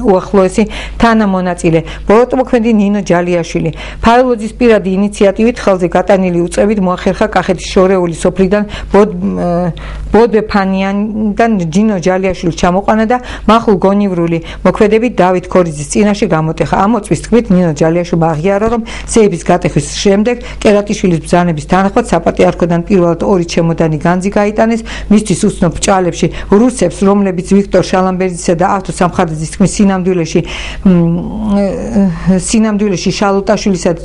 უახლოესი თანამონაწილე, ბოროტმოქმედი ნინო ჯალიაშვილი. ფაილოძის პირადი ინიციატივით ხელზე გატანილი უწევით მოახერხა კახეთის შორეული სოფლიდან ბოდბე ფანიანიდან ნინო ჯალიაშვილის ჩამოყვანა და მახულ გონივრული მოქმედებით დავით ქორიძის წინაშე გამოტეხა. ამ მოწვის თქმით, ნინო ჯალიაშვილმა აღიარა, რომ სეიფის გატეხვის შემდეგ კერატიშვილის ბრძანების თანახმად საპატრიარქოდან პირველად 2 ჩემოდანი განძი გაიტანეს მისთვის უცნობ ბრჭყალებში რუსებს, რომლებიც ვიქტორ შალამბერდისა და ავთო სამხარაძის თქმის სინამდვილეში შალუტაშვილისა და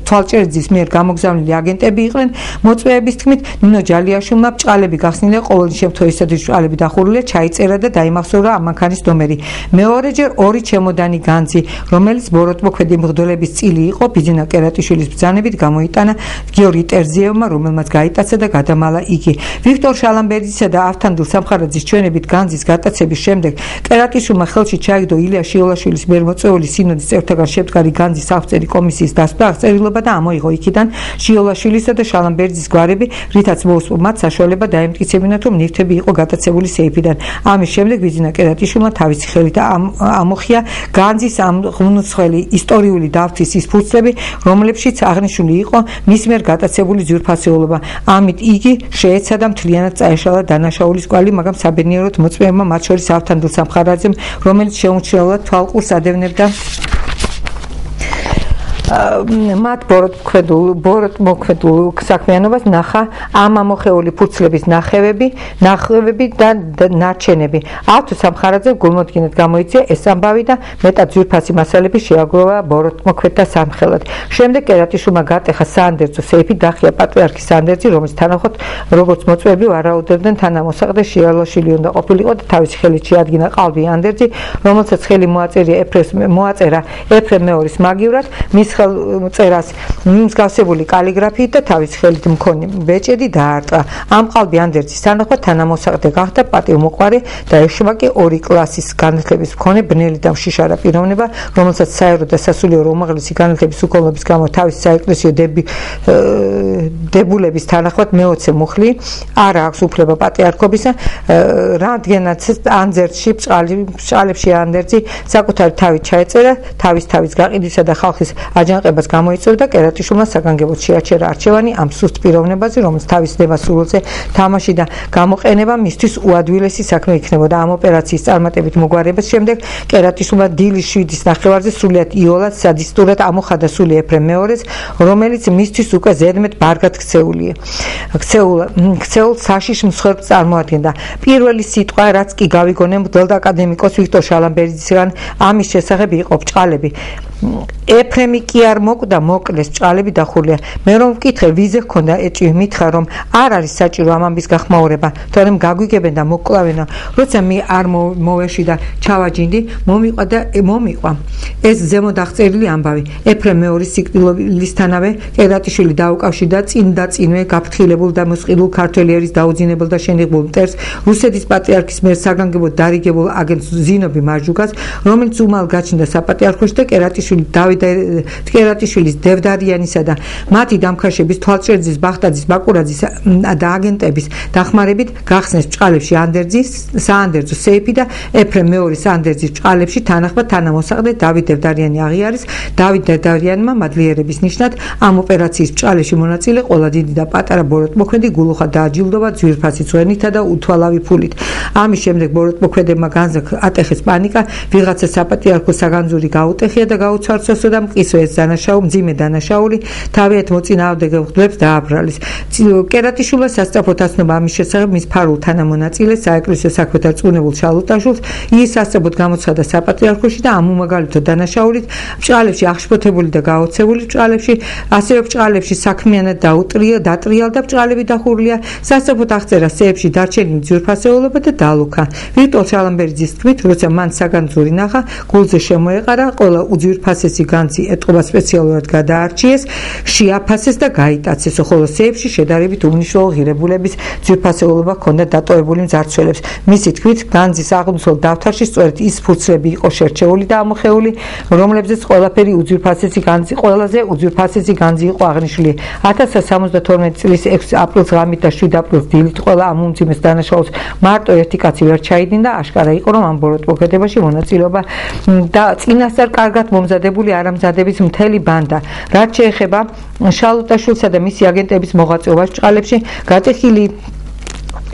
თვალჭერძის მიერ გამოგზავნილი აგენტები იყვნენ. მოწვეების თქმით, ნინო ჯალიაშვილმა ბრჭყალები გახსნილია ყოველი შემთხვევისათვის ბრჭყალები დახურულია, ჩაიწერა და დაიმახსოვრა ამანქანის ნომერი. მეორეჯერ 2 ჩემოდანი განძი, რომელიც ბოროტმოქმედი მღვდლების წილი იყო, ბიძინა კერატიშვილის ბრძანებით გამოიტანა გიორგი ტერზიევმა, რომელმაც გაიტაცა და გადამალა იგი. ვიქტორ შალამბერდისა და ავთანდილ სამხარაძის ჩვენებით განძის გატაცების შემდეგ კერატიშვილმა ხელში ჩაიგდო ილია შიოლაშვილის მიერ მოწვეული სინოდის წევრთაგან შემდგარი განძის აღწერი კომისიის დასწრა აღწერილობა და ამოიღო იქიდან შიოლაშვილისა და შალამბერდის გვარები, რითაც მოუსწრო მათ საშუალება დაემტკიცებინათ, რომ ნივთები იყო გატაცებული სეიფიდან. ამის შემდეგ ბიძინა კერატიშვილმა თავისი ხელით ამოხია განძის აღმოცხველი ისტორიული დავთის ის ფურცლები, რომლებშიც აღნიშნული იყო მის მიერ გატაცებული ძვირფასეულობა. ამით იგი შეეცადა მთლიანად წაეშალა დანაშაულის კვალი, მაგრამ საბედნიეროდ მოწვევებმა, მათ შორის ავთანდილ სამხარაძემ, რომელიც შეუმჩნევლად თვალყურს ადევნებდა მათ ბოროტმოქმედულ საქმიანობას, ნახა ამ ამოხეული ფურცლების ნახევები და ნარჩენები. ავთო სამხარაძემ გულმოდგინედ გამოიწია ეს ამბავი და მეტად ძვირფასი მასალები შეაგროვა ბოროტმოქმედთა სამხელად. შემდეგ კერატიშვილმა გატეხა საანდერძო სეიფი, დახია პატრიარქის საანდერძი, რომლის თანახმად როგორც მოწვევები ვარაუდობდნენ თანამოსაყდე შიოლაშვილი უნდა ყოფილიყო და თავისი ხელით შეადგინა ყალბი ანდერძი, რომელსაც ხელი მოაწერა ეფრემ მეორის მაგივრად, მის წერას მსგავსებული კალიგრაფიით და თავის ხელით მქონე ბეჭედი დაარტყა. ამ ყალბი ანდერძის თანახმად თანამოსაყდე გახდა პატივმოყვარე და ეშვაკი 2 კლასის განათლების მქონე ბნელი და მშიშარა პიროვნება, რომელსაც საერო და სასულიერო უმაღლესი განათლების უქონლობის გამო თავის საეკლესიო დებულების თანახმად მეოცე მუხლი არ აქვს უფლება პატრიარქობისა, რადგანაც ანდერძში ბრჭყალებში ანდერძი საკუთარი თავით ჩაეწერა, თავის გაყიდვისა და ხალხის აჯანყებას გამოიწვევდა. კერატიშვილმა საგანგებოდ შეაჩერა არჩევანი ამ სუსტ პიროვნებაზე, რომელიც თავის ნება სურვილზე თამაში და გამოყენება მისთვის უადვილესი საქმე იქნებოდა. ამ ოპერაციის წარმატებით მოგვარების შემდეგ კერატიშვილმა დილის 7-ის ნახევარზე სრულიად იოლად სადისტურად ამოხადა სული ეფრემ მეორეს, რომელიც მისთვის უკვე ზედმეტ ბარგად ქცეულ საშიშ მსხვერპლს წარმოადგენდა. პირველი სიტყვა, რაც კი გავიგონე მღვდელთ აკადემიკოს ვიქტორ შალამბერდისგან ამის შესახებ იყო ბრჭყალები. ეფრემი კი არ მოკვდა, მოკლეს, ბრჭყალები დახურლია. მე რომ ვკითხე, ვიზე ჰქონდა ეჭვი, მითხრა რომ არ არის საჭირო ამ ამბის გახმაურება, თორემ გაგვიგებენ და მოკლავენო. როცა მე არ მოვეში და ჩავაჯინდი, მომიყვა ეს ზემოთ აღწერილი ამბავი. ეფრემ მეორის სიკვდილისთანავე კერატიშვილი დაუკავშირდა წინვე გაფრთხილებულ და მოსყიდულ ქართველიერის დაუძინებელ და შენიღბულ მტერს, რუსეთის პატრიარქის მიერ საგანგებოდ დარიგებულ აგენტ ზინობი მარჯუგას, რომელიც უმალ გაჩნდა საპატრიარქოში და კერატიშვილის დევდარიანისა და მათი დამქაშების, თვალჭერძის, ბახტაძის, ბაკურაძის და აგენტების დახმარებით გახსნეს ბრჭყალებში საანდერძო სეიფი და ეფრემ მეორის ანდერძის ბრჭყალებში თანახმად თანამოსაყდე დავით დევდარიანი აღიარეს. დავით დევდარიანმა მადლიერების ნიშნად ამ ოპერაციის ბრჭყალებში მონაწილე ყველა დიდი და პატარა ბოროტმოქმედი გულუხად დააჯილდოვა ძვირფასი ძღვენითა და უთვალავი ფულით. ამის შემდეგ ბოროტმოქმედებმა განზა ატეხეს პანიკა, ვიღაცა საპატრიარქო საგანძური გაუტეხია და გაუცარცოსო და მყისო ეს მძიმე დანაშაული თავიანთ მოწინააღმდეგე მღვდლებს დააბრალეს. კერატიშვილმა სასწრაფოდ აცნობა ამის შესახებ მის ფარულ თანამონაწილეს, საეკლესიო საქმეთა რწმუნებულ შალუტაშვილს. ის სასწრაფოდ გამოცხადა საპატრიარქოში და ამ უმაგალითო დანაშაულით ბრჭყალებში აღშფოთებული და გაოცებული ბრჭყალებში, ასევე ბრჭყალებში საქმიანად დატრიალდა ბრჭყალები დახურლია, სასწრაფოდ აღწერა სეიფში დარჩენილი ძვირფასეულობა და დალუქა. ვიქტორ შალამბერდის თქმით, როცა მან საგანძური ნახა, გულზე შემოეყარა, ყველა უძვირფასესი განძი ეტყობა სპეციალურად გადაარჩიეს, შეაფასეს და გაიტაცეს, ხოლო სეიფში შედარებით უმნიშვნელო ღირებულების ძვირფასეულობა ჰქონდა დატოვებული მძარცველებს. მისი თქმით, განძის აღმოსვლელ დავთარში სწორედ ის ფურცლები იყო შერჩეული და ამოხეული, რომლებზეც ყველაფერი ყველაზე უძვირფასესი განძი იყო აღნიშნული. 1072 წლის 6 აპრილს ღამით და 7 აპრილს დილით ყველა ამ უმძიმეს დანაშაულს მარტო ერთი კაცი ვერ ჩაიდინდა. აშკარა იყო, რომ ამ ბოროტმოქმედებაში მონაწილეობა და წინასწარ კარგად მომზადებული არამზადების მთელი ბანდა. რაც შეეხება შალუტაშვილსა და მისი აგენტების მოღვაწეობას ბრჭყალებში, გატეხილი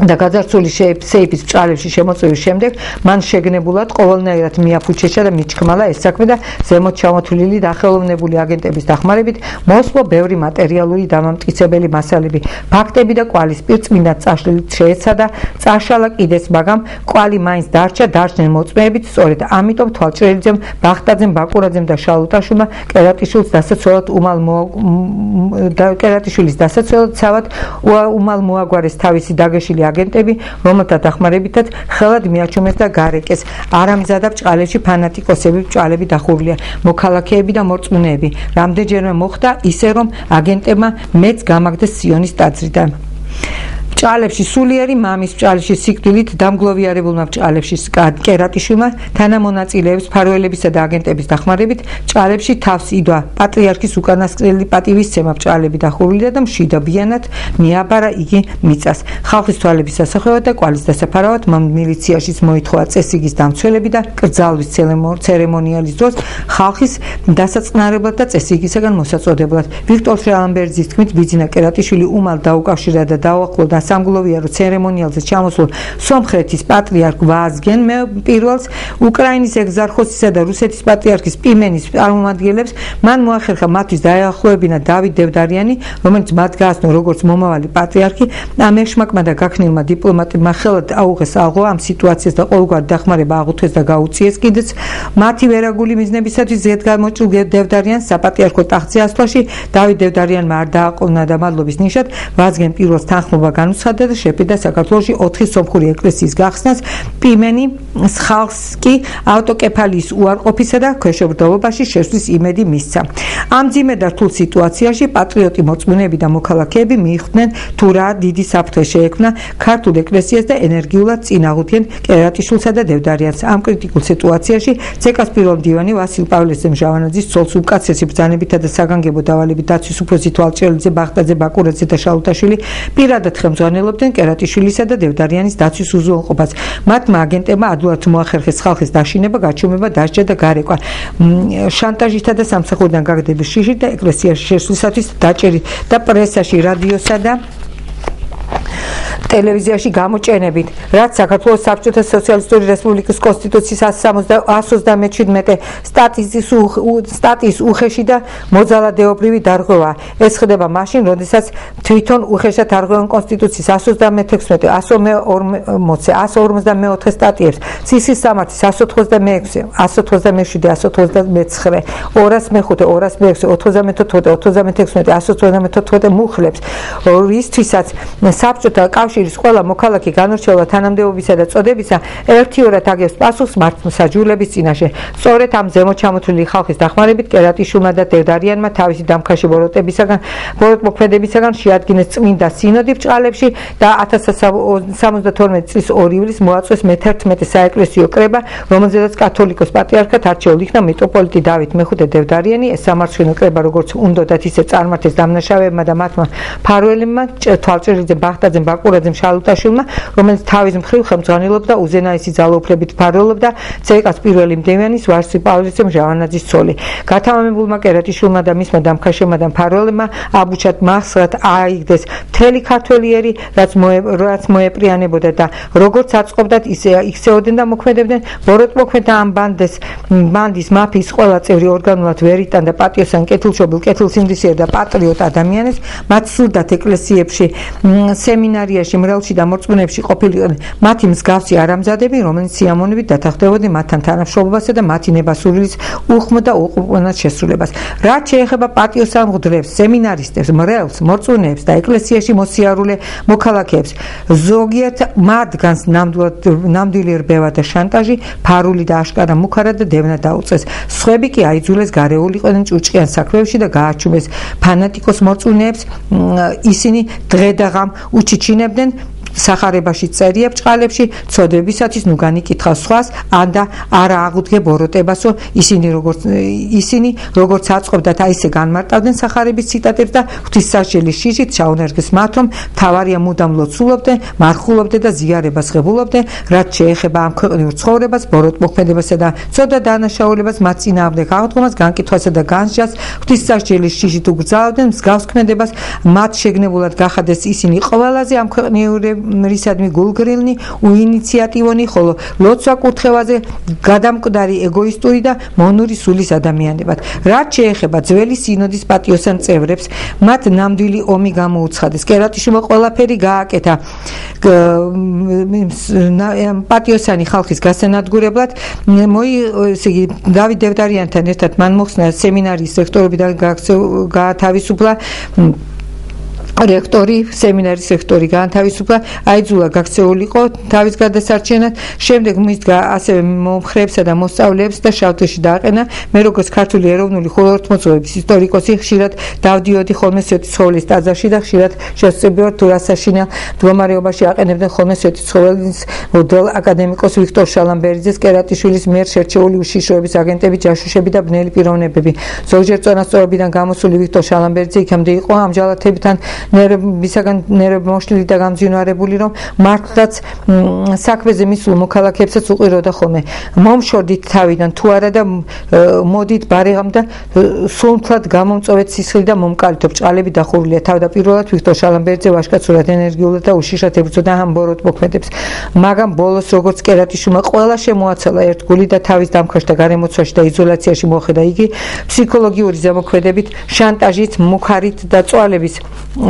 და გაძარცვული სეიფის ბჭყალებში შემოწმების შემდეგ მან შეგნებულად ყოველნაირად მიაფუჩეჩა და მიჩქმალა ეს საქმე და ზემოთ ჩამოთვლილი და ხელოვნებული აგენტების დახმარებით მოსპო ბევრი მატერიალური დამამტკიცებელი მასალები, ფაქტები და კვალის პირწმინდა წაშლილით შეეცადა წაშალა კიდეც, მაგრამ კვალი მაინც დარჩნენ მოწმეებით, სწორედ ამიტომ თვალჭრელიძემ, ბახტაძემ, ბაკურაძემ და შალუტაშვილმა კერატიშვილის დასაცველად ცავად უმალ მოაგვარეს თავისი დაგეშილი აგენტები, რომელთა დახმარებითაც ხელად მიაჩუმეს და გარეკეს. არამზადა ბჭყალებში ფანატიკოსები, ბჭყალები დახურულია, მოქალაქეები და მორწმუნეები. რამდენჯერმე მოხდა ისე, რომ აგენტებმა მეც გამაგდეს სიონის ტაძრიდან. ბჭყალებში სულიერი მამის ბჭყალში სიკვდილით დამგლოვიარებულმა ბჭყალებში კერატიშვილმა თანამონაწილეებს ფარველებისა და აგენტების დახმარებით ბჭყალებში თავს იდვა პატრიარქის უკანასკნელი პატივისცემა ბჭყალები დახურულია და მშვიდობიანად მიაბარა იგი მიწას. ხალხის თვალების სასახელად და კვალის დასაფარავად მან მილიციაში მოითხოვა წესრიგის დამცველები და კრძალვის ცერემონიალის დროს ხალხის დასაწყნარებლად და წესრიგისაგან მოსაწოდებლად. ვიქტორ შალამბერძის თქმით, ბიძინა კერატიშვილი უმალ დაუკავშირა და დაუახლოვდა სამგლოვიარო ცერემონიალზე ჩამოსულ სომხეთის პატრიარქ ვაზგენ პირველს, უკრაინის ეგზარხოსისა და რუსეთის პატრიარქის პიმენის წარმომადგენლებს. მან მოახერხა მათთვის დაეახლოებინა დავით დევდარიანი, რომელიც მათ გააცნო როგორც მომავალი პატრიარქი. ამ ეშმაკმა და გაქნილმა დიპლომატებმა ხელად აუღეს ალღო ამ სიტუაციას და ყოველგვარი დახმარება აღუთვეს და გაუწიეს კიდეც. მათი ვერაგული მიზნებისათვის ზედგამოჭრილ დევდარიანს საპატრიარქო ტახტზე ასვლაში დავით დევდარიანმა არ დააყოვნა და მადლობის ნიშად ვაზგენ პირველს თანხმობა განუცხადა და შეპირდა საქართველოში 4 სომხური ეკლესიის გახსნას. პიმენი ხალხს კი ავტოკეფალიის უარყოფისა და ქვეშევრდომობაში შესვლის იმედი მისცა. ამ მძიმე და რთულ სიტუაციაში პატრიოტი მორწმუნეები და მოქალაქეები მიხვდნენ თუ რა დიდი საფრთხე შეექმნა ქართულ ეკლესიას და ენერგიულად წინააღმდნენ კერატიშვილსა და დევდარიანს. ამ კრიტიკულ სიტუაციაში ცეკას პირველ მდივანი ვასილ პავლესძე ჟავანაძის ცოლს უკაცესი ბრძანებითა და საგანგებო დავალებით დაცვის უფროსი თვალჭრელიძე, ბახტაძე, ბაკურაძე და შალუტაშვილი პირადად ხელმძღვანელობდნენ კერატიშვილისა და დევდარიანის დაცვის უზრუნველყოფას. მათმა აგენტებმა ადვილად მოახერხეს ხალხის დაშინება, გაჩუმება, დასჯა და გარეკვა. შანტაჟითა და სამსახურიდან გაგდების შიშით და ეკლესიაში შესვლისათვის დაჭერით და პრესაში, რადიოსა და ტელევიზიაში გამოჩენებით, რაც საქართველოს საბჭოთა სოციალისტური რესპუბლიკის კონსტიტუციის 137 სტატიის უხეში და მოძალადეობრივი დარღვევა. ეს ხდება მაშინ, როდესაც თვითონ უხეშად დარღვევან კონსტიტუციის 136, 154 სტატიებს, ცისის სამართლის 186, 187, 189, 205, 206, 94, 96, 194 მუხლებს, რისთვისაც საბჭოთა კავშირის ყველა მოქალაქე განორჩეულად თანამდებობისა და წოდებისა ერთიორად აგებს პასუხს მართლმსაჯულების წინაშე. სწორედ ამ ზემოთ ჩამოთვლილი ხალხის დახმარებით კერატიშვილმა და დევდარიანმა თავისი დამქაში ბოროტმოქმედებისაგან შეადგინეს წმინდა სინოდი ბჭყალებში და 1072 წლის 2 ივლისს მოაწყვეს მე-11 საეკლესიო კრება, რომელზედაც კათოლიკოს პატრიარქად არჩეულ იქნა მიტროპოლიტი დავით მეხუთე დევდარიანი. ეს სამარცხვინო კრება როგორც უნდოდათ ისე წარმართეს დამნაშავეებმა და მათმა მფარველებმა, თვალჭრელიძემ, ბახტაძემ, ბაკურაძემ, შალუტაშვილმა, რომელიც თავის მხრივ ხელმძღვანელობდა უზენაესი ძალაუფლებით მფარველობდა ცეკას პირველი მდივანის ვასილ პავლესძე ჟავანაძის ცოლი. გათამამებულმა კერატიშვილმა და მისმა დამქაშებმა და მფარველებმა აბუჩად მასრად აიგდეს მთელი ქართველიერი, რაც მოეპრიანებოდა და როგორც აწყობდათ, ისე იქცეოდნენ და მოქმედებდნენ. ბოროტმოქმედთა ამ ბანდის მაფიის ყველა წევრი ორგანულად ვერ იტანდა პატიოსან კეთილშობილ, კეთილსინდისიერ და პატრიოტ ადამიანებს. მათ სურდათ ეკლესიებში, სემინარიაში, მრევლში და მორწმუნეებში ყოფილიყო მათი მსგავსი არამზადები, რომელიც სიამოვნებით დათანხმდებოდნენ მათთან თანამშრომლობასა და მათი ნებასურვილის უხმო და უყურპოვნად შესრულებას. რაც შეეხება პატიოსან მღვდლებს, სემინარისტებს, მრევლს, მორწმუნეებს და ეკლესიაში მოსიარულე მოქალაქეებს, ზოგიერთ მათგანს ნამდვილი რბევა და შანტაჟი, ფარული და აშკარა მუქარა და დევნა დაუწეს. სხვები კი აიძულეს გარეულიყვნენ ჭუჭყიან საქმეებში და გააჩუმეს ფანატიკოს მორწმუნეებს. ისინი დღე და ღამ უჩიჩინებდნენ სახარებაში წერია ბჭყალებში, ცოდებისათვის ნუგანი კითხავს სხვას, ანდა არა აღუდგე ბოროტებასო, ისინი როგორც აწყობდათ, ისე განმარტავდნენ სახარების ციტატებს და ღვთისმსახურის შიშით ჩაუნერგეს მათ, რომ მთავარია მუდამ ლოცულობდნენ, მარხულობდნენ და ზიარებას ღებულობდნენ, რაც შეეხება ამ ქვეყნიურ ცხოვრებას, ბოროტმოქმედებასა და ცოდა დანაშაულებას, მათ წინააღმდეგ აღდგომას, განკითხვასა და განსჯას, ღვთისმსახურის შიშით უგრძალებდნენ მსგავს ქმედებას, მათ შეგნებულად გახადეს ისინი ყველაზე ამ ქვეყნიურები მეგობრისადმი გულგრილნი, უინიციატივონი, ხოლო ლოცვა კურთხევაზე გადამკვდარი ეგოისტური და მონური სულის ადამიანებად. რაც შეეხება ძველი სინოდის პატიოსან წევრებს, მათ ნამდვილი ომი გამოუცხადეს. კერატიშვილმა ყველაფერი გააკეთა პატიოსანი ხალხის გასანადგურებლად. ესე იგი დავით დევდარიანთან ერთად მან მოხსნა სემინარიის რექტორობიდან გაათავისუფლა რექტორი, სემინარის რექტორი განთავისუფლა, აიძულა გაქცეულიყო თავის გადასარჩენად. შემდეგ მის ასევე მომხრეებსა და მოსწავლეებს და შავთეში დააყენა. მე როგორც ქართული ეროვნული ხუროთმოძღვრების ისტორიკოსი ხშირად დავდიოდი ხოლმე სვეტიცხოვლის ტაძარში და ხშირად შესწებიორ თუ რასაშინელ მდგომარეობაში აყენებდნენ ხოლმე სვეტიცხოვლის მოდელ აკადემიკოს ვიქტორ შალამბერიძეს, კერატიშვილის მიერ შერჩეული უშიშროების აგენტები, ჯაშუშები და ბნელი პიროვნებები. ზოგჯერ წონასწორობიდან გამოსული ვიქტორ შალამბერიძე იქამდე იყო ამჯალათებთან ნერვებისაგან მოშლილი და გამძვინვარებული, რომ მართლაც საქმეზე მისულ მოქალაქეებსაც უყიროდა ხოლმე. მომშორდით თავიდან თუ არა და მოდით ბარიღამ და სულთლად გამომწოვეთ სისხლი და მომკალითო ბრჭყალები დახურულია. თავდაპირველად ვიქტორ შალამბერიძე ვაჟკაცურად, ენერგიულად და უშიშრად ებრძოდა ამ ბოროტ მოქმედებს. მაგრამ ბოლოს როგორც კერატიშვილმა ყველა შემოაცალა ერთგული და თავის დამქაშთა გარემოცვაში და იზოლაციაში მოხვდა იგი ფსიქოლოგიური ზემოქმედებით, შანტაჟით, მუქარით და წვალების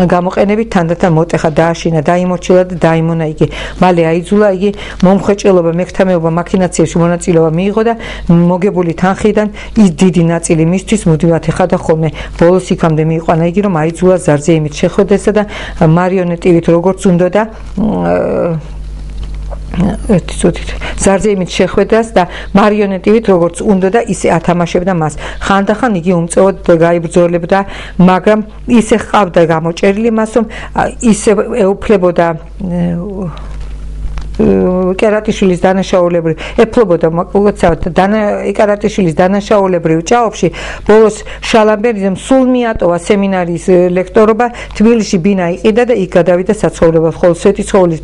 გამოყენებით თანდათან მოტეხა, დააშინა, დაიმორჩილა და დაიმონა იგი. მალე აიძულა იგი მომხვეჭილობა, მექთამეობა, მაქინაციებში მონაწილეობა მიიღო და მოგებული თანხიდან ის დიდი ნაწილი მისთვის მუდმივად ეხადა ხოლმე. ბოლოს იქამდე მიიყვანა იგი, რომ აიძულა ზარზე იმით შეხვედესა და მარიონეტივით როგორც უნდოდა ზარზე იმით შეხვედას და მარიონეტივით როგორც უნდოდა ისე ათამაშებდა მას. ხანდახან იგი უმწევოდ გაიბრძოლებდა, მაგრამ ისე ჰყავდა გამოჭერილი მას, რომ ისე ეუფლებოდა კერატიშვილის დანაშაულებრივ ეფლობოდა კერატიშვილის დანაშაულებრივ ჭაობში. ბოლოს შალამბერიძემ სულ მიატოვა სემინარიის ლექტორობა, თბილისში ბინა იყიდა და იქ გადავიდა საცხოვრებლად, ხოლო სვეტიცხოვლის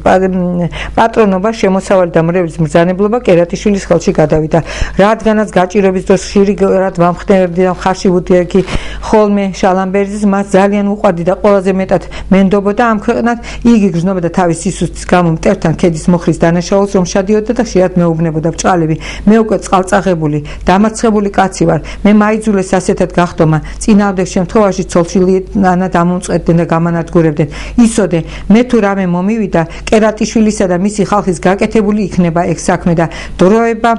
პატრონობა, შემოსავალი და მრევლის მბრძანებლობა კერატიშვილის ხელში გადავიდა. რადგანაც გაჭირვების დროს ხშირად ვამხნევებდი და მხარში ვუდიოდი ხოლმე შალამბერიძეს, მას ძალიან უყვარდი და ყველაზე მეტად მენდობოდა ამ ქვეყნად. იგი გრძნობდა თავის სისუსტის გამო მტერთან ქედის ხრის დანაშაულს, რომ შადიოდა და ხშირად მეუბნებოდა ბრჭყალები. მე უკვე წყალწაღებული, დამარცხებული კაცი ვარ. მე მაიძულეს ასეთად გახდომა. წინააღმდეგ შემთხვევაში ცოლშილიანად ამომწყებდნენ და გამანადგურებდნენ. იცოდე, მე თუ რამე მომივიდა, კერატიშვილისა და მისი ხალხის გაკეთებული იქნება ეგ საქმე და დროება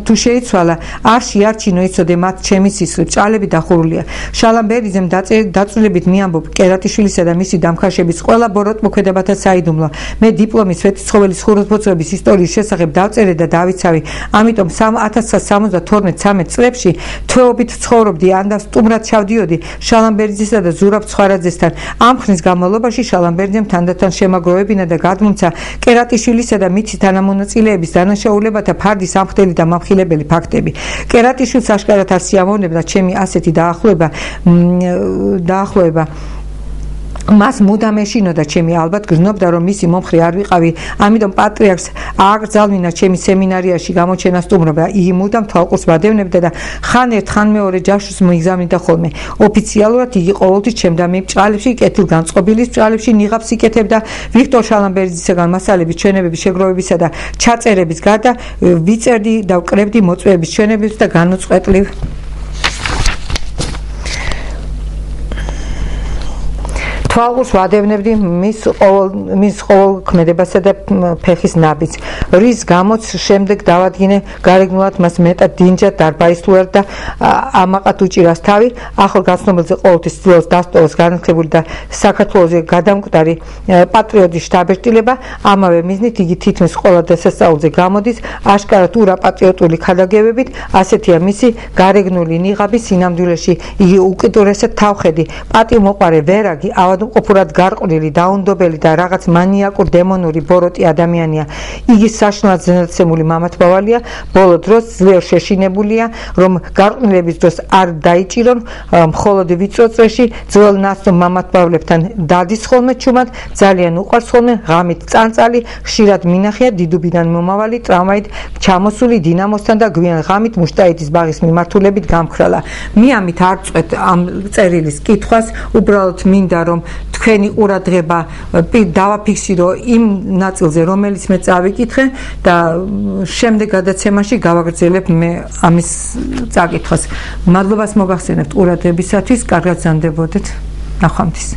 თუ შეიცვალა, არ შეარჩინო იცოდე მათ ჩემი სისხლი, ბრჭყალები დახურულია. შალამბერიძემ დაწვრილებით მიამბობ კერატიშვილისა და მისი დამქაშების ყველა ბოროტმოქმედებათა საიდუმლო. მე დიპლომის სვეტიცხოვლის ხუროთმოძღვრების ისტორიის შესახებ დავწერე და დავიცავი. ამიტომ 1972-13 წლებში თვეობით ცხოვრობდი, ანდა სტუმრად ჩავდიოდი შალამბერიძესა და ზურაბ ცხვარაძესთან. ამ ხნის განმავლობაში შალამბერიძემ თანდათან შემაგროვებინა და გადმოცა კერატიშვილისა და მითი თანამონაწილეების დანაშაულებათა ფარდი, სამხდელი და მამხილებელი ფაქტები. კერატიშვილს აშკარად არ სიამოვნებდა ჩემი ასეთი დაახლოება. მას მუდამ ეშინოდა ჩემი, ალბათ გრძნობდა, რომ მისი მომხრე არ ვიყავი, ამიტომ პატრიარქს ააგრძალვინა ჩემი სემინარიაში გამოჩენა სტუმრობა. იგი მუდამ თვალყურს ვადევნებდა და ხან ერთ ხან მეორე ჯაშუს მოიგზავნიდა ხოლმე. ოფიციალურად იგი ყოველთვის ჩემდამი ბრჭყალებში, კეთილგანწყობილის ბრჭყალებში ნიღაბს იკეთებდა. ვიქტორ შალამბერიძისგან მასალების, ჩვენებების, შეგროვებისა და ჩაწერების გარდა ვიწერდი და ვკრებდი მოწვევების, ჩვენებების და განუწყვეტლივ თვალყურს ვადევნებდი მის ყოველ ქმედებასა და ფეხის ნაბიჯს, რის გამოც შემდეგ დავადგინე გარეგნულად მას მეტად დინჯად დარბაისლუარ და ამაყად უჭირას თავი. ახალ გაცნობელზე ყოველთვის ცდილობს დასტოვოს განათლებული და საქართველოზე გადამკვდარი პატრიოტის შთაბეჭდილება. ამავე მიზნით იგი თითქმის ყველა დასასწაულზე გამოდის, აშკარად ურაპატრიოტული ქადაგებებით. ასეთია მისი გარეგნული ნიღაბი სინამდვილეში. იგი უკიდურესად თავხედი, პატივმოყვარე, ვერაგი, ყოფურად გარყვნილი, დაუნდობელი და რაღაც მანიაკურ დემონური ბოროტი ადამიანია. იგი საშინლად ზენაცემული მამათბავალია, ბოლო დროს ძლიერ შეშინებულია, რომ გარყვნილების დროს არ დაიჭირონ, მხოლოდ ვიწრო წრეში ძველ ნაცნობ მამათბავლებთან დადის ხოლმე ჩუმად, ძალიან უყვარს ხოლმე ღამით წანწალი, ხშირად მინახია დიდუბიდან მომავალი ტრამვაით ჩამოსული დინამოსთან და გვიან ღამით მუშტაიტის ბაღის მიმართულებით გამქრალა. მე ამით არ წვეთ ამ წერილის კითხვას, უბრალოდ მინდა რომ თქვენი ყურადღება დავაფიქსირო იმ ნაწილზე, რომელიც მე წავიკითხე და შემდეგ გადაცემაში გავაგრძელებ მე ამის წაკითხვას. მადლობას მოგახსენებთ ყურადღებისათვის, კარგად გრძანდებოდეთ. ნახვამდის.